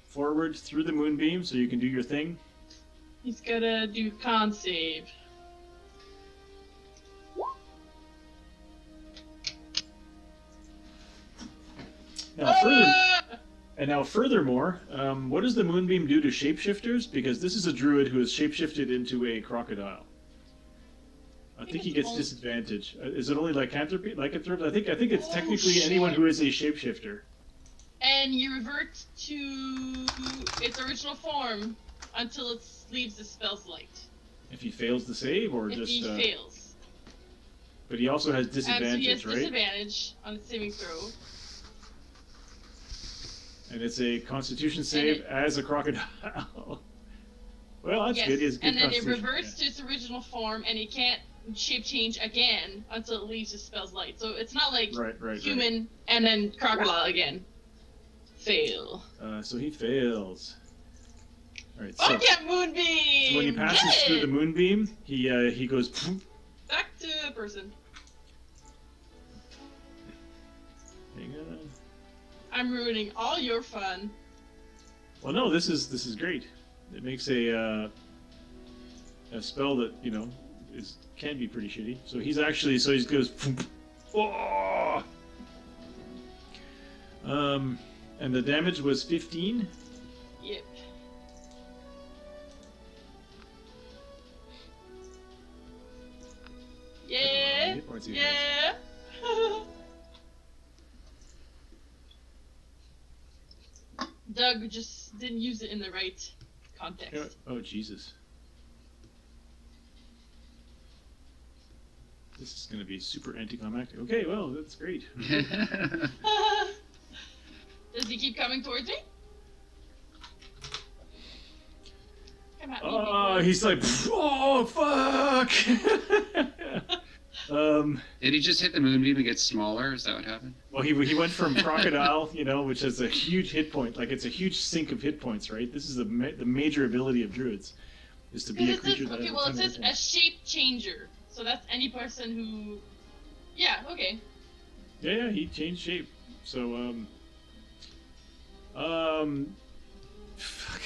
forward through the moonbeam, so you can do your thing. He's gonna do con save. Now, And now, furthermore, what does the moonbeam do to shapeshifters? Because this is a druid who has shapeshifted into a crocodile. I think he gets disadvantage. Is it only lycanthropy? Lycanthropes? I think it's technically anyone who is a shapeshifter. And you revert to its original form until it leaves the spell's light. If he fails the save, or if just... he fails. But he also has disadvantage, so he has right? disadvantage on the saving throw. And it's a Constitution save as a crocodile. Well, that's good. He has good and then it Constitution. reverts to its original form, and he can't shape change again until it leaves the spell's light. So it's not like human and then crocodile again. Fail. So he fails. All right. So, moonbeam. So when he passes through the moonbeam, he goes back to person. Hang on. I'm ruining all your fun. Well, no, this is great. It makes a spell that can be pretty shitty. So he goes. Oh! And the damage was 15. Yep. Yeah. Yeah. Doug just didn't use it in the right context. Oh, Jesus. This is going to be super anticlimactic. Okay, well, that's great. Does he keep coming towards me? Come at me. Oh, he's like, oh, fuck! Did he just hit the moonbeam and get smaller? Is that what happened? Well, he went from crocodile, which has a huge hit point. Like, it's a huge sink of hit points, right? This is the major ability of druids, is to be a creature that has a ton of hit it says a shape changer. So that's any person who... Yeah, okay. Yeah, he changed shape. So, fuck.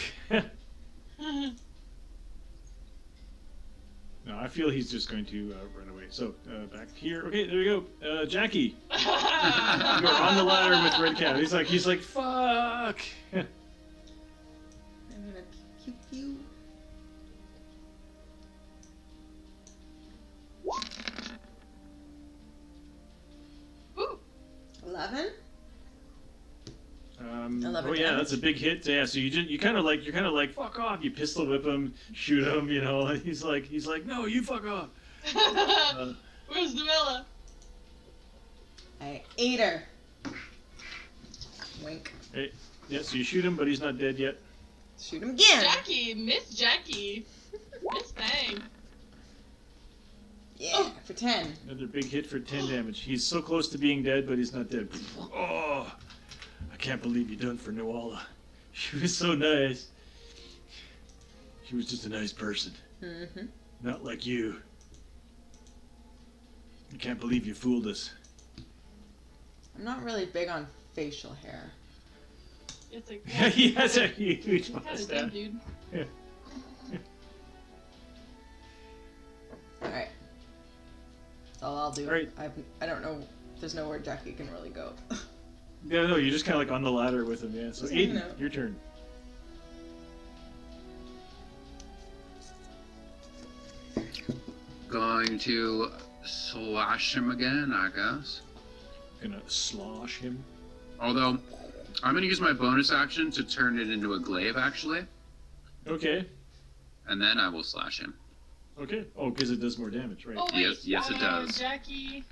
No, I feel he's just going to run away. So, back here. Okay, there we go. Jackie. You're on the ladder with Red Cat. He's like, fuck. I'm gonna pew pew. Ooh. 11? 11 yeah, that's a big hit. Yeah, so you're kind of like fuck off. You pistol whip him, shoot him. And he's like, no, you fuck off. Where's Novella? I ate her. Wink. Hey, yeah, so you shoot him, but he's not dead yet. Shoot him again. Miss Jackie. Miss Bang. Yeah, for 10. Another big hit for 10 damage. He's so close to being dead, but he's not dead. Oh. I can't believe you done for Noala. She was so nice. She was just a nice person. Mm-hmm. Not like you. I can't believe you fooled us. I'm not really big on facial hair. It's like, yeah, he has a huge mustache. Dude. Yeah. Alright. That's all I'll do. All right. I don't know. There's nowhere Jackie can really go. Yeah, no, you're just kind of like on the ladder with him, yeah. So Aiden, your turn. Going to slash him again, I guess. Gonna slosh him. Although, I'm gonna use my bonus action to turn it into a glaive, actually. Okay. And then I will slash him. Okay. Oh, because it does more damage, right? Oh, wait. Yes, it does. Jackie.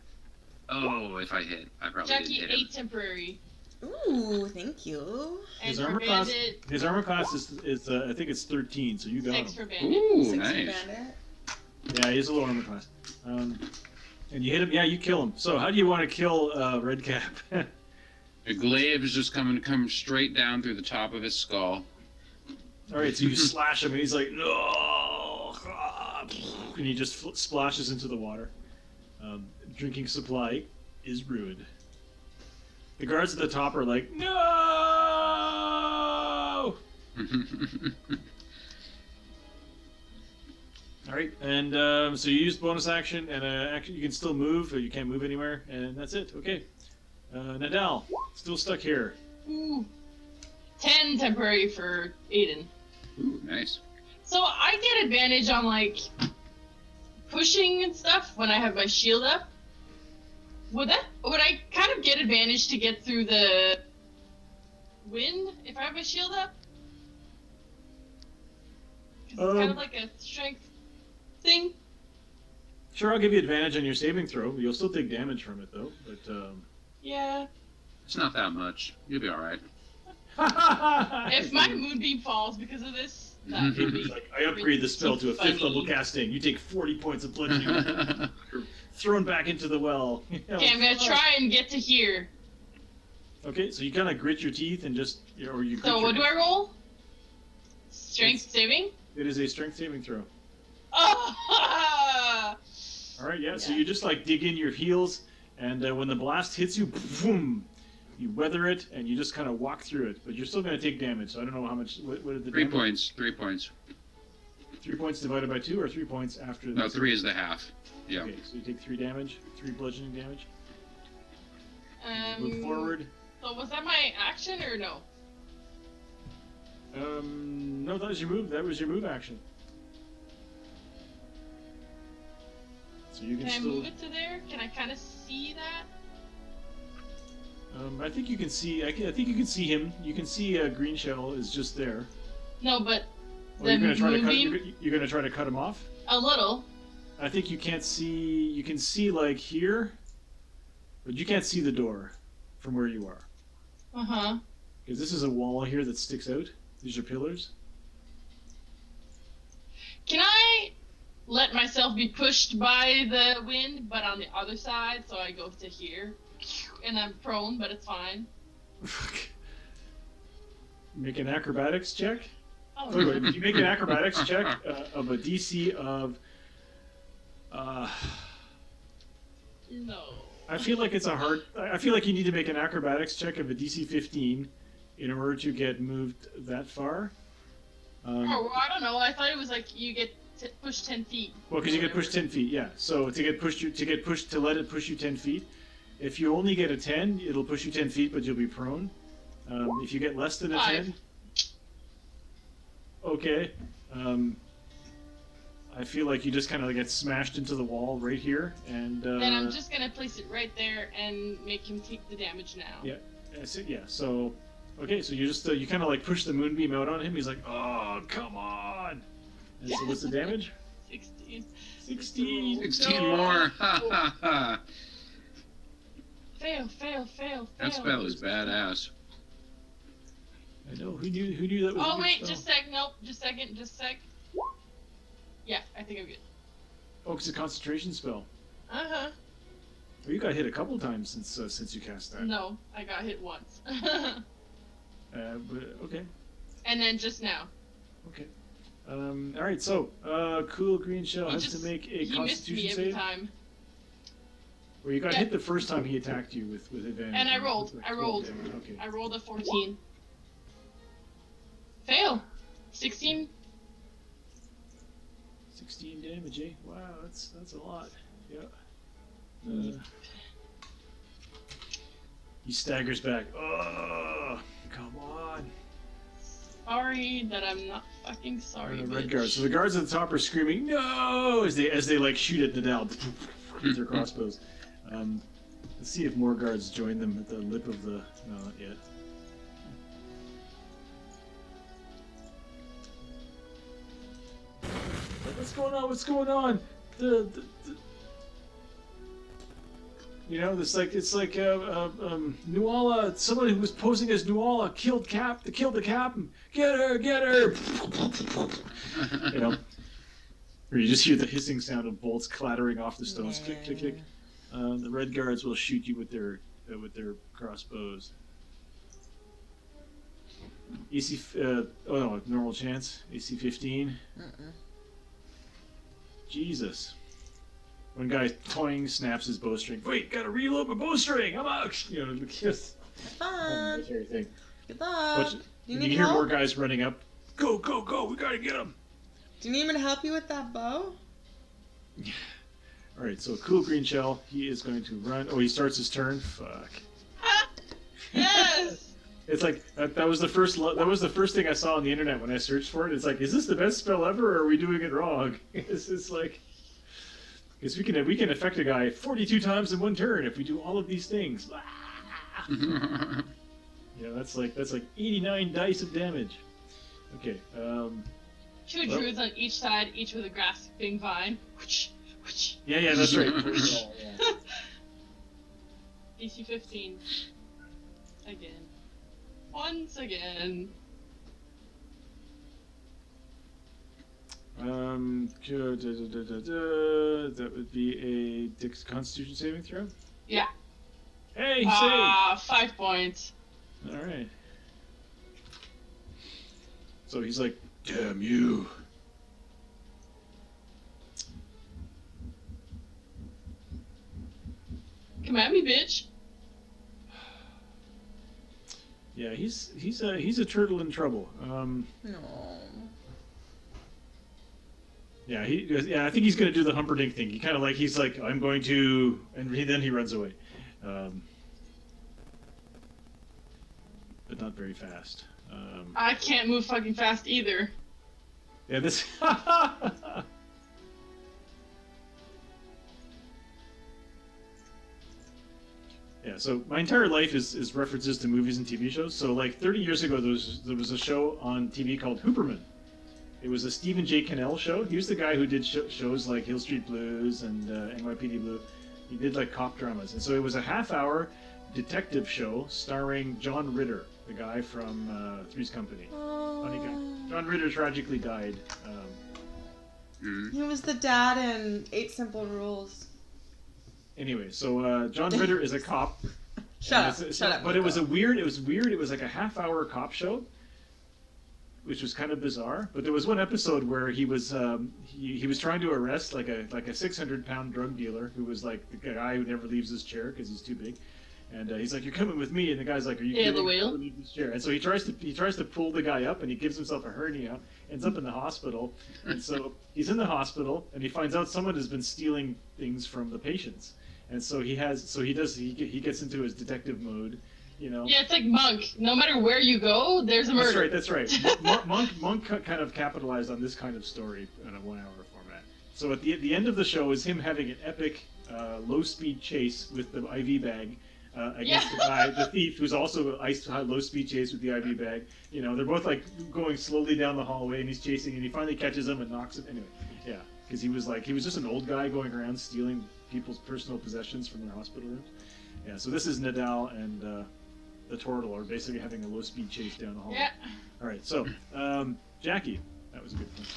Oh, if I hit, I probably Jackie didn't hit him. 8 temporary. Ooh, thank you. His armor class is I think it's 13, so you got 6 him. for bandit. Ooh, 6 nice. for bandit. Yeah, he's a low armor class. And you hit him. Yeah, you kill him. So how do you want to kill Red Cap? The glaive is just come straight down through the top of his skull. All right, so you slash him, and he's like, no, and he just splashes into the water. Drinking supply is ruined. The guards at the top are like, no! All right, and so you use bonus action, and action you can still move, but you can't move anywhere, and that's it. Okay, Nadal, still stuck here. Ooh. 10 temporary for Aiden. Ooh, nice. So I get advantage on like pushing and stuff when I have my shield up. Would I kind of get advantage to get through the wind if I have my shield up? 'Cause it's kind of like a strength thing. Sure, I'll give you advantage on your saving throw. You'll still take damage from it, though. But Yeah. It's not that much. You'll be all right. If my moonbeam falls because of this, that would be. Like, I upgrade the spell to a 5th level casting. You take 40 points of bludgeoning. You're thrown back into the well. Okay, I'm gonna try and get to here. Okay, so you kind of grit your teeth and just, or you. So what do I roll? Strength saving. It is a strength saving throw. Oh! All right, yeah. So you just like dig in your heels, and when the blast hits you, boom, you weather it, and you just kind of walk through it. But you're still going to take damage. So I don't know how much. What are the 3 damage? points. 3 points. 3 points divided by 2, or 3 points after. No, 3 is the half. Yeah. Okay, so you take 3 damage, 3 bludgeoning damage. Move forward. So was that my action or no? No, that was your move. That was your move action. So you can I still. move it to there? Can I kind of see that? I think you can see. I think you can see him. You can see Green Shell is just there. No, but Oh, you're gonna try to cut. You're gonna try to cut him off. A little. I think you can't see. You can see like here, but you can't see the door from where you are. Because this is a wall here that sticks out. These are pillars. Can I let myself be pushed by the wind, but on the other side, so I go to here, and I'm prone, but it's fine. Make an acrobatics check. Oh, Wait, if you make an acrobatics check of a DC of. No. I feel like it's a hard. I feel like you need to make an acrobatics check of a DC 15 in order to get moved that far. Oh, well, I don't know. I thought it was like you get pushed 10 feet. Well, because you get pushed 10 feet, yeah. So to let it push you 10 feet. If you only get a 10, it'll push you 10 feet, but you'll be prone. If you get less than a 10, okay. I feel like you just kind of get smashed into the wall right here, and. Then I'm just gonna place it right there and make him take the damage now. Yeah. Yeah. So. Okay, so you just you kind of like push the moonbeam out on him. He's like, "Oh, come on!" And so what's the damage? 16. 16. 16 more. Ha ha ha. Fail. That spell is badass. I know. Who knew that was? Oh a good wait, spell? just sec. Nope, just sec. Yeah, I think I'm good. Oh, it's a concentration spell. Oh, you got hit a couple times since you cast that. No, I got hit once. But okay. And then just now. Okay. All right. So, cool Green Shell has to make a He missed me Constitution every save. time. Well, you got hit the first time he attacked you with advantage. And I rolled. With I 12 rolled. damage. Okay. I rolled a 14. Fail. 16. 16 damage, eh? Wow, that's a lot. Yeah. He staggers back. Oh, come on. Sorry that I'm not fucking sorry. Red guards. So the guards at the top are screaming no as they like shoot at Nadal with their crossbows. Let's see if more guards join them at the lip of the. No, not yet. What's going on? What's going on? You know, it's like Nuala. Someone who was posing as Nuala killed the captain. Get her! You know, or you just hear the hissing sound of bolts clattering off the stones. Click, click, click. The red guards will shoot you with their crossbows. AC. Oh no, normal chance. AC 15. Jesus. One guy toing snaps his bowstring. Wait, gotta reload my bowstring. I'm out. You know, the kiss. Fun. Everything. Good luck. You hear more guys running up. Go! We gotta get him. Do you need me to help you with that bow? All right. So cool Green Shell. He is going to run. Oh, he starts his turn. Fuck. Yes. It's like that was the first thing I saw on the internet when I searched for it. It's like, is this the best spell ever, or are we doing it wrong? It's like, because we can affect a guy 42 times in one turn if we do all of these things. That's like 89 dice of damage. Okay. Two druids on each side, each with a grasping vine. Yeah, that's right. DC 15. Again. Once again. That would be a Constitution saving throw? Yeah. Hey, save! 5 points. Alright. So he's like, damn you. Come at me, bitch. Yeah, he's a turtle in trouble. No. Yeah, I think he's gonna do the Humperdinck thing. He's like, I'm going to, and then he runs away, but not very fast. I can't move fucking fast either. Yeah, this. Yeah, so my entire life is references to movies and TV shows. So like 30 years ago, there was a show on TV called Hooperman. It was a Stephen J. Cannell show. He was the guy who did shows like Hill Street Blues and NYPD Blue. He did like cop dramas. And so it was a half-hour detective show starring John Ritter, the guy from Three's Company. Funny guy. John Ritter tragically died. He was the dad in 8 Simple Rules. Anyway, so John Ritter is a cop. Shut up. But it was weird. It was like a half-hour cop show, which was kind of bizarre. But there was one episode where he was trying to arrest like a 600-pound drug dealer who was like the guy who never leaves his chair because he's too big. And he's like, "You're coming with me," and the guy's like, "Are you kidding? The wheel?" Leave his chair. And so he tries to pull the guy up, and he gives himself a hernia, ends up in the hospital. And so he's in the hospital, and he finds out someone has been stealing things from the patients. And so he gets into his detective mode, Yeah, it's like Monk. No matter where you go, there's a murder. That's right. Monk kind of capitalized on this kind of story in a 1-hour format. So at the end of the show is him having an epic low-speed chase with the IV bag against the guy, the thief, who's also low-speed chase with the IV bag. They're both like going slowly down the hallway, and he's chasing, and he finally catches him and knocks him. Anyway, yeah, because he was just an old guy going around stealing people's personal possessions from their hospital rooms. Yeah, so this is Nadal and the Turtle are basically having a low-speed chase down the hall. Yeah. All right, so Jackie, that was a good one.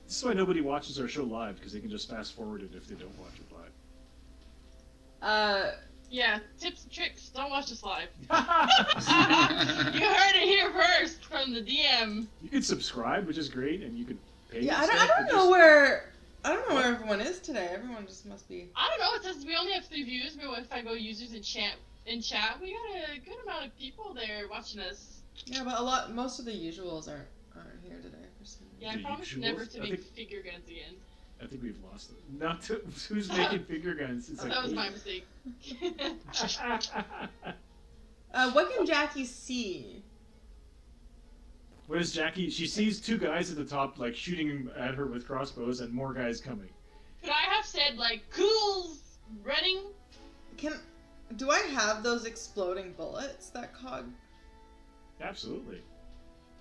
This is why nobody watches our show live, because they can just fast forward it if they don't watch it live. Yeah, tips and tricks. Don't watch us live. You heard it here first from the DM. You can subscribe, which is great, and you can pay. Yeah, I don't know where everyone is today. Everyone just must be. I don't know. It says we only have 3 views, but if I go users in chat, we got a good amount of people there watching us. Yeah, but most of the usuals aren't here today for some reason. Yeah, I promise never to make figure guns again. I think we've lost them. Not to, who's making figure guns? It's that was my mistake. What can Jackie see? What is Jackie? She sees 2 guys at the top, like shooting at her with crossbows, and more guys coming. Could I have said like "Cool's running"? Do I have those exploding bullets that Cog? Absolutely.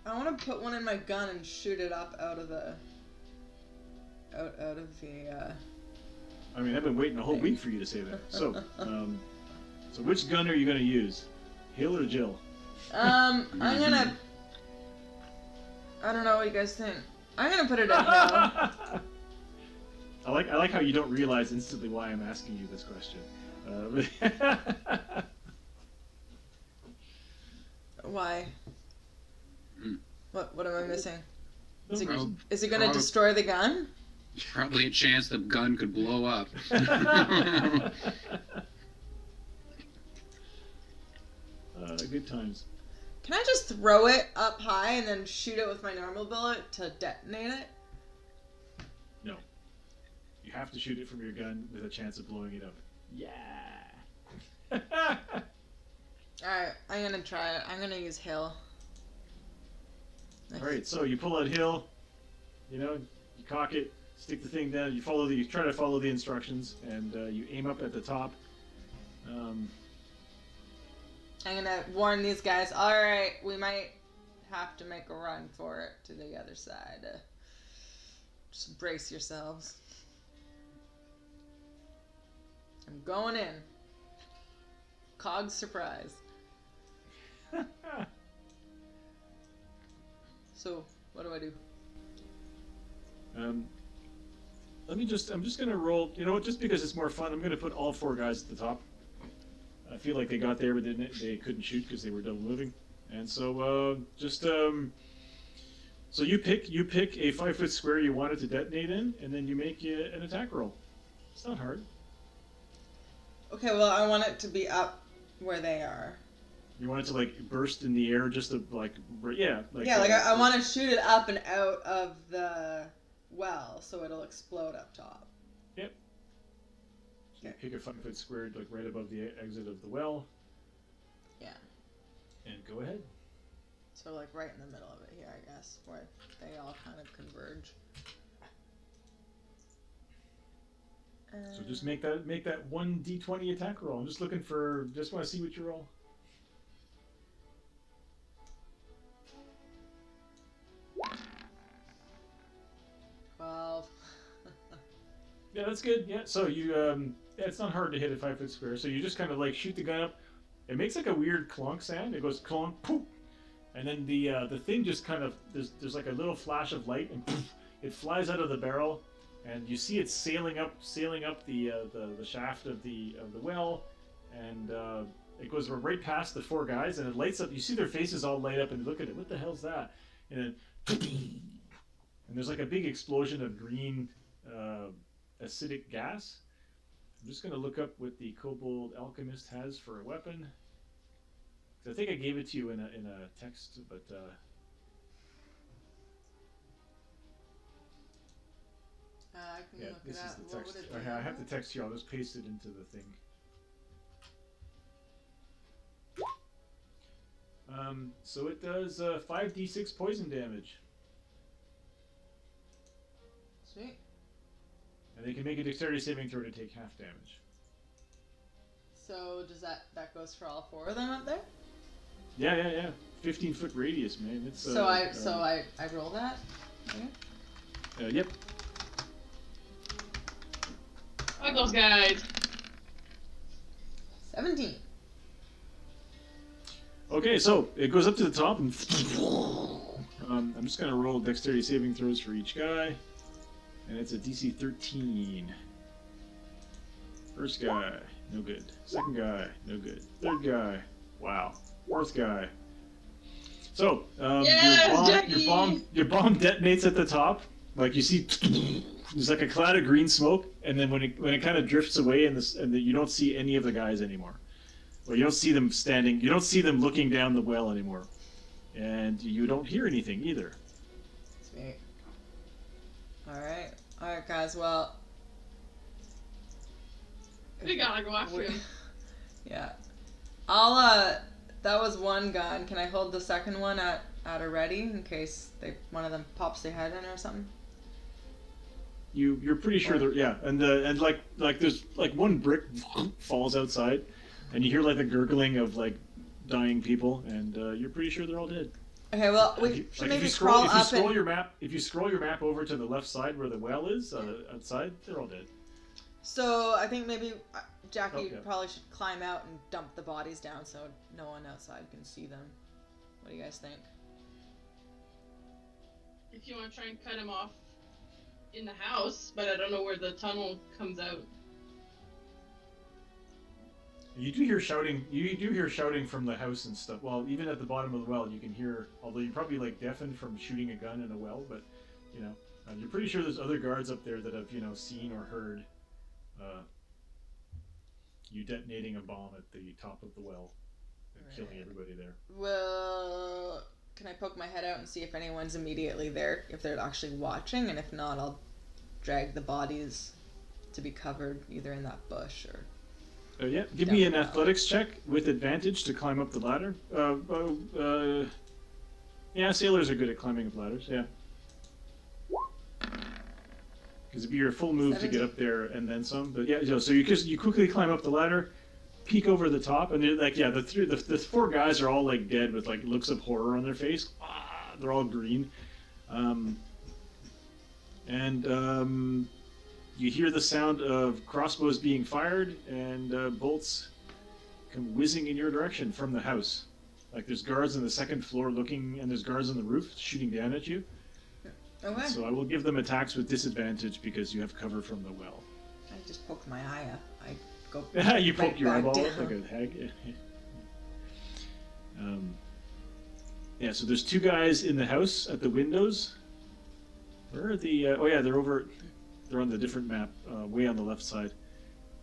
I want to put one in my gun and shoot it up out of the. I mean, I've been waiting a whole week for you to say that. So, so which gun are you going to use, Hill or Jill? I'm gonna. I don't know what you guys think. I'm gonna put it at Hill. I like how you don't realize instantly why I'm asking you this question. Why? What am I missing? Is it Well, gonna destroy the gun? Probably a chance the gun could blow up. Good times. Can I just throw it up high and then shoot it with my normal bullet to detonate it? No. You have to shoot it from your gun with a chance of blowing it up. Yeah. Alright, I'm gonna try it. I'm gonna use Hill. All right, so you pull out Hill, you cock it, stick the thing down, you try to follow the instructions, and you aim up at the top. I'm gonna warn these guys. Alright, we might have to make a run for it to the other side. Just brace yourselves. I'm going in. Cog's surprise. So, what do I do? I'm just gonna roll. You know what? Just because it's more fun, I'm gonna put all 4 guys at the top. I feel like they got there, but they couldn't shoot because they were double moving, and so so you pick a 5-foot square you want it to detonate in, and then you make an attack roll. It's not hard. Okay, well, I want it to be up where they are. You want it to like burst in the air, just to like I want to shoot it up and out of the well, so it'll explode up top. Yep. So you pick a 5-foot square, like right above the exit of the well. Yeah. And go ahead. So like right in the middle of it here, I guess, where they all kind of converge. So just make that 1d20 attack roll. I'm just looking for. Just want to see what you roll. 12. Yeah, that's good. Yeah, so you it's not hard to hit a 5-foot square. So you just kind of like shoot the gun up. It makes like a weird clonk sound. It goes clonk, poof, and then the thing just kind of there's like a little flash of light, and poof, it flies out of the barrel, and you see it sailing up the shaft of the well, and it goes right past the 4 guys, and it lights up. You see their faces all light up, and you look at it. What the hell's that? And then, and there's like a big explosion of green acidic gas. I'm just gonna look up what the Kobold Alchemist has for a weapon. I think I gave it to you in a text, but. I can Yeah, look this it is up. the What text. would it be? I have to text you. I'll just paste it into the thing. So it does 5d6 poison damage, Sweet. and they can make a dexterity saving throw to take half damage. So does that goes for all 4 of them up there? Yeah. 15-foot radius, man. It's So I roll that. Okay. Yep. Fuck those guys. 17. Okay, so it goes up to the top, and I'm just gonna roll dexterity saving throws for each guy, and it's a DC 13. First guy, no good. Second guy, no good. Third guy, wow. Fourth guy. So your bomb detonates at the top. Like you see, there's like a cloud of green smoke, and then when it kind of drifts away, and you don't see any of the guys anymore. Well, you don't see them standing. You don't see them looking down the well anymore, and you don't hear anything either. Sweet. All right, guys. Well, We gotta go after him. Yeah. I'll that was one gun. Can I hold the second one at a ready in case one of them pops their head in or something? You're pretty sure and like there's like one brick falls outside, and you hear like the gurgling of like dying people, and you're pretty sure they're all dead. Okay, well we should maybe crawl up. If you scroll your map over to the left side where the well is, outside, they're all dead. So I think maybe Jackie probably should climb out and dump the bodies down so no one outside can see them. What do you guys think? If you want to try and cut him off in the house, but I don't know where the tunnel comes out. You do hear shouting. You do hear shouting from the house and stuff. Well, even at the bottom of the well, you can hear. Although you're probably like deafened from shooting a gun in a well, but you're pretty sure there's other guards up there that have seen or heard you detonating a bomb at the top of the well and killing everybody there. Well, can I poke my head out and see if anyone's immediately there, if they're actually watching, and if not, I'll drag the bodies to be covered either in that bush or... Yeah, give me an athletics check with advantage to climb up the ladder. Yeah, sailors are good at climbing up ladders, yeah. Because it'd be your full move 17. to get up there and then some. But yeah, so you quickly climb up the ladder, peek over the top, and they're like, yeah, the four guys are all like dead with like looks of horror on their face. They're all green. You hear the sound of crossbows being fired and bolts come whizzing in your direction from the house. Like there's guards on the second floor looking, and there's guards on the roof shooting down at you. Okay. So I will give them attacks with disadvantage because you have cover from the well. I just poked my eye up. I go. You poke right your back eyeball down. up like a hag. Yeah, so there's two guys in the house at the windows. Where are the? Oh yeah, they're over. They're on the different map, way on the left side.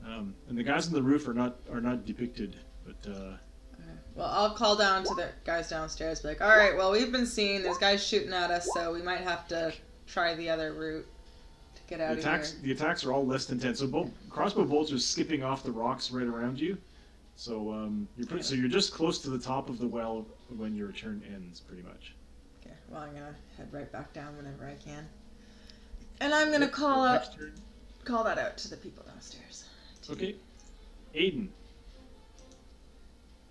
And the guys on the roof are not depicted, but. Well, I'll call down to the guys downstairs. Be like, all right, well, we've been seeing there's guys shooting at us, so we might have to try the other route to get out of here. The attacks are all less than 10. So crossbow bolts are skipping off the rocks right around you. So you're just close to the top of the well when your turn ends, pretty much. Okay. Well, I'm gonna head right back down whenever I can, and I'm gonna call that out to the people downstairs. Okay, Aiden.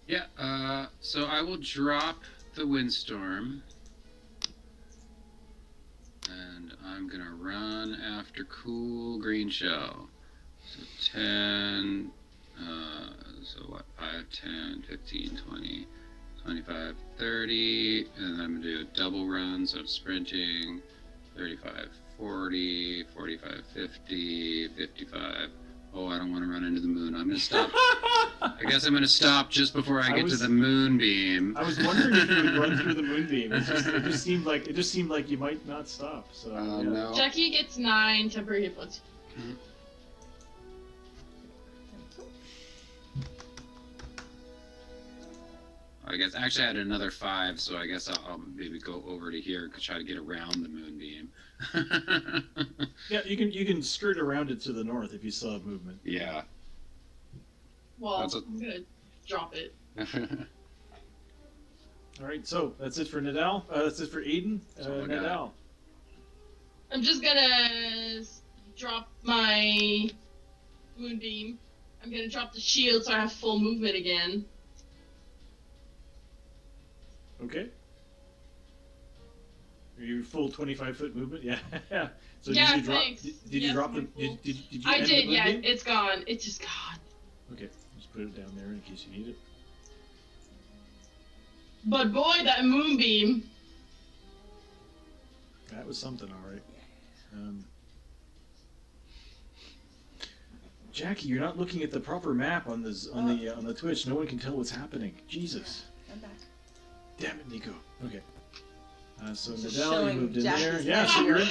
Yeah, so I will drop the windstorm. And I'm gonna run after Cool Green Shell. So 10, so what, 5, 10, 15, 20, 25, 30, and then I'm gonna do a double run, so I'm sprinting, 35, 40, 45, 50, 55. Oh, I don't want to run into the moon. I'm going to stop. I guess I'm going to stop just before I get to the moonbeam. I was wondering if you would run through the moonbeam. It just seemed like you might not stop. So yeah. No. Jackie gets 9 temporary hit points. Mm-hmm. I guess actually I had another 5, so I guess I'll maybe go over to here and try to get around the moonbeam. Yeah, you can skirt around it to the north if you still have movement. Yeah. Well, I'm gonna drop it. All right, so that's it for Nadal. That's it for Aiden. Nadal. I'm just gonna drop my moonbeam. I'm gonna drop the shield so I have full movement again. Okay. Are you full 25-foot movement? Yeah. So Yeah, did you drop? thanks. Did you drop them? Did you? I end did. the Yeah, moonbeam? it's gone. It's just gone. Okay, just put it down there in case you need it. But boy, that moonbeam. That was something, all right. Jackie, you're not looking at the proper map on the Twitch. No one can tell what's happening. Jesus. I'm back. Damn it, Nico. Okay. So Just Nadal, you showing moved in Jackie's there. Yeah, map. so you're in.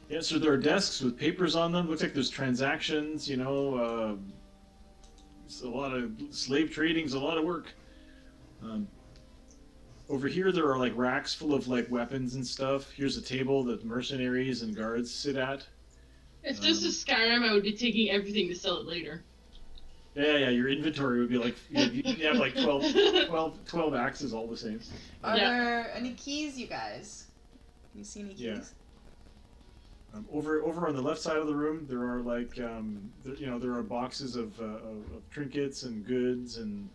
Yeah, so there are desks with papers on them. Looks like there's transactions. You know, it's a lot of slave trading's a lot of work. Over here, there are like racks full of like weapons and stuff. Here's a table that mercenaries and guards sit at. If this is Skyrim, I would be taking everything to sell it later. Yeah, your inventory would be like, you have like 12 axes all the same. Are there any keys, you guys? Can you see any keys? Yeah. Over on the left side of the room, there are like, there are boxes of trinkets and goods and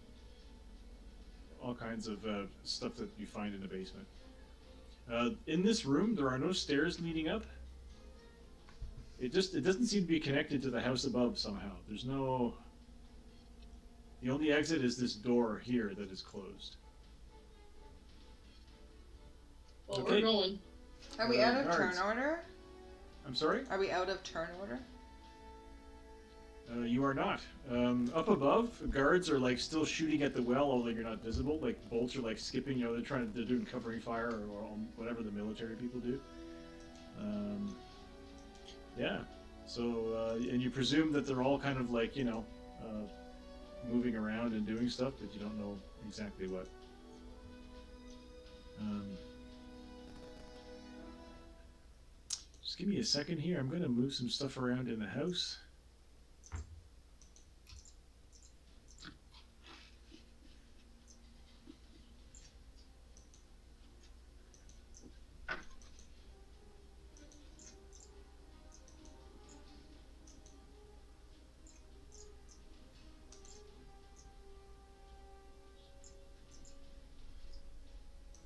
all kinds of stuff that you find in the basement. In this room, there are no stairs leading up. It doesn't seem to be connected to the house above somehow. There's no. The only exit is this door here that is closed. Well, Okay. we're going. Are we out of guards. turn order? I'm sorry? Are we out of turn order? You are not. Up above, guards are like still shooting at the well, although you're not visible. Like bolts are like skipping. You know, they're doing covering fire or whatever the military people do. Yeah. So and you presume that they're all kind of like moving around and doing stuff, but you don't know exactly what. Just give me a second here. I'm going to move some stuff around in the house.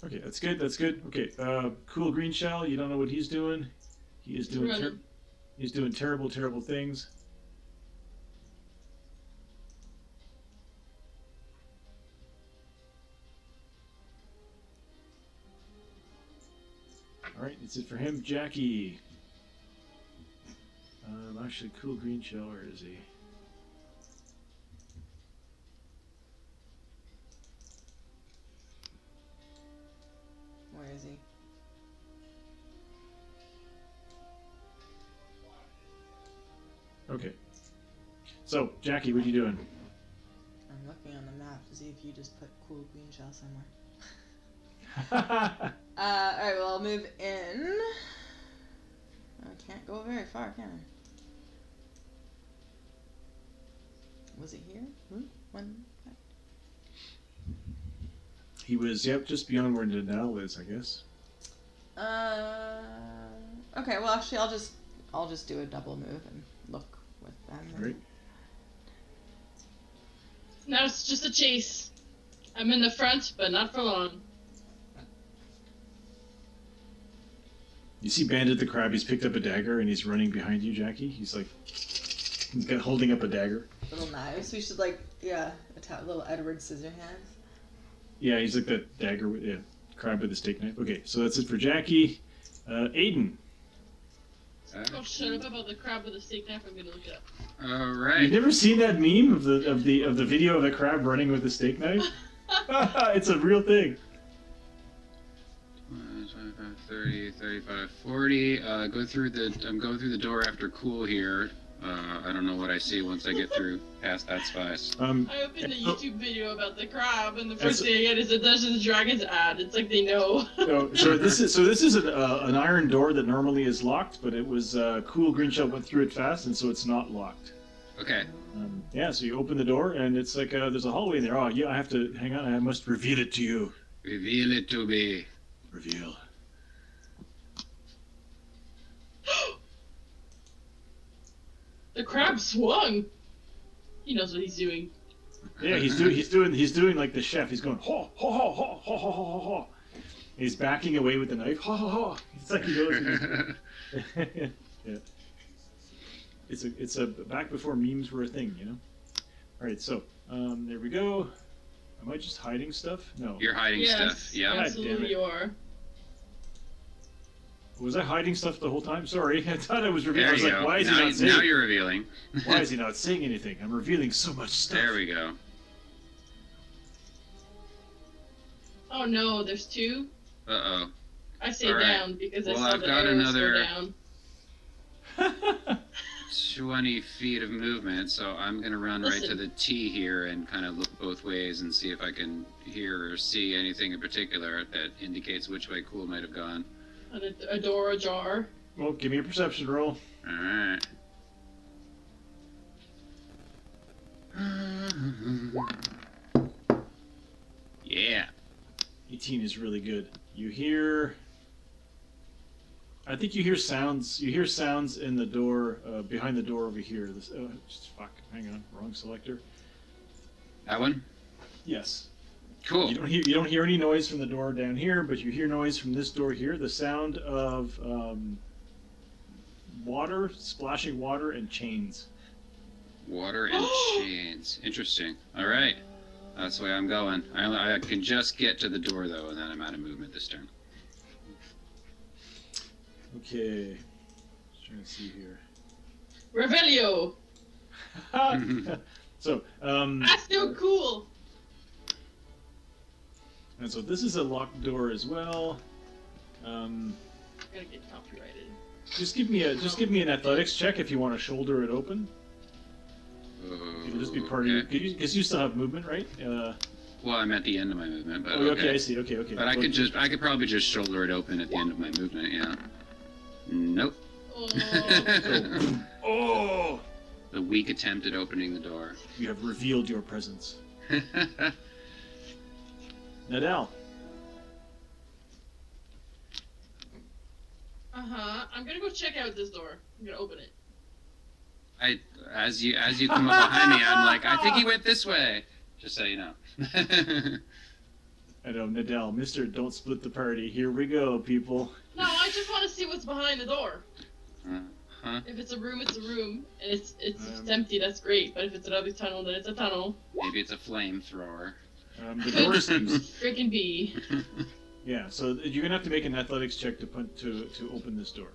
Okay, that's good. That's good. Okay, cool green shell. You don't know what he's doing. He is doing. He's doing terrible, terrible things. All right, that's it for him. Jackie. Actually, cool green shell. Where is he? Where is he? Okay. So, Jackie, what are you doing? I'm looking on the map to see if you just put cool green shell somewhere. Alright, well, I'll move in. I can't go very far, can I? Was it here? One. He was, yep, just beyond where Nadal is, I guess. Okay, well, actually, I'll just do a double move and look with them. Great. Now it's just a chase. I'm in the front, but not for long. You see Bandit the Crab, he's picked up a dagger and he's running behind you, Jackie. He's holding up a dagger. Little knives. We should attack little Edward Scissorhands. Yeah, he's like that dagger with crab with a steak knife. Okay, so that's it for Jackie. Aiden. Oh, shut up about the crab with a steak knife. I'm gonna look it up. All right. You've never seen that meme of the video of the crab running with a steak knife? It's a real thing. 25, 30, 35, 40. I'm going through the door after cool here. I don't know what I see once I get through past that spice. I opened a YouTube video about the crab, and the first thing I get is a Dungeons and Dragons ad. It's like they know. So this is an iron door that normally is locked, but it was cool green shell went through it fast, and so it's not locked. Okay. Yeah, so you open the door, and it's like there's a hallway in there. Oh, yeah, I have to hang on. I must reveal it to you. Reveal it to me. Reveal. The crab swung. He knows what he's doing. Yeah, he's doing like the chef. He's going ho ho ho ho ho ho ho ho. He's backing away with the knife. Ha ha ha. It's like he knows. Yeah. It's a back before memes were a thing, you know. All right, so there we go. Am I just hiding stuff? No. You're hiding stuff. Yeah. Absolutely, you are. Was I hiding stuff the whole time? Sorry, I thought I was revealing. There I was you like, go. why is he not saying? Now you're revealing. Why is he not saying anything? I'm revealing so much stuff. There we go. Oh no, there's two. Uh-oh. I say All right. down because Well, I saw I've the got arrows another- go down. 20 feet of movement, so I'm going to run right to the T here and kind of look both ways and see if I can hear or see anything in particular that indicates which way Cool might have gone. And a door ajar. Well, give me a perception roll. Alright. Yeah. 18 is really good. You hear... I think you hear sounds. You hear sounds in the door, behind the door over here. This, fuck. Hang on, wrong selector. That one? Yes. Cool. You don't hear any noise from the door down here, but you hear noise from this door here. The sound of water, splashing water, and chains. Water and chains. Interesting. All right. That's the way I'm going. I can just get to the door though, and then I'm out of movement this turn. Okay. Just trying to see here. Revelio. So. That's so cool. And so this is a locked door as well. I'm gonna get copyrighted. Just give me an athletics check if you want to shoulder it open. It'll just be part of your, because you still have movement, right? Well, I'm at the end of my movement, but okay, I see. Okay. But I could probably just shoulder it open at the end of my movement. Yeah. Nope. Oh. Oh! The weak attempt at opening the door. You have revealed your presence. Nadal. I'm gonna go check out this door. I'm gonna open it. As you come up behind me, I'm like, I think he went this way. Just so you know. I know, Nadal, Mr. Don't Split the Party. Here we go, people. No, I just want to see what's behind the door. Huh? If it's a room, it's a room. And it's empty, that's great. But if it's another tunnel, then it's a tunnel. Maybe it's a flamethrower. The door seems... Freaking bee. Yeah, so you're going to have to make an athletics check to open this door.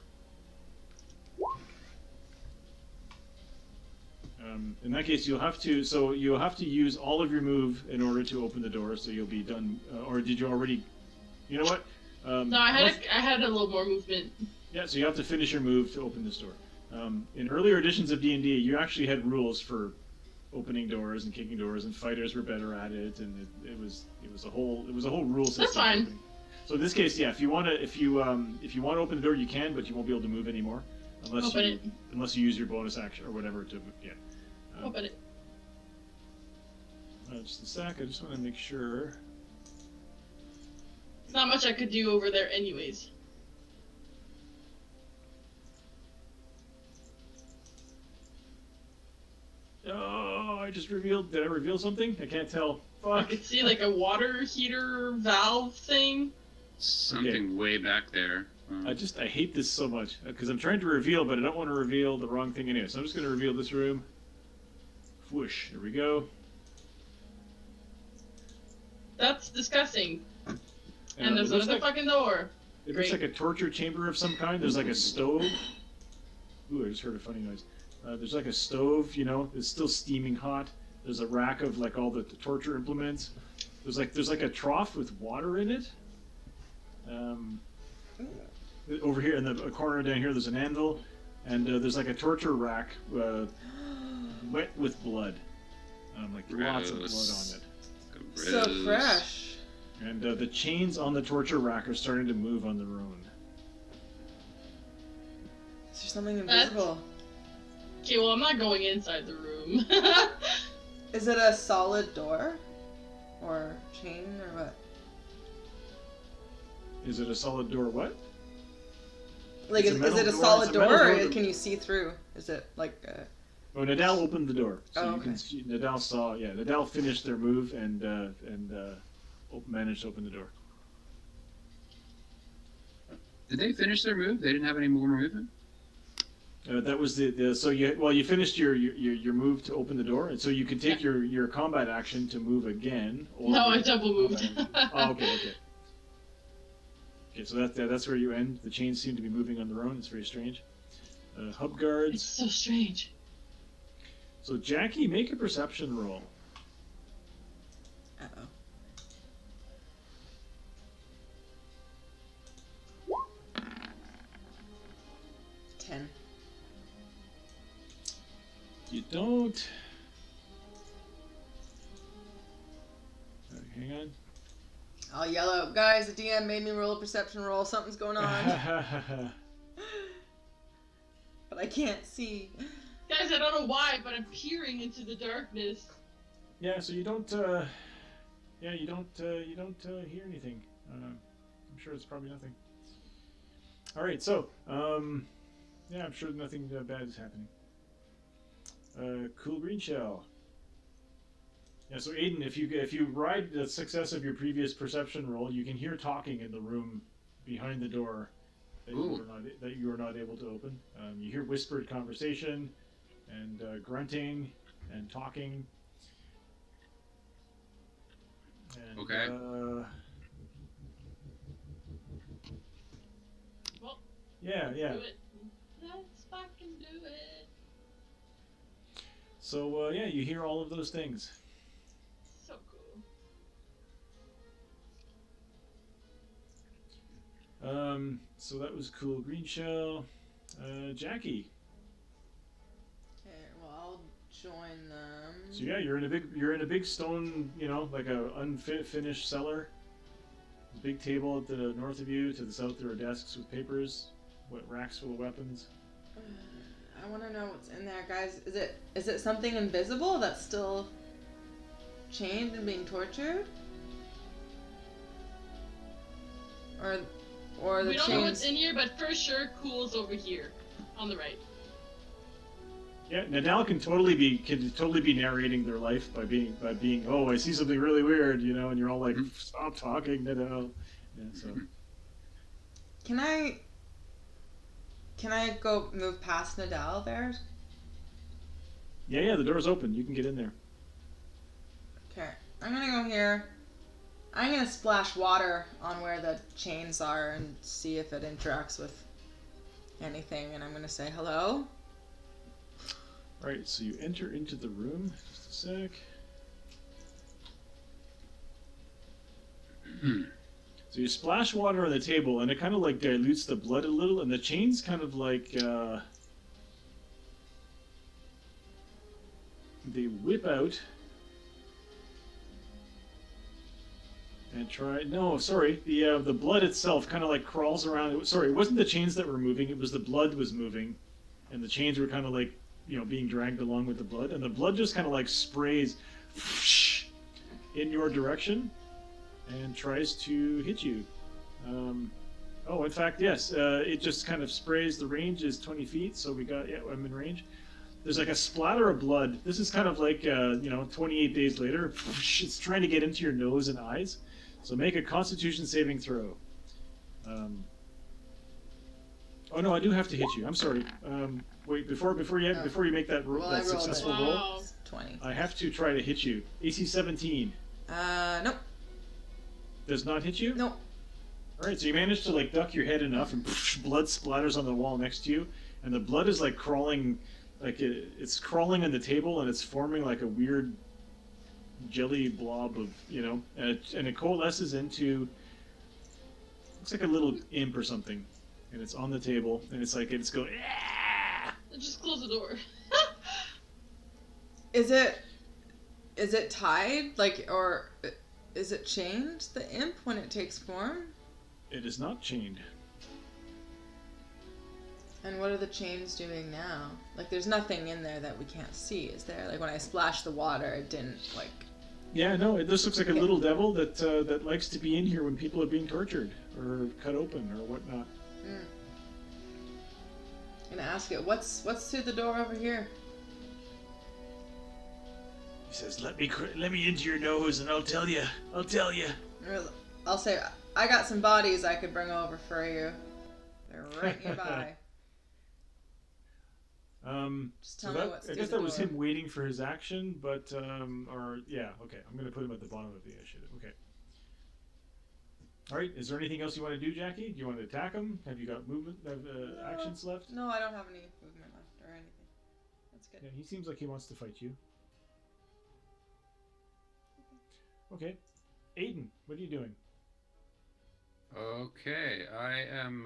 In that case, you'll have to use all of your move in order to open the door, so you'll be done. Or did you already? You know what? No, I had a little more movement. Yeah, so you have to finish your move to open this door. In earlier editions of D&D, you actually had rules for opening doors and kicking doors, and fighters were better at it, and it was a whole rule system. That's fine. So in this case, yeah, if you want to open the door, you can, but you won't be able to move anymore unless you use your bonus action or whatever to yeah. Open it. Just a sec. I just want to make sure. There's not much I could do over there, anyways. Oh, I just revealed. Did I reveal something? I can't tell. Fuck. I could see like a water heater valve thing. Something way back there. I hate this so much because I'm trying to reveal, but I don't want to reveal the wrong thing anyway. So I'm just going to reveal this room. Whoosh, here we go. That's disgusting. And there's another fucking door. It looks like a torture chamber of some kind. There's like a stove. Ooh, I just heard a funny noise. There's like a stove, you know, it's still steaming hot. There's a rack of like all the torture implements. There's like a trough with water in it. Over here in the corner down here, there's an anvil, and there's like a torture rack. Wet with blood. Like lots of blood on it. Gross. So fresh. And the chains on the torture rack are starting to move on their own. Is there something invisible? Okay, well, I'm not going inside the room. Is it a solid door? Or chain, or what? Is it a solid door what? Like, is it a solid door, or can you see through? Is it like a... Oh, Nadal opened the door, so okay. You can see. Nadal finished their move and managed to open the door. Did they finish their move? They didn't have any more movement. That was you finished your move to open the door, and so you can take your combat action to move again. Or no, I double moved. Oh, okay. Okay, so that's where you end. The chains seem to be moving on their own. It's very strange. Hub guards. It's so strange. So Jackie, make a perception roll. Uh-oh. $10. You don't. Hang on. I'll yell out, guys, the DM made me roll a perception roll. Something's going on. But I can't see. Guys, I don't know why, but I'm peering into the darkness. Yeah, so you don't. You don't hear anything. I'm sure it's probably nothing. All right, so I'm sure nothing bad is happening. Cool green shell. Yeah, so Aiden, if you ride the success of your previous perception roll, you can hear talking in the room behind the door that you were not able to open. You hear whispered conversation and grunting and talking. And, okay. Well. Yeah. Do it. Let's fucking do it. So you hear all of those things. So cool. So that was cool green shell. Jackie. Okay, well, I'll join them. So yeah, you're in a big stone, like a unfinished cellar. Big table at the north of you. To the south there are desks with papers, racks full of weapons. I want to know what's in there, guys. Is it something invisible that's still chained and being tortured? Or the we don't chains... know what's in here, but for sure, Cool's over here, on the right. Yeah, Nadal can totally be narrating their life by being oh, I see something really weird, you know, and you're all like, stop talking, Nadal. Yeah, so. Can I go move past Nadal there? Yeah, the door's open. You can get in there. Okay, I'm gonna go here. I'm gonna splash water on where the chains are and see if it interacts with anything, and I'm gonna say hello. Alright, so you enter into the room. Just a sec. So you splash water on the table, and it kind of like dilutes the blood a little, and the chains kind of like they whip out and try. No, sorry, the blood itself kind of like crawls around. Sorry, it wasn't the chains that were moving; it was the blood was moving, and the chains were kind of like being dragged along with the blood, and the blood just kind of like sprays in your direction and tries to hit you. Oh, in fact, yes, it just kind of sprays. The range is 20 feet, so I'm in range. There's like a splatter of blood. This is kind of like 28 days later. It's trying to get into your nose and eyes. So make a Constitution saving throw. Oh no, I do have to hit you. I'm sorry. Wait, before you make that successful roll, 20. I have to try to hit you. AC 17. Nope. Does not hit you? Nope. All right, so you manage to like duck your head enough, and blood splatters on the wall next to you, and the blood is like crawling, like it's crawling on the table, and it's forming like a weird jelly blob of and it coalesces into looks like a little imp or something, and it's on the table, and it's going. Ah! Just close the door. Is it tied, or is it chained, the imp, when it takes form? It is not chained. And what are the chains doing now? Like, there's nothing in there that we can't see, is there? Like, when I splashed the water, it didn't, like... Yeah, no, this looks like a little devil that likes to be in here when people are being tortured or cut open or whatnot. I'm gonna ask it, what's through the door over here? He says, "Let me into your nose, and I'll tell you." I'll say, I got some bodies I could bring over for you. They're right nearby. Just tell me what's through I guess the that was door. him waiting for his action, but okay. I'm gonna put him at the bottom of the initiative. Okay. All right. Is there anything else you want to do, Jackie? Do you want to attack him? Have you got movement actions left? No, I don't have any movement left or anything. That's good. Yeah, he seems like he wants to fight you. Okay. Aiden, what are you doing? Okay, I am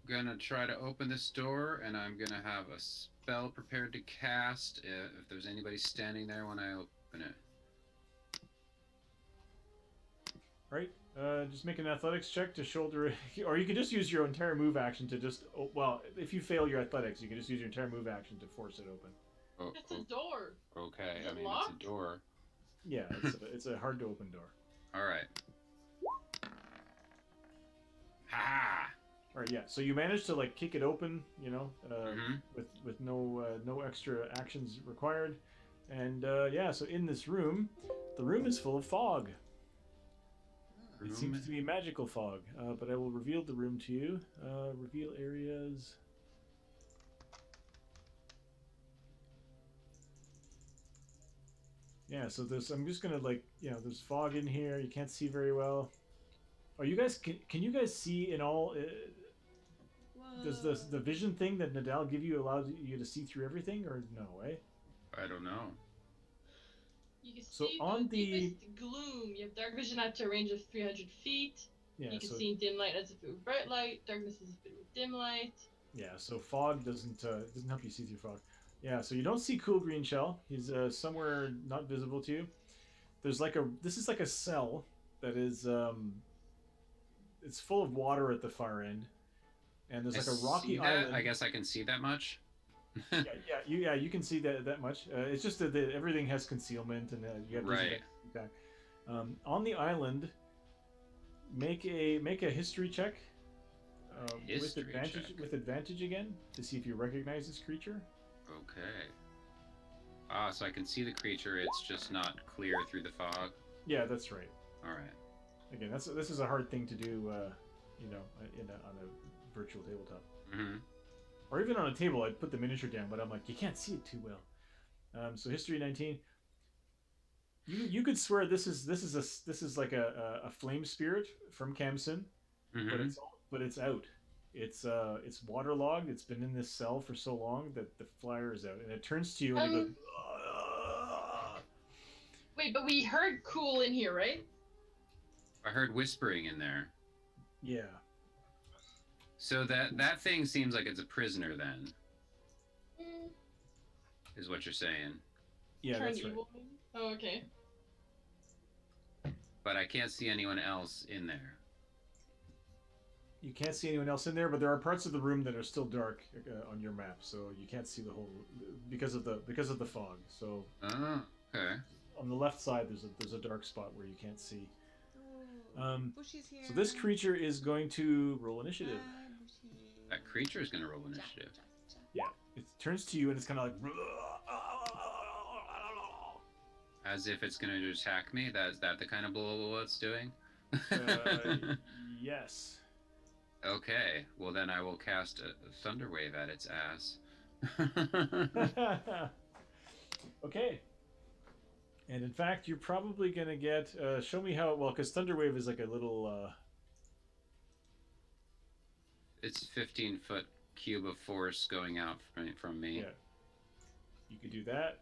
gonna try to open this door, and I'm gonna have a spell prepared to cast if there's anybody standing there when I open it. All right. Just make an athletics check to shoulder, or you can just use your entire move action to just. Well, if you fail your athletics, you can just use your entire move action to force it open. Oh, It's a door. okay, Is it I mean locked? it's a door. Yeah, it's a hard to open door. All right. Ha! All right, yeah. So you managed to like kick it open, Mhm. with no extra actions required, and yeah. So in this room, the room is full of fog. It seems to be magical fog, but I will reveal the room to you. Reveal areas. Yeah, so I'm just gonna there's fog in here. You can't see very well. Oh, you guys, can you guys see in all? Does the vision thing that Nadal give you allow you to see through everything, or no? Eh? I don't know. You can So see on the the- deepest gloom. You have dark vision out to a range of 300 feet. Yeah. You can So see in dim light as if it were bright light. Darkness as if it were dim light. yeah. So fog doesn't help you see through fog. Yeah. So you don't see Cool Green Shell. He's somewhere not visible to you. There's this is like a cell that is it's full of water at the far end, and there's like a rocky island. I guess I can see that much. You can see that much. It's just that everything has concealment, and you have Right. back. On the island, make a history check with advantage again to see if you recognize this creature. Okay. So I can see the creature. It's just not clear through the fog. Yeah, that's right. All right. Again, this is a hard thing to do. On a virtual tabletop. Mm-hmm. Or even on a table, I'd put the miniature down, but I'm like, you can't see it too well. So history 19. You could swear this is like a flame spirit from Kamsin, Mm-hmm. but it's out. It's waterlogged. It's been in this cell for so long that the flyer is out, and it turns to you and it goes. Wait, but we heard cool in here, right? I heard whispering in there. Yeah. So that thing seems like it's a prisoner then. Is what you're saying. Yeah, that's right. Evil. Oh, okay. But I can't see anyone else in there. You can't see anyone else in there, but there are parts of the room that are still dark on your map, so you can't see the whole because of the fog. So. Oh, okay. On the left side, there's a dark spot where you can't see. Bushy's here. So this creature is going to roll initiative. That creature is going to roll initiative. Yeah, it turns to you and it's kind of like. As if it's going to attack me. Is that the kind of blow it's doing? Yes. Okay. Well, then I will cast a thunder wave at its ass. Okay. And in fact, you're probably going to get... show me how... Well, because Thunderwave is like a little... It's 15-foot cube of force going out from me. Yeah. You could do that.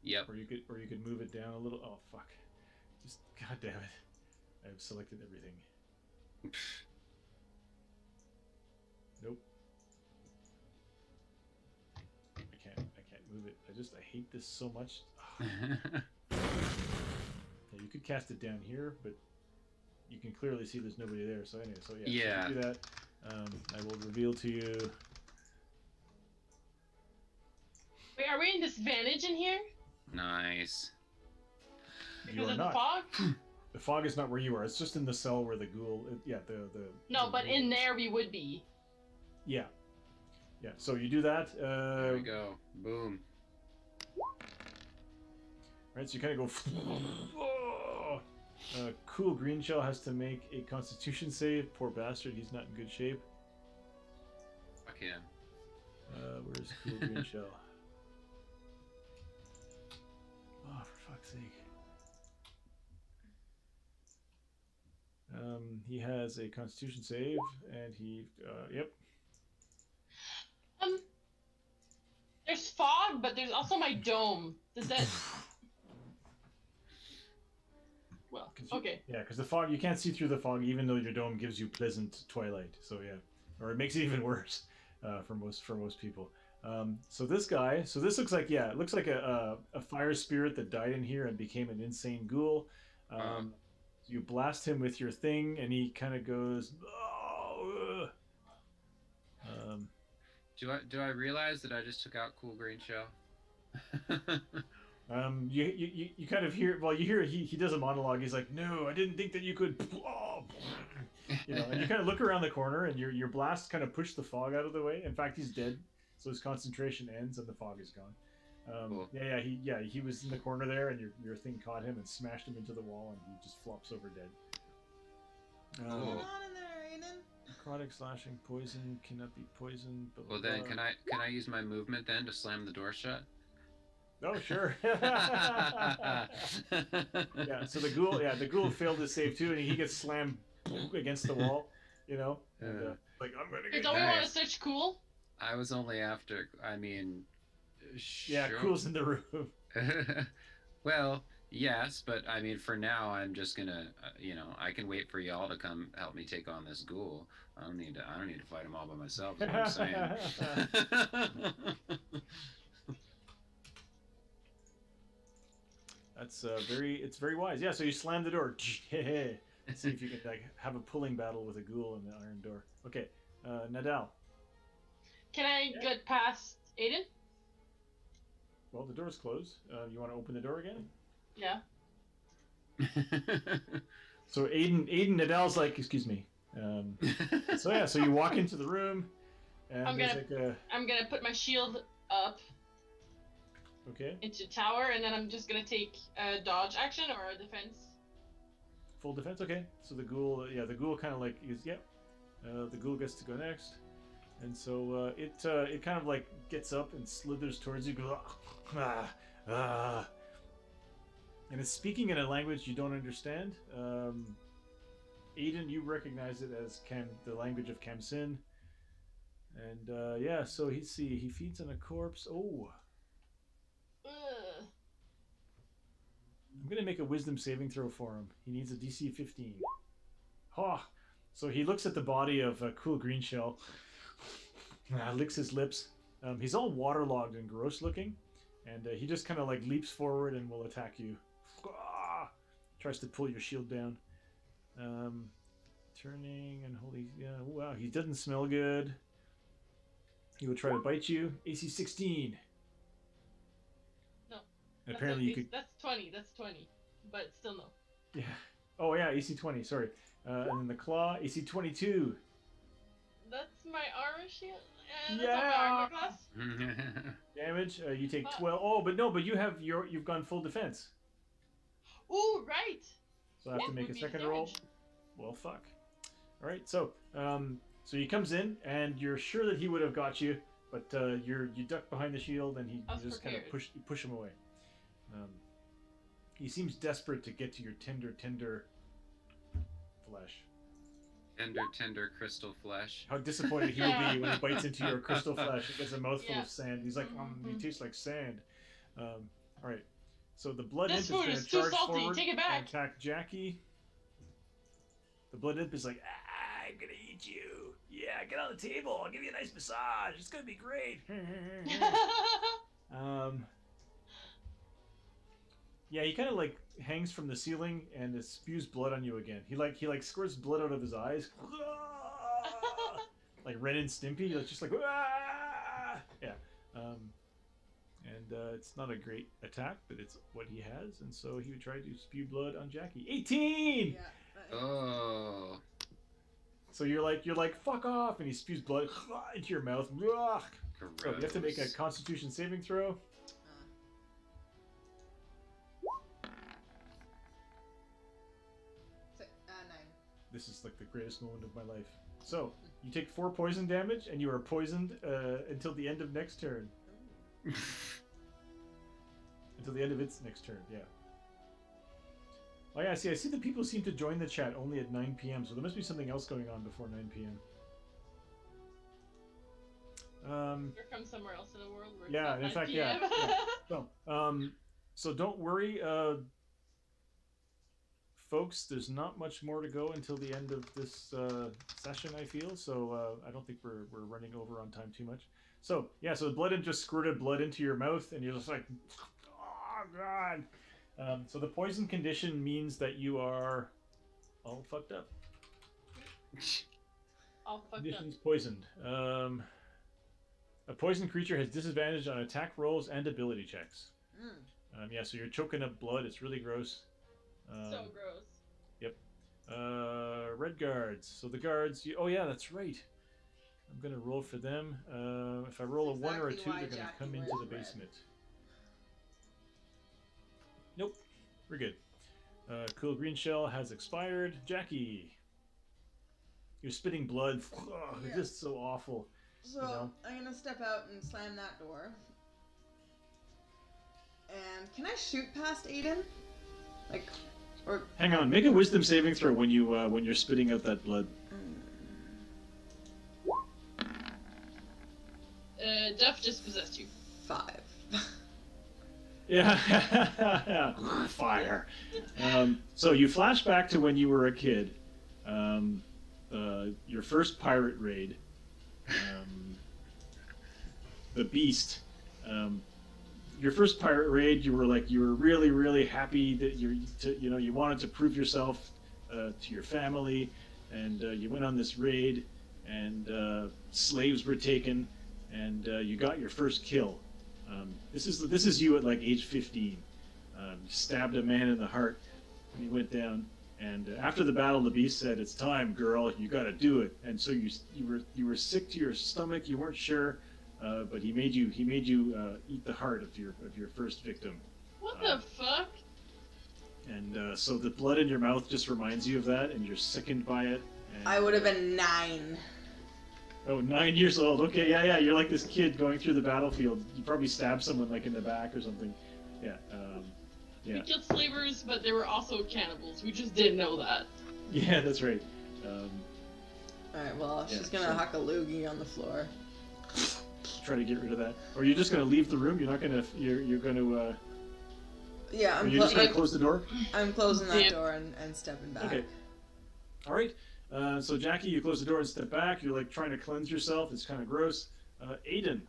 Yep. Or you could move it down a little... Oh, fuck. Just... God damn it. I've selected everything. Nope. I can't move it. I hate this so much. Yeah, you could cast it down here, but you can clearly see there's nobody there. So anyway, so yeah. So do that. I will reveal to you. Wait, are we in disadvantage in here? Nice. Because of the fog? The fog is not where you are. It's just in the cell where the ghoul. No, but in there we would be. Yeah. Yeah. So you do that. There we go. Boom. Right. So you kind of go. Cool Green Shell has to make a Constitution save. Poor bastard. He's not in good shape. Fuck him. Where's Cool Green Shell? Oh, for fuck's sake. He has a Constitution save, and he, yep. There's fog, but there's also my dome. Does that... Well, okay. Yeah, because the fog, you can't see through the fog, even though your dome gives you pleasant twilight. So yeah, or it makes it even worse for most people. So this looks like, yeah, it looks like a fire spirit that died in here and became an insane ghoul. You blast him with your thing, and he kind of goes. Do I realize that I just took out Cool Green Shell? You kind of hear. Well, you hear he does a monologue. He's like, "No, I didn't think that you could." You know, and you kind of look around the corner, and your blast kind of pushed the fog out of the way. In fact, he's dead, so his concentration ends, and the fog is gone. Cool. He was in the corner there, and your thing caught him and smashed him into the wall, and he just flops over dead. Cool. What's going on in there, Aiden? Necrotic, slashing, poison cannot be poisoned. Blah, blah, Well then, blah. can I use my movement then to slam the door shut? Oh sure. Yeah. So the ghoul failed his save too, and he gets slammed against the wall. You know, and, like I'm gonna get. Don't we want to search Cool? I was only after. I mean. Yeah, sure. Cool's in the room. Well, yes, but I mean, for now, I'm just gonna, I can wait for y'all to come help me take on this ghoul. I don't need to fight him all by myself. Is what I'm saying. That's it's very wise. Yeah, so you slam the door. See if you can like have a pulling battle with a ghoul in the iron door. Okay, Nadal. Can I get past Aiden? Well, the door's closed. You want to open the door again? Yeah. So Aiden Nadal's like, excuse me. So you walk into the room, and I'm gonna put my shield up into tower, and then I'm just gonna take a dodge action or a defense. Full defense, okay. So the ghoul, the ghoul kind of like is, the ghoul gets to go next, and so it kind of like gets up and slithers towards you, goes and it's speaking in a language you don't understand. Aiden, you recognize it as the language of Kamsin, and so he feeds on a corpse. Oh. I'm going to make a wisdom saving throw for him. He needs a DC 15. So he looks at the body of Cool Green Shell, licks his lips. He's all waterlogged and gross looking, and he just kind of like leaps forward and will attack you. Tries to pull your shield down. Turning and holy, wow, he doesn't smell good. He will try to bite you. AC 16. No. Apparently you could. That's 20. That's 20. But still no. Yeah. Oh yeah, AC 20. Sorry. And then the claw, AC 22. That's my armor shield. That's my armor class. Damage. You take 12. Oh, but you've gone full defense. Ooh, right. So I have to make a second roll. Well, fuck. All right. So he comes in, and you're sure that he would have got you, but you duck behind the shield, and you just kind of push him away. He seems desperate to get to your tender flesh. Tender crystal flesh. How disappointed he will be when he bites into your crystal flesh and gets a mouthful of sand. He's like, you taste like sand. All right. So the blood imp is going to charge forward and attack Jackie. The blood imp is like, I'm going to eat you. Yeah, get on the table. I'll give you a nice massage. It's going to be great. Yeah, he kind of like hangs from the ceiling and it spews blood on you again. He squirts blood out of his eyes, like Ren and Stimpy. It's just like, yeah. And it's not a great attack, but it's what he has, and so he would try to spew blood on Jackie. 18. Yeah. Oh. So you're like, fuck off, and he spews blood into your mouth. So you have to make a Constitution saving throw. 9. This is like the greatest moment of my life. So you take 4 poison damage, and you are poisoned until the end of next turn. Until the end of its next turn, yeah. Oh yeah, I see that people seem to join the chat only at 9 p.m., so there must be something else going on before 9 p.m. You're from somewhere else in the world where yeah, it's not in 9 fact, PM. yeah. So don't worry, folks, there's not much more to go until the end of this session, I feel, so I don't think we're running over on time too much. So, yeah, so the blood just squirted blood into your mouth, and you're just like, oh, God. So the poison condition means that you are all fucked up. All fucked Condition's up. Poisoned. A poisoned creature has disadvantage on attack rolls and ability checks. Yeah, so you're choking up blood. It's really gross. So gross. Yep. Red guards. So the guards... oh, yeah, that's right. I'm going to roll for them. If I roll a 1 or a 2, they're going to come into the basement. Nope. We're good. Cool Green Shell has expired. Jackie. You're spitting blood. It's just so awful. So, I'm going to step out and slam that door. And can I shoot past Aiden? Or... Hang on. Make a wisdom saving throw when you're spitting out that blood. Jeff just possessed you. 5. Yeah. Fire. So you flash back to when you were a kid. Your first pirate raid. The Beast. Your first pirate raid, you were really, really happy that you wanted to prove yourself to your family, and you went on this raid, and slaves were taken, and you got your first kill. This is you at like age 15. You stabbed a man in the heart, and he went down, And after the battle, the beast said, "It's time, girl. You got to do it." And so you were sick to your stomach. You weren't sure, but he made you eat the heart of your first victim. What the fuck? And so the blood in your mouth just reminds you of that, and you're sickened by it. And, I would have been 9. Oh, 9 years old. Okay, yeah. You're like this kid going through the battlefield. You probably stabbed someone like in the back or something. Yeah. Yeah. We killed slavers, but they were also cannibals. We just didn't know that. Yeah, that's right. Alright, well, she's gonna huck a loogie on the floor. Try to get rid of that. Or you're just gonna leave the room? You're not gonna. You're gonna. Yeah, you're just gonna close the door? I'm closing that door and stepping back. Okay. All right. So Jackie, you close the door and step back. You're like trying to cleanse yourself. It's kind of gross. Aiden.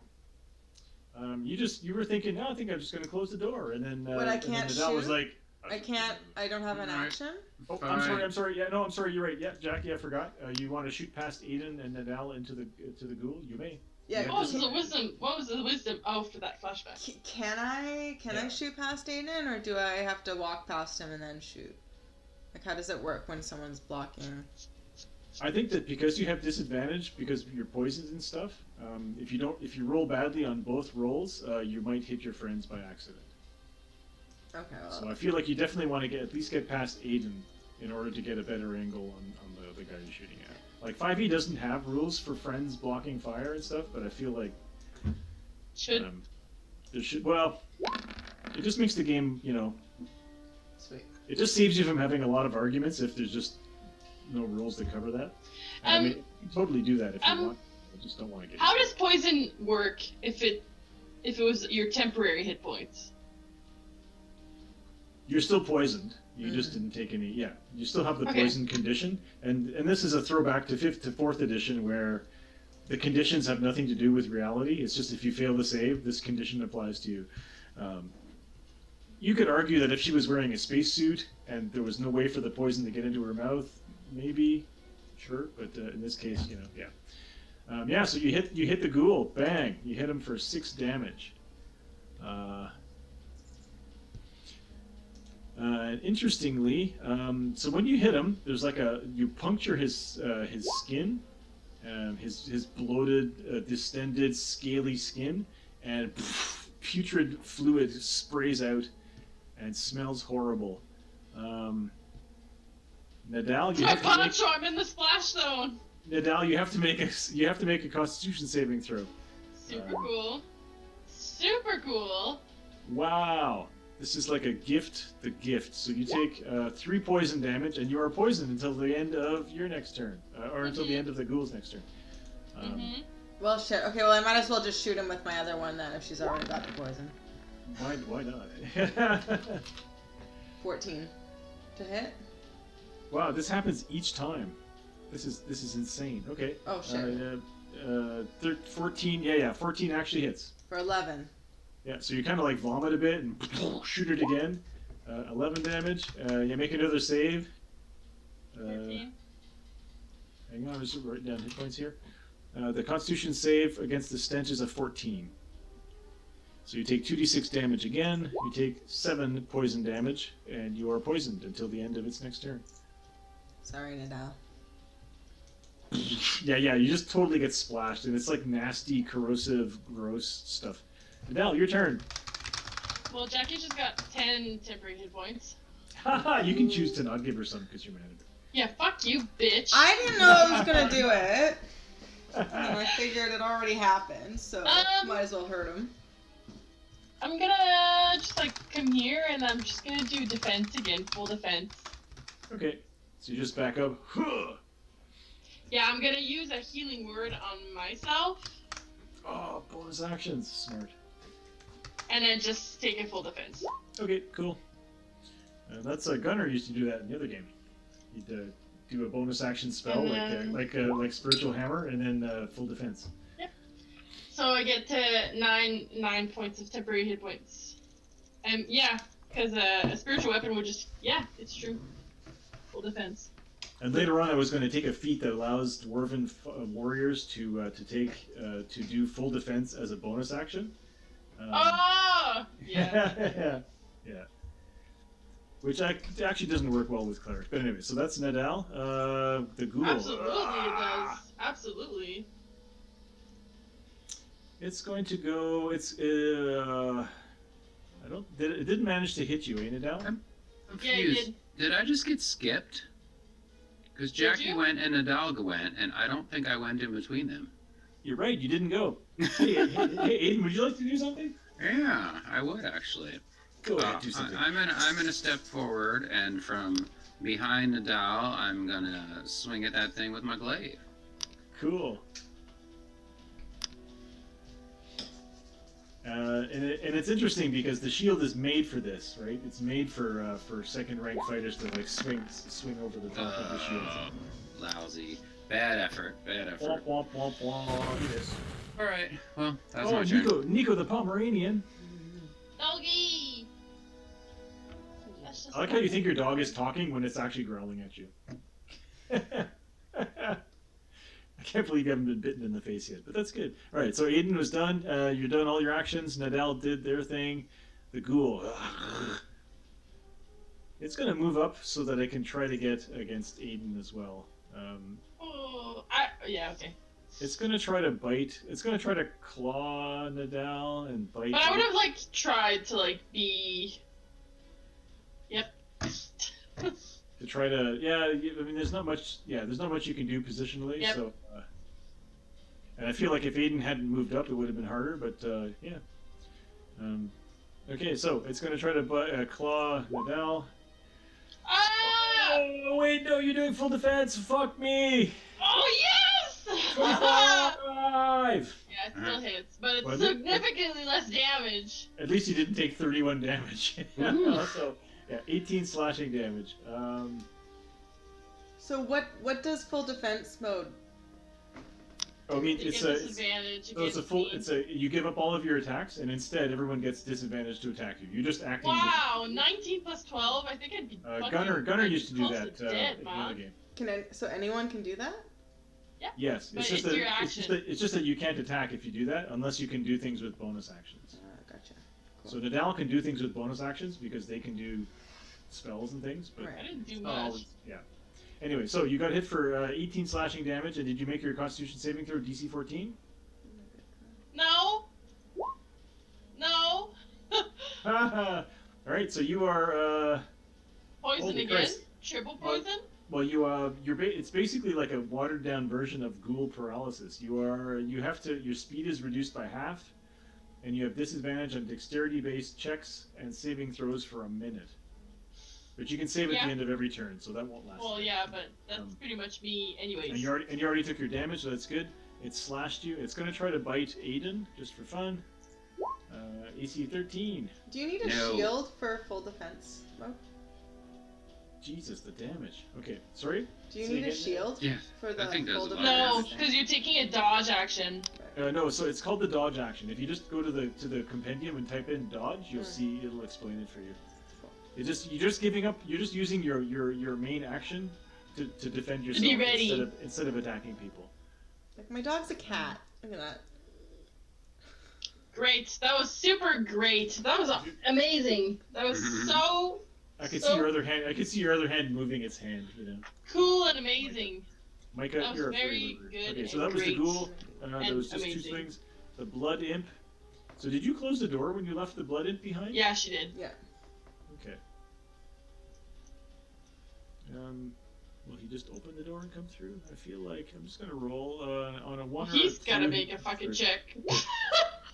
You were thinking, no, I think I'm just going to close the door, and then but I can't shoot. Nadal was like, I can't. I don't have an action. Oh, I'm sorry. Yeah, no, I'm sorry. You're right. Yeah, Jackie, I forgot. You want to shoot past Aiden and Nadal into the ghoul? You may. Yeah. What was the wisdom? What was the wisdom? Oh, for that flashback. Can I shoot past Aiden, or do I have to walk past him and then shoot? Like, how does it work when someone's blocking? I think that because you have disadvantage because you're poisoned and stuff, if you roll badly on both rolls, you might hit your friends by accident. Okay. Well. So I feel like you definitely want to at least get past Aiden in order to get a better angle on the guy you're shooting at. Like 5e doesn't have rules for friends blocking fire and stuff, but I feel like there should. Well, it just makes the game, Sweet. It just saves you from having a lot of arguments if there's just no rules to cover that. I mean, you can totally do that if you want. I just don't want to get. How does poison work if it was your temporary hit points? You're still poisoned. You just didn't take any. Yeah, you still have the poison condition, and this is a throwback to 5th to 4th edition where the conditions have nothing to do with reality. It's just if you fail the save, this condition applies to you. You could argue that if she was wearing a spacesuit and there was no way for the poison to get into her mouth, maybe, sure, but in this case, yeah. So you hit the ghoul, bang! You hit him for 6 damage. Interestingly, so when you hit him, there's like you puncture his skin, his bloated, distended, scaly skin, and putrid fluid sprays out and smells horrible. Nadal, you have to make. I'm in the splash zone. Nadal, you have to make a Constitution saving throw. Super cool. Super cool. Wow. This is like a gift, the gift. So you take 3 poison damage, and you are poisoned until the end of your next turn, or until the end of the ghoul's next turn. Well, shit. Okay, well, I might as well just shoot him with my other one then, if she's already got the poison. Why not? 14 to hit. Wow, this happens each time. This is insane. Okay. Oh shit. 14. Yeah. 14 actually hits. For 11. Yeah, so you kind of like vomit a bit and shoot it again. 11 damage. You make another save. 13. Hang on, I'm just writing down hit points here. The Constitution save against the stench is a 14. So you take 2d6 damage again. You take 7 poison damage, and you are poisoned until the end of its next turn. Sorry, Nadal. Yeah, you just totally get splashed, and it's like nasty, corrosive, gross stuff. Nadal, your turn. Well, Jackie just got 10 temporary hit points. Haha, you can choose to not give her some because you're mad at her. Yeah, fuck you, bitch. I didn't know I was gonna do it. And I figured it already happened, so might as well hurt him. I'm gonna just come here and I'm just gonna do defense again, full defense. Okay, so you just back up. Yeah, I'm gonna use a healing word on myself. Oh, bonus actions, smart. And then just take a full defense. Okay, cool. That's Gunnar used to do that in the other game. He'd do a bonus action spell like spiritual hammer, and then full defense. Yep. So I get to 9 points of temporary hit points. Yeah, because a spiritual weapon would just it's true. Full defense. And later on, I was going to take a feat that allows dwarven warriors to do full defense as a bonus action. Oh! Yeah. Yeah. which actually doesn't work well with cleric. But anyway, so that's Nadal. The ghoul. Absolutely, it does. Absolutely. It's going to go. It didn't manage to hit you, eh, Nadal? I'm Yeah, confused. Did I just get skipped? Because Jackie went and Nadal went, and I don't think I went in between them. You're right. You didn't go. Hey, Aiden, would you like to do something? Yeah, I would actually. Go ahead, do something. I'm gonna step forward, and from behind Nadal, I'm gonna swing at that thing with my glaive. Cool. And it's interesting because the shield is made for this, right? It's made for second-rank fighters to like swing over the top of the shield. Lousy. Bad effort. Womp womp womp womp. Yes. All right. Well, that's my turn. Nico the Pomeranian. Doggy. I like how you think your dog is talking when it's actually growling at you. I can't believe you haven't been bitten in the face yet, but that's good. All right, so Aiden was done. You're done all your actions. Nadal did their thing. The ghoul. It's going to move up so that I can try to get against Aiden as well. Yeah, okay. It's going to try to bite. It's going to try to claw Nadal and bite. But I would have tried to be. Yep. To try to, I mean, there's not much you can do positionally. Yep. So, and I feel like if Aiden hadn't moved up, it would have been harder. But yeah. Okay, so it's going to try to claw Nadal. Ah! Oh wait, no, you're doing full defense. Fuck me. Oh yes! 25. Yeah, it still hits, but it's significantly less damage. At least you didn't take 31 damage. So, yeah, 18 slashing damage. So what does full defense mode? I mean, it's a you give up all of your attacks, and instead everyone gets disadvantage to attack you. You're just acting. Wow, 19 plus 12. I think I'd be. Gunner used to do that dead, in the other game. So anyone can do that? Yeah. Yes, it's just that you can't attack if you do that unless you can do things with bonus actions. Gotcha. Cool. So Nadal can do things with bonus actions because they can do spells and things, but I didn't do much. Yeah. Anyway, so you got hit for 18 slashing damage, and did you make your Constitution saving throw DC 14? No. No. All right, so you are poison again. Christ. Triple poison. Well, it's basically like a watered down version of ghoul paralysis. Your speed is reduced by half, and you have disadvantage on dexterity based checks and saving throws for a minute. But you can save at the end of every turn, so that won't last. Well, yeah, but that's pretty much me anyways. And you already took your damage, so that's good. It slashed you. It's going to try to bite Aiden, just for fun. AC 13. Do you need a shield for full defense mode? Jesus, the damage. Okay, sorry? Do you need a shield for the full defense? No, because you're taking a dodge action. No, so it's called the dodge action. If you just go to the compendium and type in dodge, you'll see it'll explain it for you. You're just giving up. You're just using your main action to defend yourself to be ready. instead of attacking people. Like my dog's a cat. Look at that. Great. That was super great. That was amazing. That was so. I can see your other hand. I can see your other hand moving its hand. Cool and amazing. Micah, that was you're very good. Okay, so that was the ghoul. There was just amazing. 2 things. The blood imp. So did you close the door when you left the blood imp behind? Yeah, she did. Yeah. Okay. Will he just open the door and come through? I feel like I'm just gonna roll on a 1 or He's 2. gotta make a fucking check.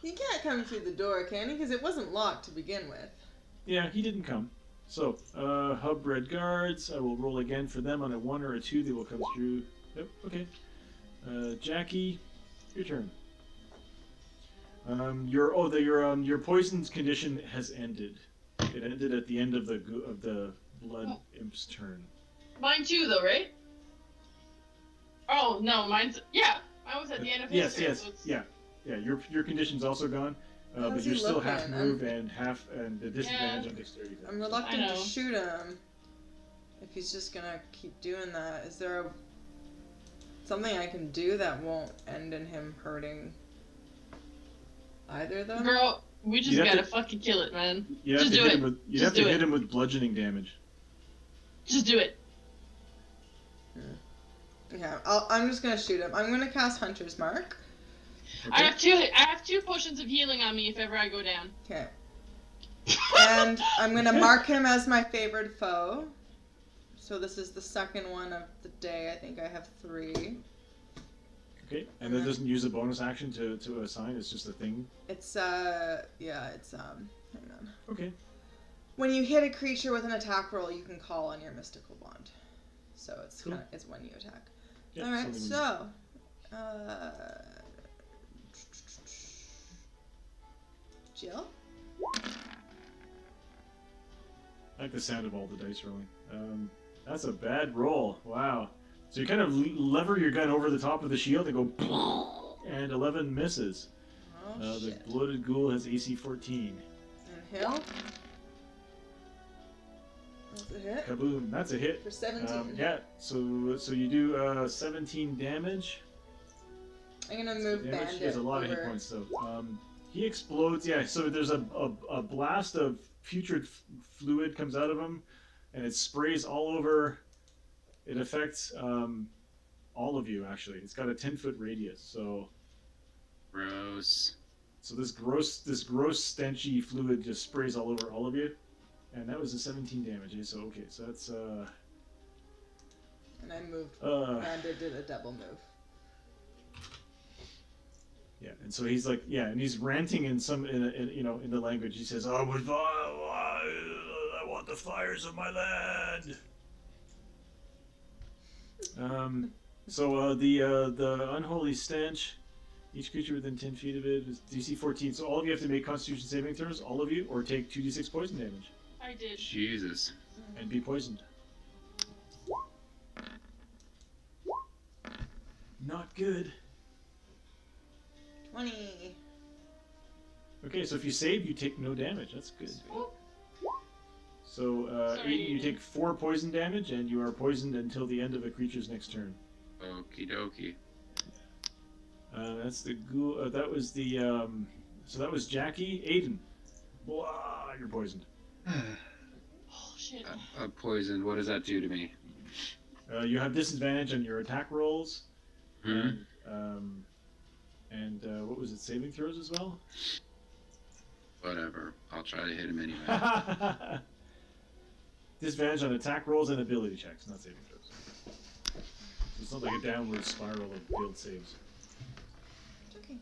He can't come through the door, can he? Because it wasn't locked to begin with. Yeah, he didn't come. So, hub red guards. I will roll again for them on a 1 or a 2. They will come through. Yep. Okay. Jackie, your turn. Your poison's condition has ended. It ended at the end of the blood imp's turn. Mine too, though, right? Oh no, mine was at the end of his turn. Yes. Yeah. Your condition's also gone, but you're still half move and the disadvantage on dexterity. I'm reluctant to shoot him. If he's just gonna keep doing that, is there something I can do that won't end in him hurting either of them? Girl, We just gotta fucking kill it, man. You have to hit him with bludgeoning damage. Just do it. Yeah, I'm just gonna shoot him. I'm gonna cast Hunter's Mark. Okay. I have two potions of healing on me if ever I go down. Okay. And I'm gonna mark him as my favored foe. So this is the second one of the day. I think I have 3. Okay, and that doesn't use a bonus action to assign. It's just a thing. It's hang on. Okay. When you hit a creature with an attack roll, you can call on your mystical bond. So it's cool. It's when you attack. Yeah, all right, so Jill. I like the sound of all the dice rolling. That's a bad roll. Wow. So you kind of lever your gun over the top of the shield and go, and 11 misses. Oh, the bloated ghoul has AC 14. And Hill. That's a hit. Kaboom! That's a hit. For 17. Yeah. So you do 17 damage. I'm gonna move Bandit. He has a lot of hit points though. He explodes. Yeah. So there's a blast of putrid fluid comes out of him, and it sprays all over. It affects all of you actually. It's got a 10-foot radius. So gross. So this gross stenchy fluid just sprays all over all of you. And that was a 17 damage, eh? So okay, so that's And I moved Bandit did a double move. Yeah, and so he's like, yeah, and he's ranting in the language. He says, I want the fires of my land. So the unholy stench, each creature within 10 feet of it is DC 14. So all of you have to make Constitution saving throws, all of you, or take 2d6 poison damage. I did. Jesus. And be poisoned. Not good. 20. Okay, so if you save, you take no damage. That's good. So, Aiden, you take 4 poison damage, and you are poisoned until the end of a creature's next turn. Okie dokie. That's the ghoul. That was the. So that was Jackie. Aiden. Blah, you're poisoned. Oh shit. Poisoned. What does that do to me? You have disadvantage on your attack rolls. And what was it? Saving throws as well. Whatever. I'll try to hit him anyway. Disadvantage on attack rolls and ability checks, not saving throws. So it's not like a downward spiral of failed saves. Okay.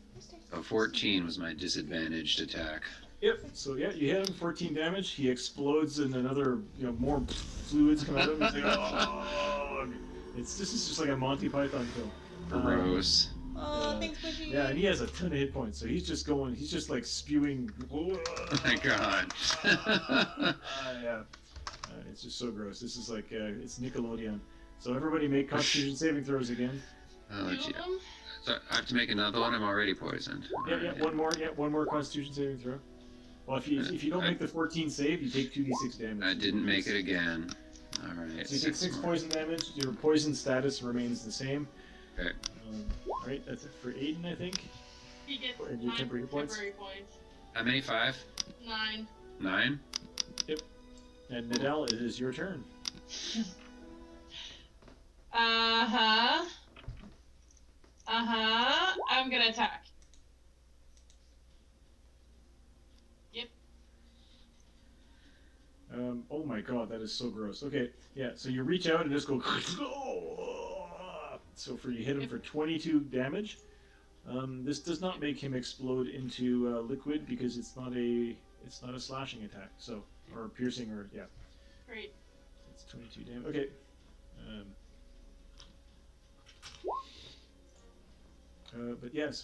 So 14 was my disadvantaged attack. Yep. So yeah, you hit him 14 damage. He explodes, and another, more fluids come out of him. He's like, oh! This is just like a Monty Python film. Gross. Oh, thanks, Bushy. Yeah, and he has a ton of hit points, so he's just like spewing. Oh my god. Yeah. It's just so gross. This is like it's Nickelodeon. So everybody make Constitution saving throws again. Oh gee. So I have to make another one. I'm already poisoned. Yeah, right. One more. Yeah, one more Constitution saving throw. Well, if you don't make the 14 save, you take 2d6 damage. I didn't make it again. All right. So you take 6 poison damage. Your poison status remains the same. Okay. All right, that's it for Aiden, I think. He gets and your 9 temporary points. How many? 5? 9. 9? Yep. And Nadal, it is your turn. I'm gonna attack. Yep. Oh my god, that is so gross. Okay, yeah, so you reach out and just go. So you hit him for 22 damage. This does not make him explode into liquid because it's not a slashing attack. So or piercing or yeah. Great. It's 22 damage. Okay.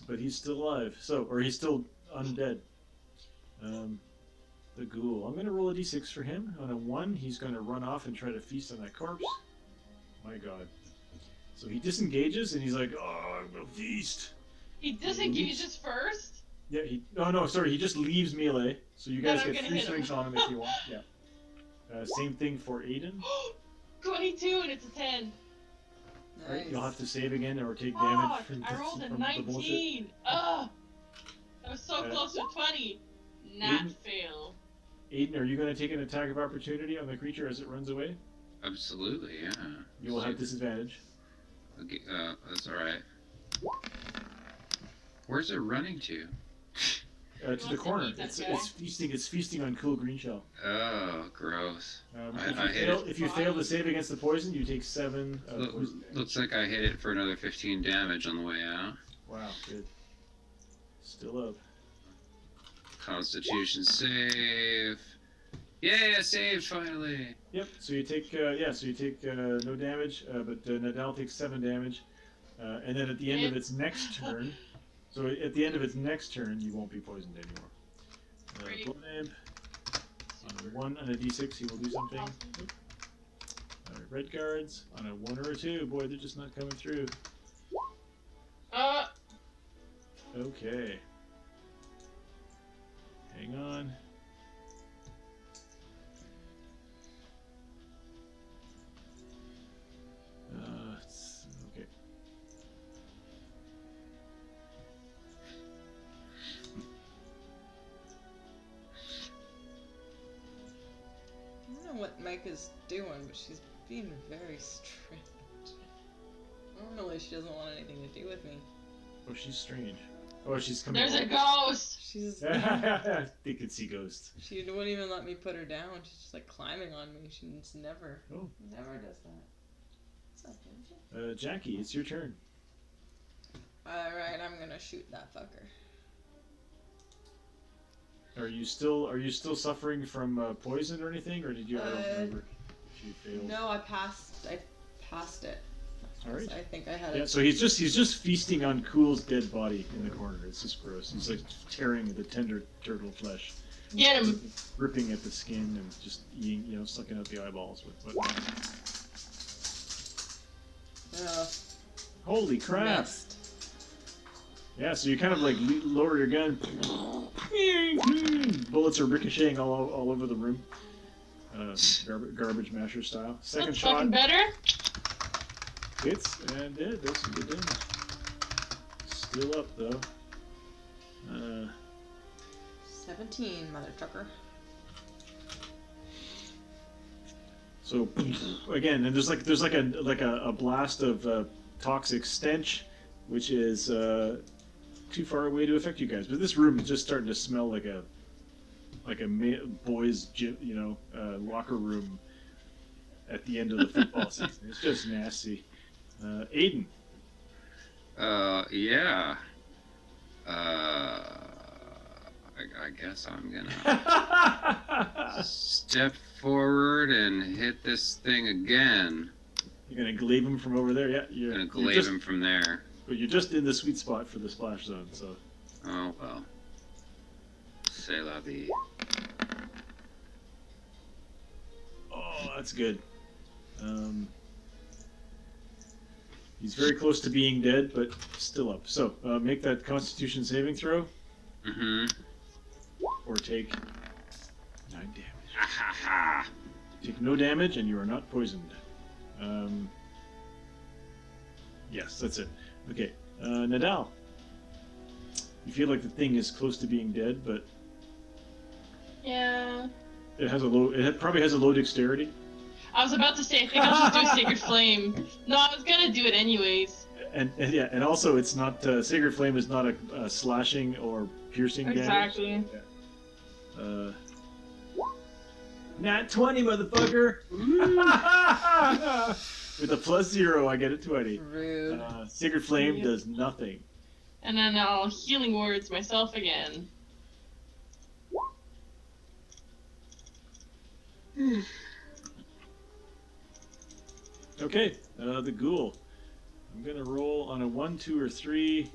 But he's still alive. Or he's still undead. The ghoul. I'm going to roll a d6 for him. On a 1, he's going to run off and try to feast on that corpse. My god. So he disengages and he's like, oh, I'm going to feast. He disengages first? Yeah, he just leaves melee. So you guys get 3 swings on him if you want. Yeah. Same thing for Aiden. 22 and it's a 10. Nice. Right, you'll have to save again or take damage from I rolled a from 19. the bullshit. Ugh! I was so close to 20. not fail. Aiden, are you going to take an attack of opportunity on the creature as it runs away? Absolutely, yeah. You will have disadvantage. Okay, that's alright. Where's it running to? To the corner. It's feasting on cool green shell. Oh, gross. If you fail to save against the poison, you take 7 poison. Looks like I hit it for another 15 damage on the way out. Wow, good. Still up. Constitution save. Yeah, saved finally. Yep. So you take no damage, but Nadal takes 7 damage, and then at the end of its next turn, you won't be poisoned anymore. Blood on a 1 and a d6, he will do something. Red guards on a 1 or a 2. Boy, they're just not coming through. Okay. Hang on. Okay. I don't know what Micah's doing, but she's being very strict. Normally she doesn't want anything to do with me. Oh, she's strange. Oh, she's coming. There's a ghost! She's... They could see ghosts. She wouldn't even let me put her down. She's just like climbing on me. She's never does that. What's up, Jackie, it's your turn. Alright, I'm gonna shoot that fucker. Are you still suffering from poison or anything, or did you? I don't remember if you failed. No, I passed it. All right. So I think I had. Yeah. So he's just feasting on Cool's dead body in the corner. It's just gross. He's like tearing the tender turtle flesh. Get him! Ripping at the skin and just eating, sucking out the eyeballs with whatnot. Holy crap! Missed. Yeah, so you kind of like lower your gun. Bullets are ricocheting all over the room. Garbage masher style. Second That's shot. fucking better. Hits and does some good damage. Still up though. 17, mother trucker. So again, and there's like a blast of toxic stench, which is too far away to affect you guys. But this room is just starting to smell like a boys' gym, locker room at the end of the football season. It's just nasty. Aiden. Yeah. I guess I'm gonna step forward and hit this thing again. You're gonna glaive him from over there, yeah. You're gonna glaive him from there. But you're just in the sweet spot for the splash zone, so. Oh well. C'est la vie. Oh, that's good. He's very close to being dead, but still up. So, make that Constitution saving throw. Mm-hmm. Or take 9 damage. Take no damage, and you are not poisoned. Yes, that's it. Okay, Nadal. You feel like the thing is close to being dead, but yeah, it probably has a low dexterity. I was about to say, I think I'll just do Sacred Flame. No, I was gonna do it anyways. And also it's not Sacred Flame is not a slashing or piercing damage. Exactly. Yeah. Nat 20, motherfucker! With a +0, I get a 20. Rude. Sacred Flame does nothing. And then I'll healing words myself again. Okay, the ghoul. I'm gonna roll on a 1, 2, or 3.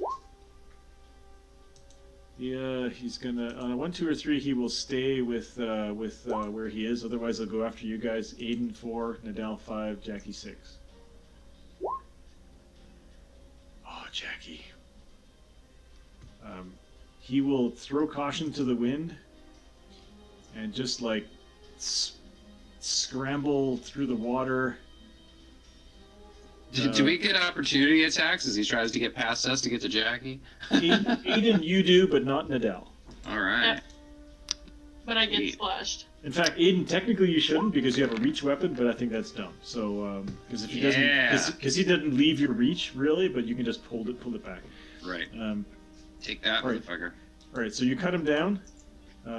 Yeah, he's gonna on a 1, 2, or 3. He will stay with where he is. Otherwise, he'll go after you guys. Aiden 4, Nadal 5, Jackie 6. Oh, Jackie. He will throw caution to the wind and just like scramble through the water. Do we get opportunity attacks as he tries to get past us to get to Jackie? Aiden, you do, but not Nadal. All right. But I get splashed. In fact, Aiden, technically you shouldn't because you have a reach weapon, but I think that's dumb. So, because if he doesn't, because he didn't leave your reach really, but you can just pull it back. Right. Take that, motherfucker. All right. So you cut him down.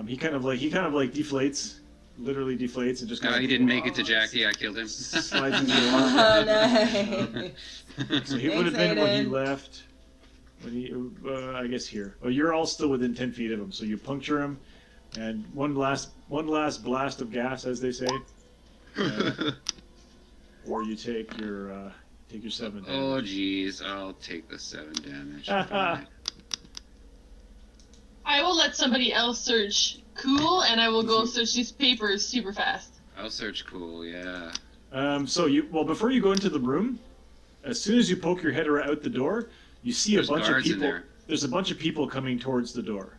He kind of like deflates, literally deflates, and just. No, he didn't make it to Jackie. I killed him. Slides into the water. So he would have been when he left. When he, I guess here. Well, you're all still within 10 feet of him, so you puncture him. And one last blast of gas, as they say, or you take your 7 damage. Oh jeez, I'll take the 7 damage. I will let somebody else search cool, and I will go search these papers super fast. I'll search cool, yeah. So before you go into the room, as soon as you poke your head out the door, you see a bunch of people. There's a bunch of people coming towards the door.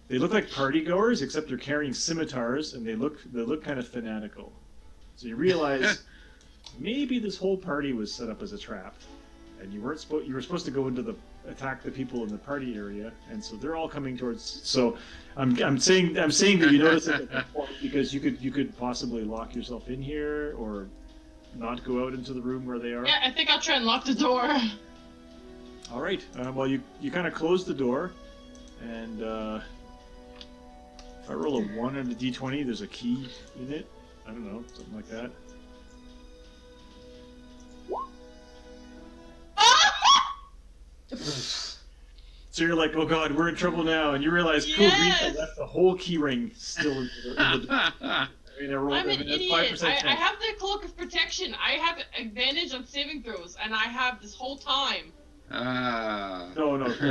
They look like party goers, except they're carrying scimitars, and they look kind of fanatical. So you realize maybe this whole party was set up as a trap, and you were supposed to go into attack the people in the party area, and so they're all coming towards. So I'm saying that you notice it at that point because you could possibly lock yourself in here or not go out into the room where they are. Yeah, I think I'll try and lock the door. All right. Well, you kind of close the door, and. If I roll a 1 on the d20, there's a key in it. I don't know, something like that. So you're like, oh god, we're in trouble now, and you realize Cool Green left the whole key ring still in the I'm an idiot. I have the Cloak of Protection. I have advantage on saving throws, and I have this whole time. No,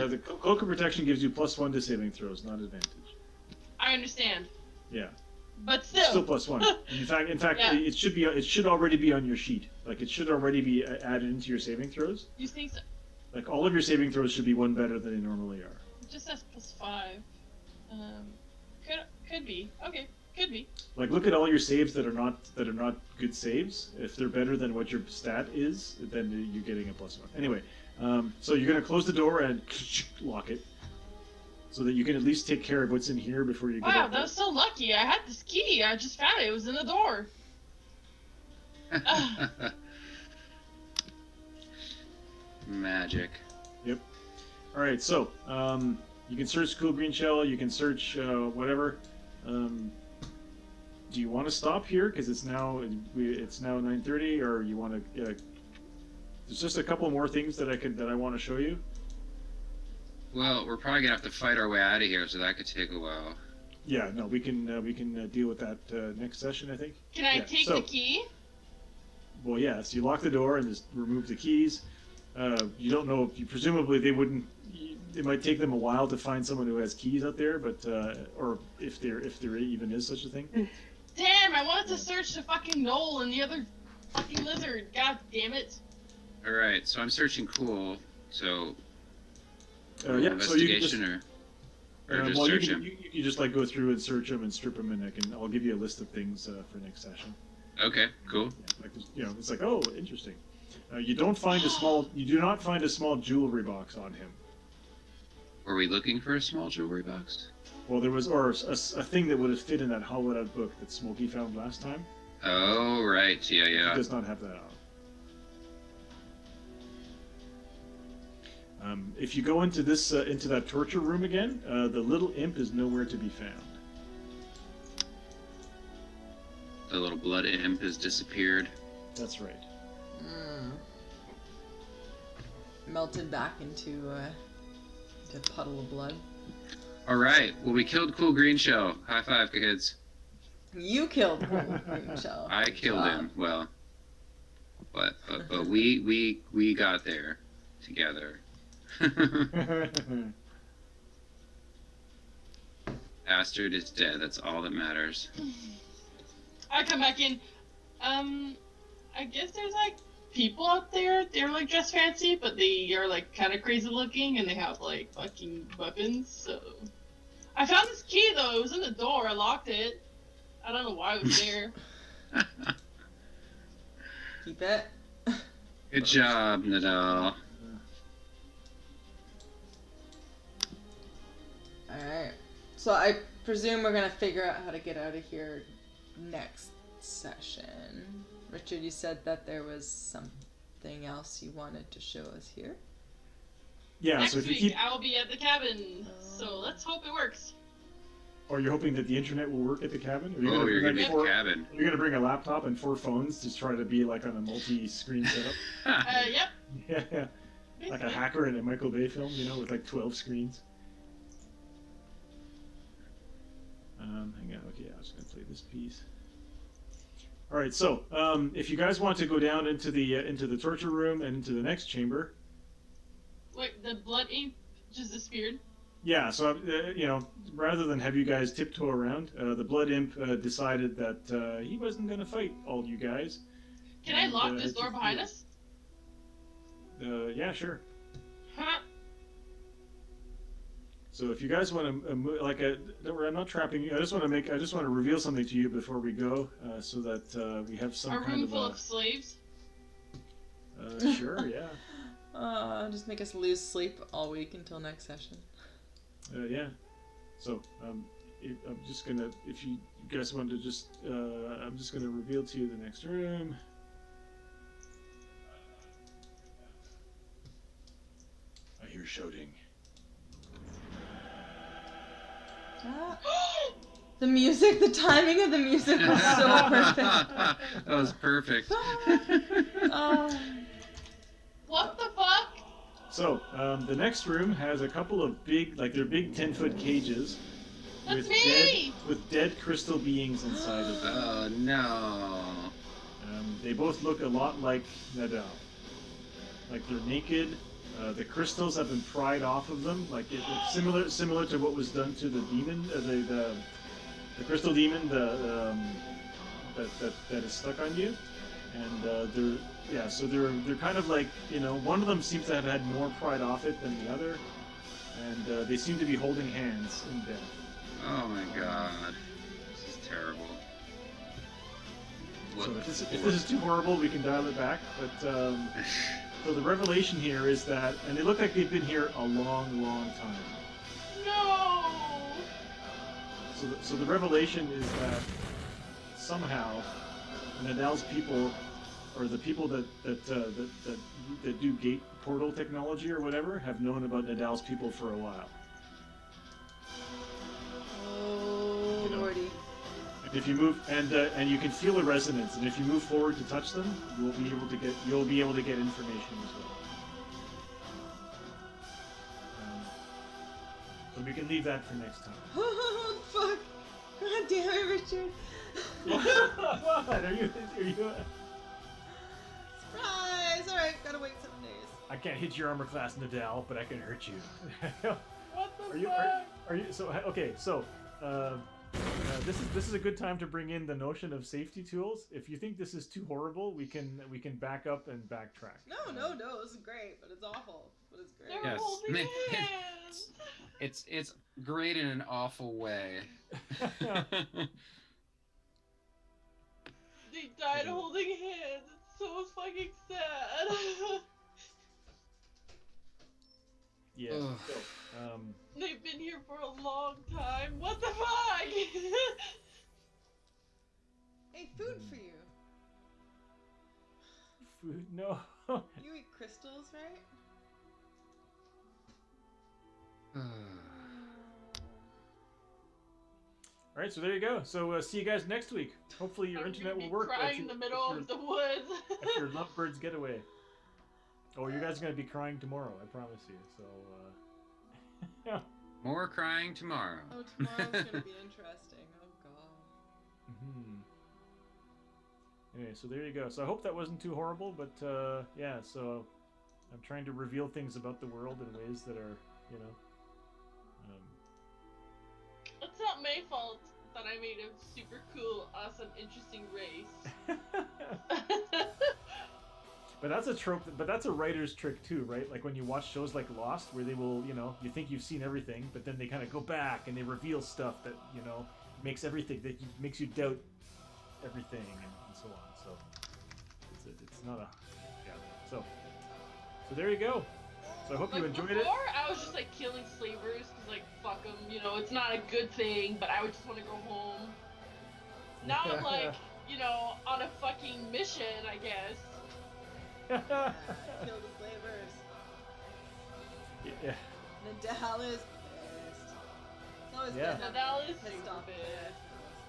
the Cloak of Protection gives you +1 to saving throws, not advantage. I understand. Yeah. But still. Still +1. In fact, yeah. It should already be on your sheet. Like it should already be added into your saving throws. You think so? Like all of your saving throws should be 1 better than they normally are. It just says +5. Could be. Okay, could be. Like look at all your saves that are not good saves. If they're better than what your stat is, then you're getting a +1. Anyway, so you're gonna close the door and lock it, so that you can at least take care of what's in here before you get out. Wow, that was so lucky. I had this key. I just found it. It was in the door. Magic. Yep. All right, so you can search Cool Green Shell. You can search whatever. Do you want to stop here because it's now 9:30, or you want to? There's just a couple more things that I want to show you. Well, we're probably gonna have to fight our way out of here, so that could take a while. Yeah, no, we can deal with that next session, I think. Can I take the key? Well, yeah. So you lock the door and just remove the keys. You don't know if presumably they wouldn't. It might take them a while to find someone who has keys out there, but or if there even is such a thing. Damn! I wanted to search the fucking knoll and the other fucking lizard. God damn it! All right, so I'm searching cool. So. Yeah, so you can just, or just search him. You just like go through and search him and strip him, and I'll give you a list of things for next session. Okay, cool. Yeah, like it's like, oh, interesting. You do not find a small jewelry box on him. Were we looking for a small jewelry box? Well, there was, or a thing that would have fit in that hollowed out book that Smokey found last time. Oh right, yeah. He does not have that on. If you go into into that torture room again, the little imp is nowhere to be found. The little blood imp has disappeared. That's right. Melted back into a puddle of blood. All right. Well, we killed Cool Green Shell. High five, kids. You killed Cool Green Shell. I killed him. Well, but we got there together. Bastard is dead. That's all that matters. I come back in. I guess there's like people out there. They're like dressed fancy, but they are like kind of crazy looking, and they have like fucking weapons. So I found this key though. It was in the door. I locked it. I don't know why it was there. Keep it. Good job, Nadal. Alright. So I presume we're gonna figure out how to get out of here next session. Richard, you said that there was something else you wanted to show us here. Yeah, Next so if you week keep... I will be at the cabin, so let's hope it works. Or you're hoping that the internet will work at the cabin? Or You're gonna be at the cabin. You're gonna bring a laptop and 4 phones to try to be like on a multi-screen setup? Yep. Yeah. Like a hacker in a Michael Bay film, with like 12 screens. Hang on, okay, I'm just gonna play this piece. All right, so if you guys want to go down into the torture room and into the next chamber. Wait, the blood ink just disappeared? Yeah, so rather than have you guys tiptoe around, the blood imp decided that he wasn't gonna fight all you guys. Can I lock this door behind us? Yeah, sure. Huh? So if you guys want to don't worry, I'm not trapping you. I just want to reveal something to you before we go, so that we have some A kind room of full of slaves? Sure, yeah. Just make us lose sleep all week until next session. Yeah. So I'm just gonna, if you guys want to just, I'm just gonna reveal to you the next room. I hear shouting. The music, the timing of the music was so perfect. That was perfect. What the fuck? So, the next room has a couple of big, they're big 10-foot cages That's with dead crystal beings inside of them. Oh no. They both look a lot like Nadal. Like they're naked. The crystals have been pried off of them, it's similar to what was done to the demon, the crystal demon, that is stuck on you, and they're kind of like, one of them seems to have had more pried off it than the other, and they seem to be holding hands in death. Oh my god, this is terrible. So if this is too horrible, we can dial it back, but. So the revelation here is that, and they look like they've been here a long, long time. No! So the revelation is that somehow Nadal's people, or the people that do gate portal technology or whatever, have known about Nadal's people for a while. Oh, Lordy. And if you move, and you can feel a resonance, and if you move forward to touch them, you'll be able to get information as well. So we can leave that for next time. Oh, fuck. God damn it, Richard. What? Are you? Surprise! Alright, gotta wait 7 days. I can't hit your armor class, Nadal, but I can hurt you. What the fuck? Are you? So okay. So this is a good time to bring in the notion of safety tools. If you think this is too horrible, we can back up and backtrack. No, this is great, but it's awful. But it's great. They're Yes. holding hands! It's great in an awful way. They died holding hands. It's so fucking sad. Yeah. So, They've been here for a long time. What the fuck? Hey, food for you. food? No. You eat crystals, right? All right, so there you go. So see you guys next week. Hopefully your internet will work. Crying in the middle of the woods. That's your lovebirds getaway. Oh, you guys are gonna be crying tomorrow. I promise you. So. Yeah. More crying tomorrow. Oh, tomorrow's gonna be interesting. Oh god. Anyway, so there you go. So I hope that wasn't too horrible, but yeah. So I'm trying to reveal things about the world in ways that are, you know. It's not my fault that I made a super cool, awesome, interesting race. But that's a trope. But that's a writer's trick too, right? Like when you watch shows like Lost, where they will, you know, you think you've seen everything, but then they kind of go back and they reveal stuff that, you know, makes you doubt everything and so on. So it's not a, yeah. So there you go. So I hope you enjoyed it. Before, I was just like killing slavers because like fuck them, you you know, it's not a good thing, but I would just want to go home. Now I'm like, you know, on a fucking mission, I guess. Kill the slavers. Yeah. Nadal is pissed. It's always Yeah. good to Nadal is pissed off stupid.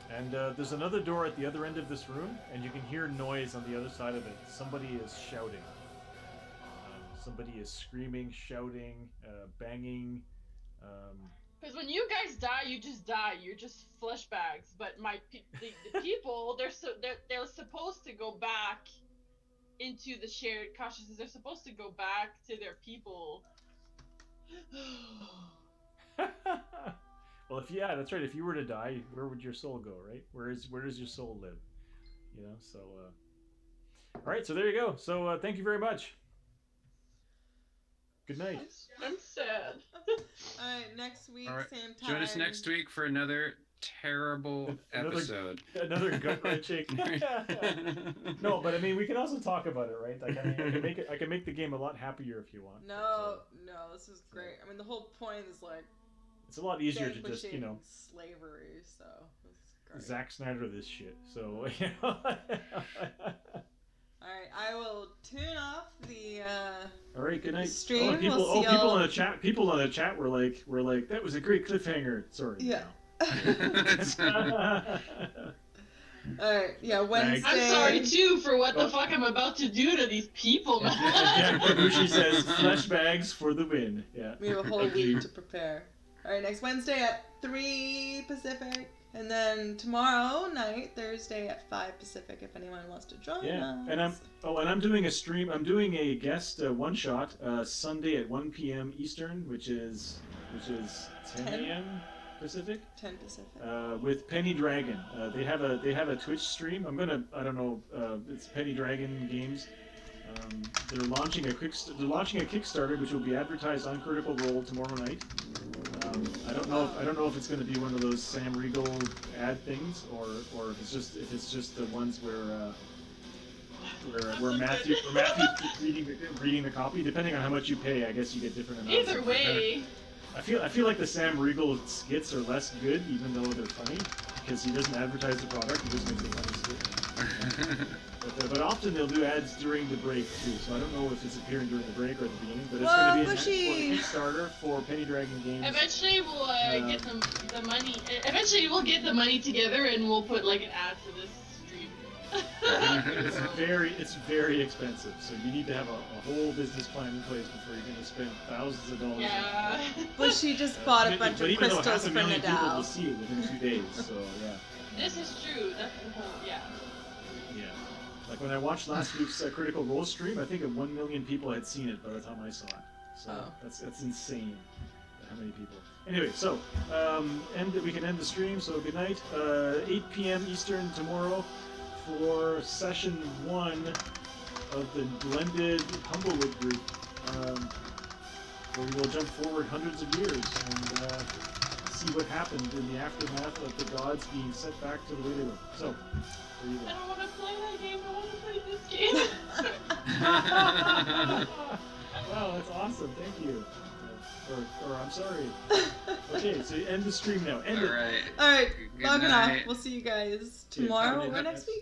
there. And there's another door at the other end of this room, and you can hear noise on the other side of it. Somebody is shouting. Somebody is screaming, shouting, banging. Because when you guys die, you just die. You're just flesh bags. But the people, they're supposed to go back into the shared consciousness. They're supposed to go back to their people. Well, that's right. If you were to die, where would your soul go, right? Where does your soul live? You know. So, all right. So there you go. So thank you very much. Good night. I'm sad. Alright, next week, All right. same time. Join us next week for another terrible episode. Another gut-wrenching. No, but I mean, we can also talk about it, right? Like, I mean, I can make the game a lot happier if you want. No, this is great. I mean, the whole point is like. It's a lot easier to just, you know. Slavery, so this is great. Zack Snyder this shit. So, you know. Alright, I will tune off the all right, good night. Stream. People on the chat. People on the chat were like, that was a great cliffhanger. Sorry. Yeah. All right. Yeah. Wednesday. I'm sorry too for what the fuck I'm about to do to these people. Yeah, Kabushi says flesh bags for the win. Yeah. We have a whole week to prepare. All right. Next Wednesday at 3 Pacific. And then tomorrow night, Thursday at 5 Pacific, if anyone wants to join us. And I'm doing a stream. I'm doing a guest one shot Sunday at 1 p.m. Eastern, which is 10 a.m. Pacific. 10 Pacific. With Penny Dragon. They have a Twitch stream. It's Penny Dragon Games. They're launching a Kickstarter, which will be advertised on Critical Role tomorrow night. I don't know if it's going to be one of those Sam Riegel ad things, or if it's just the ones where Matthew's reading the copy. Depending on how much you pay, I guess you get different amounts. Either way. I feel like the Sam Riegel skits are less good, even though they're funny, because he doesn't advertise the product; he just makes a funny skit. But often they'll do ads during the break too, so I don't know if it's appearing during the break or at the beginning. But it's going to be an ad for a Kickstarter for Penny Dragon Games. Eventually we'll get the money. Eventually we'll get the money together and we'll put like an ad for this stream. It's very expensive, so you need to have a whole business plan in place before you're going to spend thousands of dollars. Yeah. But she just bought a bunch of crystals for Nadal. But even though 500,000 people will see it within 2 days, so yeah. This is true. That's the whole, yeah. Yeah. Like when I watched last week's Critical Role stream, I think 1 million people had seen it by the time I saw it. So that's insane. How many people? Anyway, so we can end the stream. So good night. 8 p.m. Eastern tomorrow for session 1 of the blended Humblewood group, where we will jump forward hundreds of years and see what happened in the aftermath of the gods being sent back to the way they were. So. There you go. I don't want to play that game. I want to play this game. Wow, that's awesome. Thank you. Or I'm sorry. Okay, so end the stream now. End it. All right. All right. Good Logging off. night. We'll see you guys tomorrow or next week.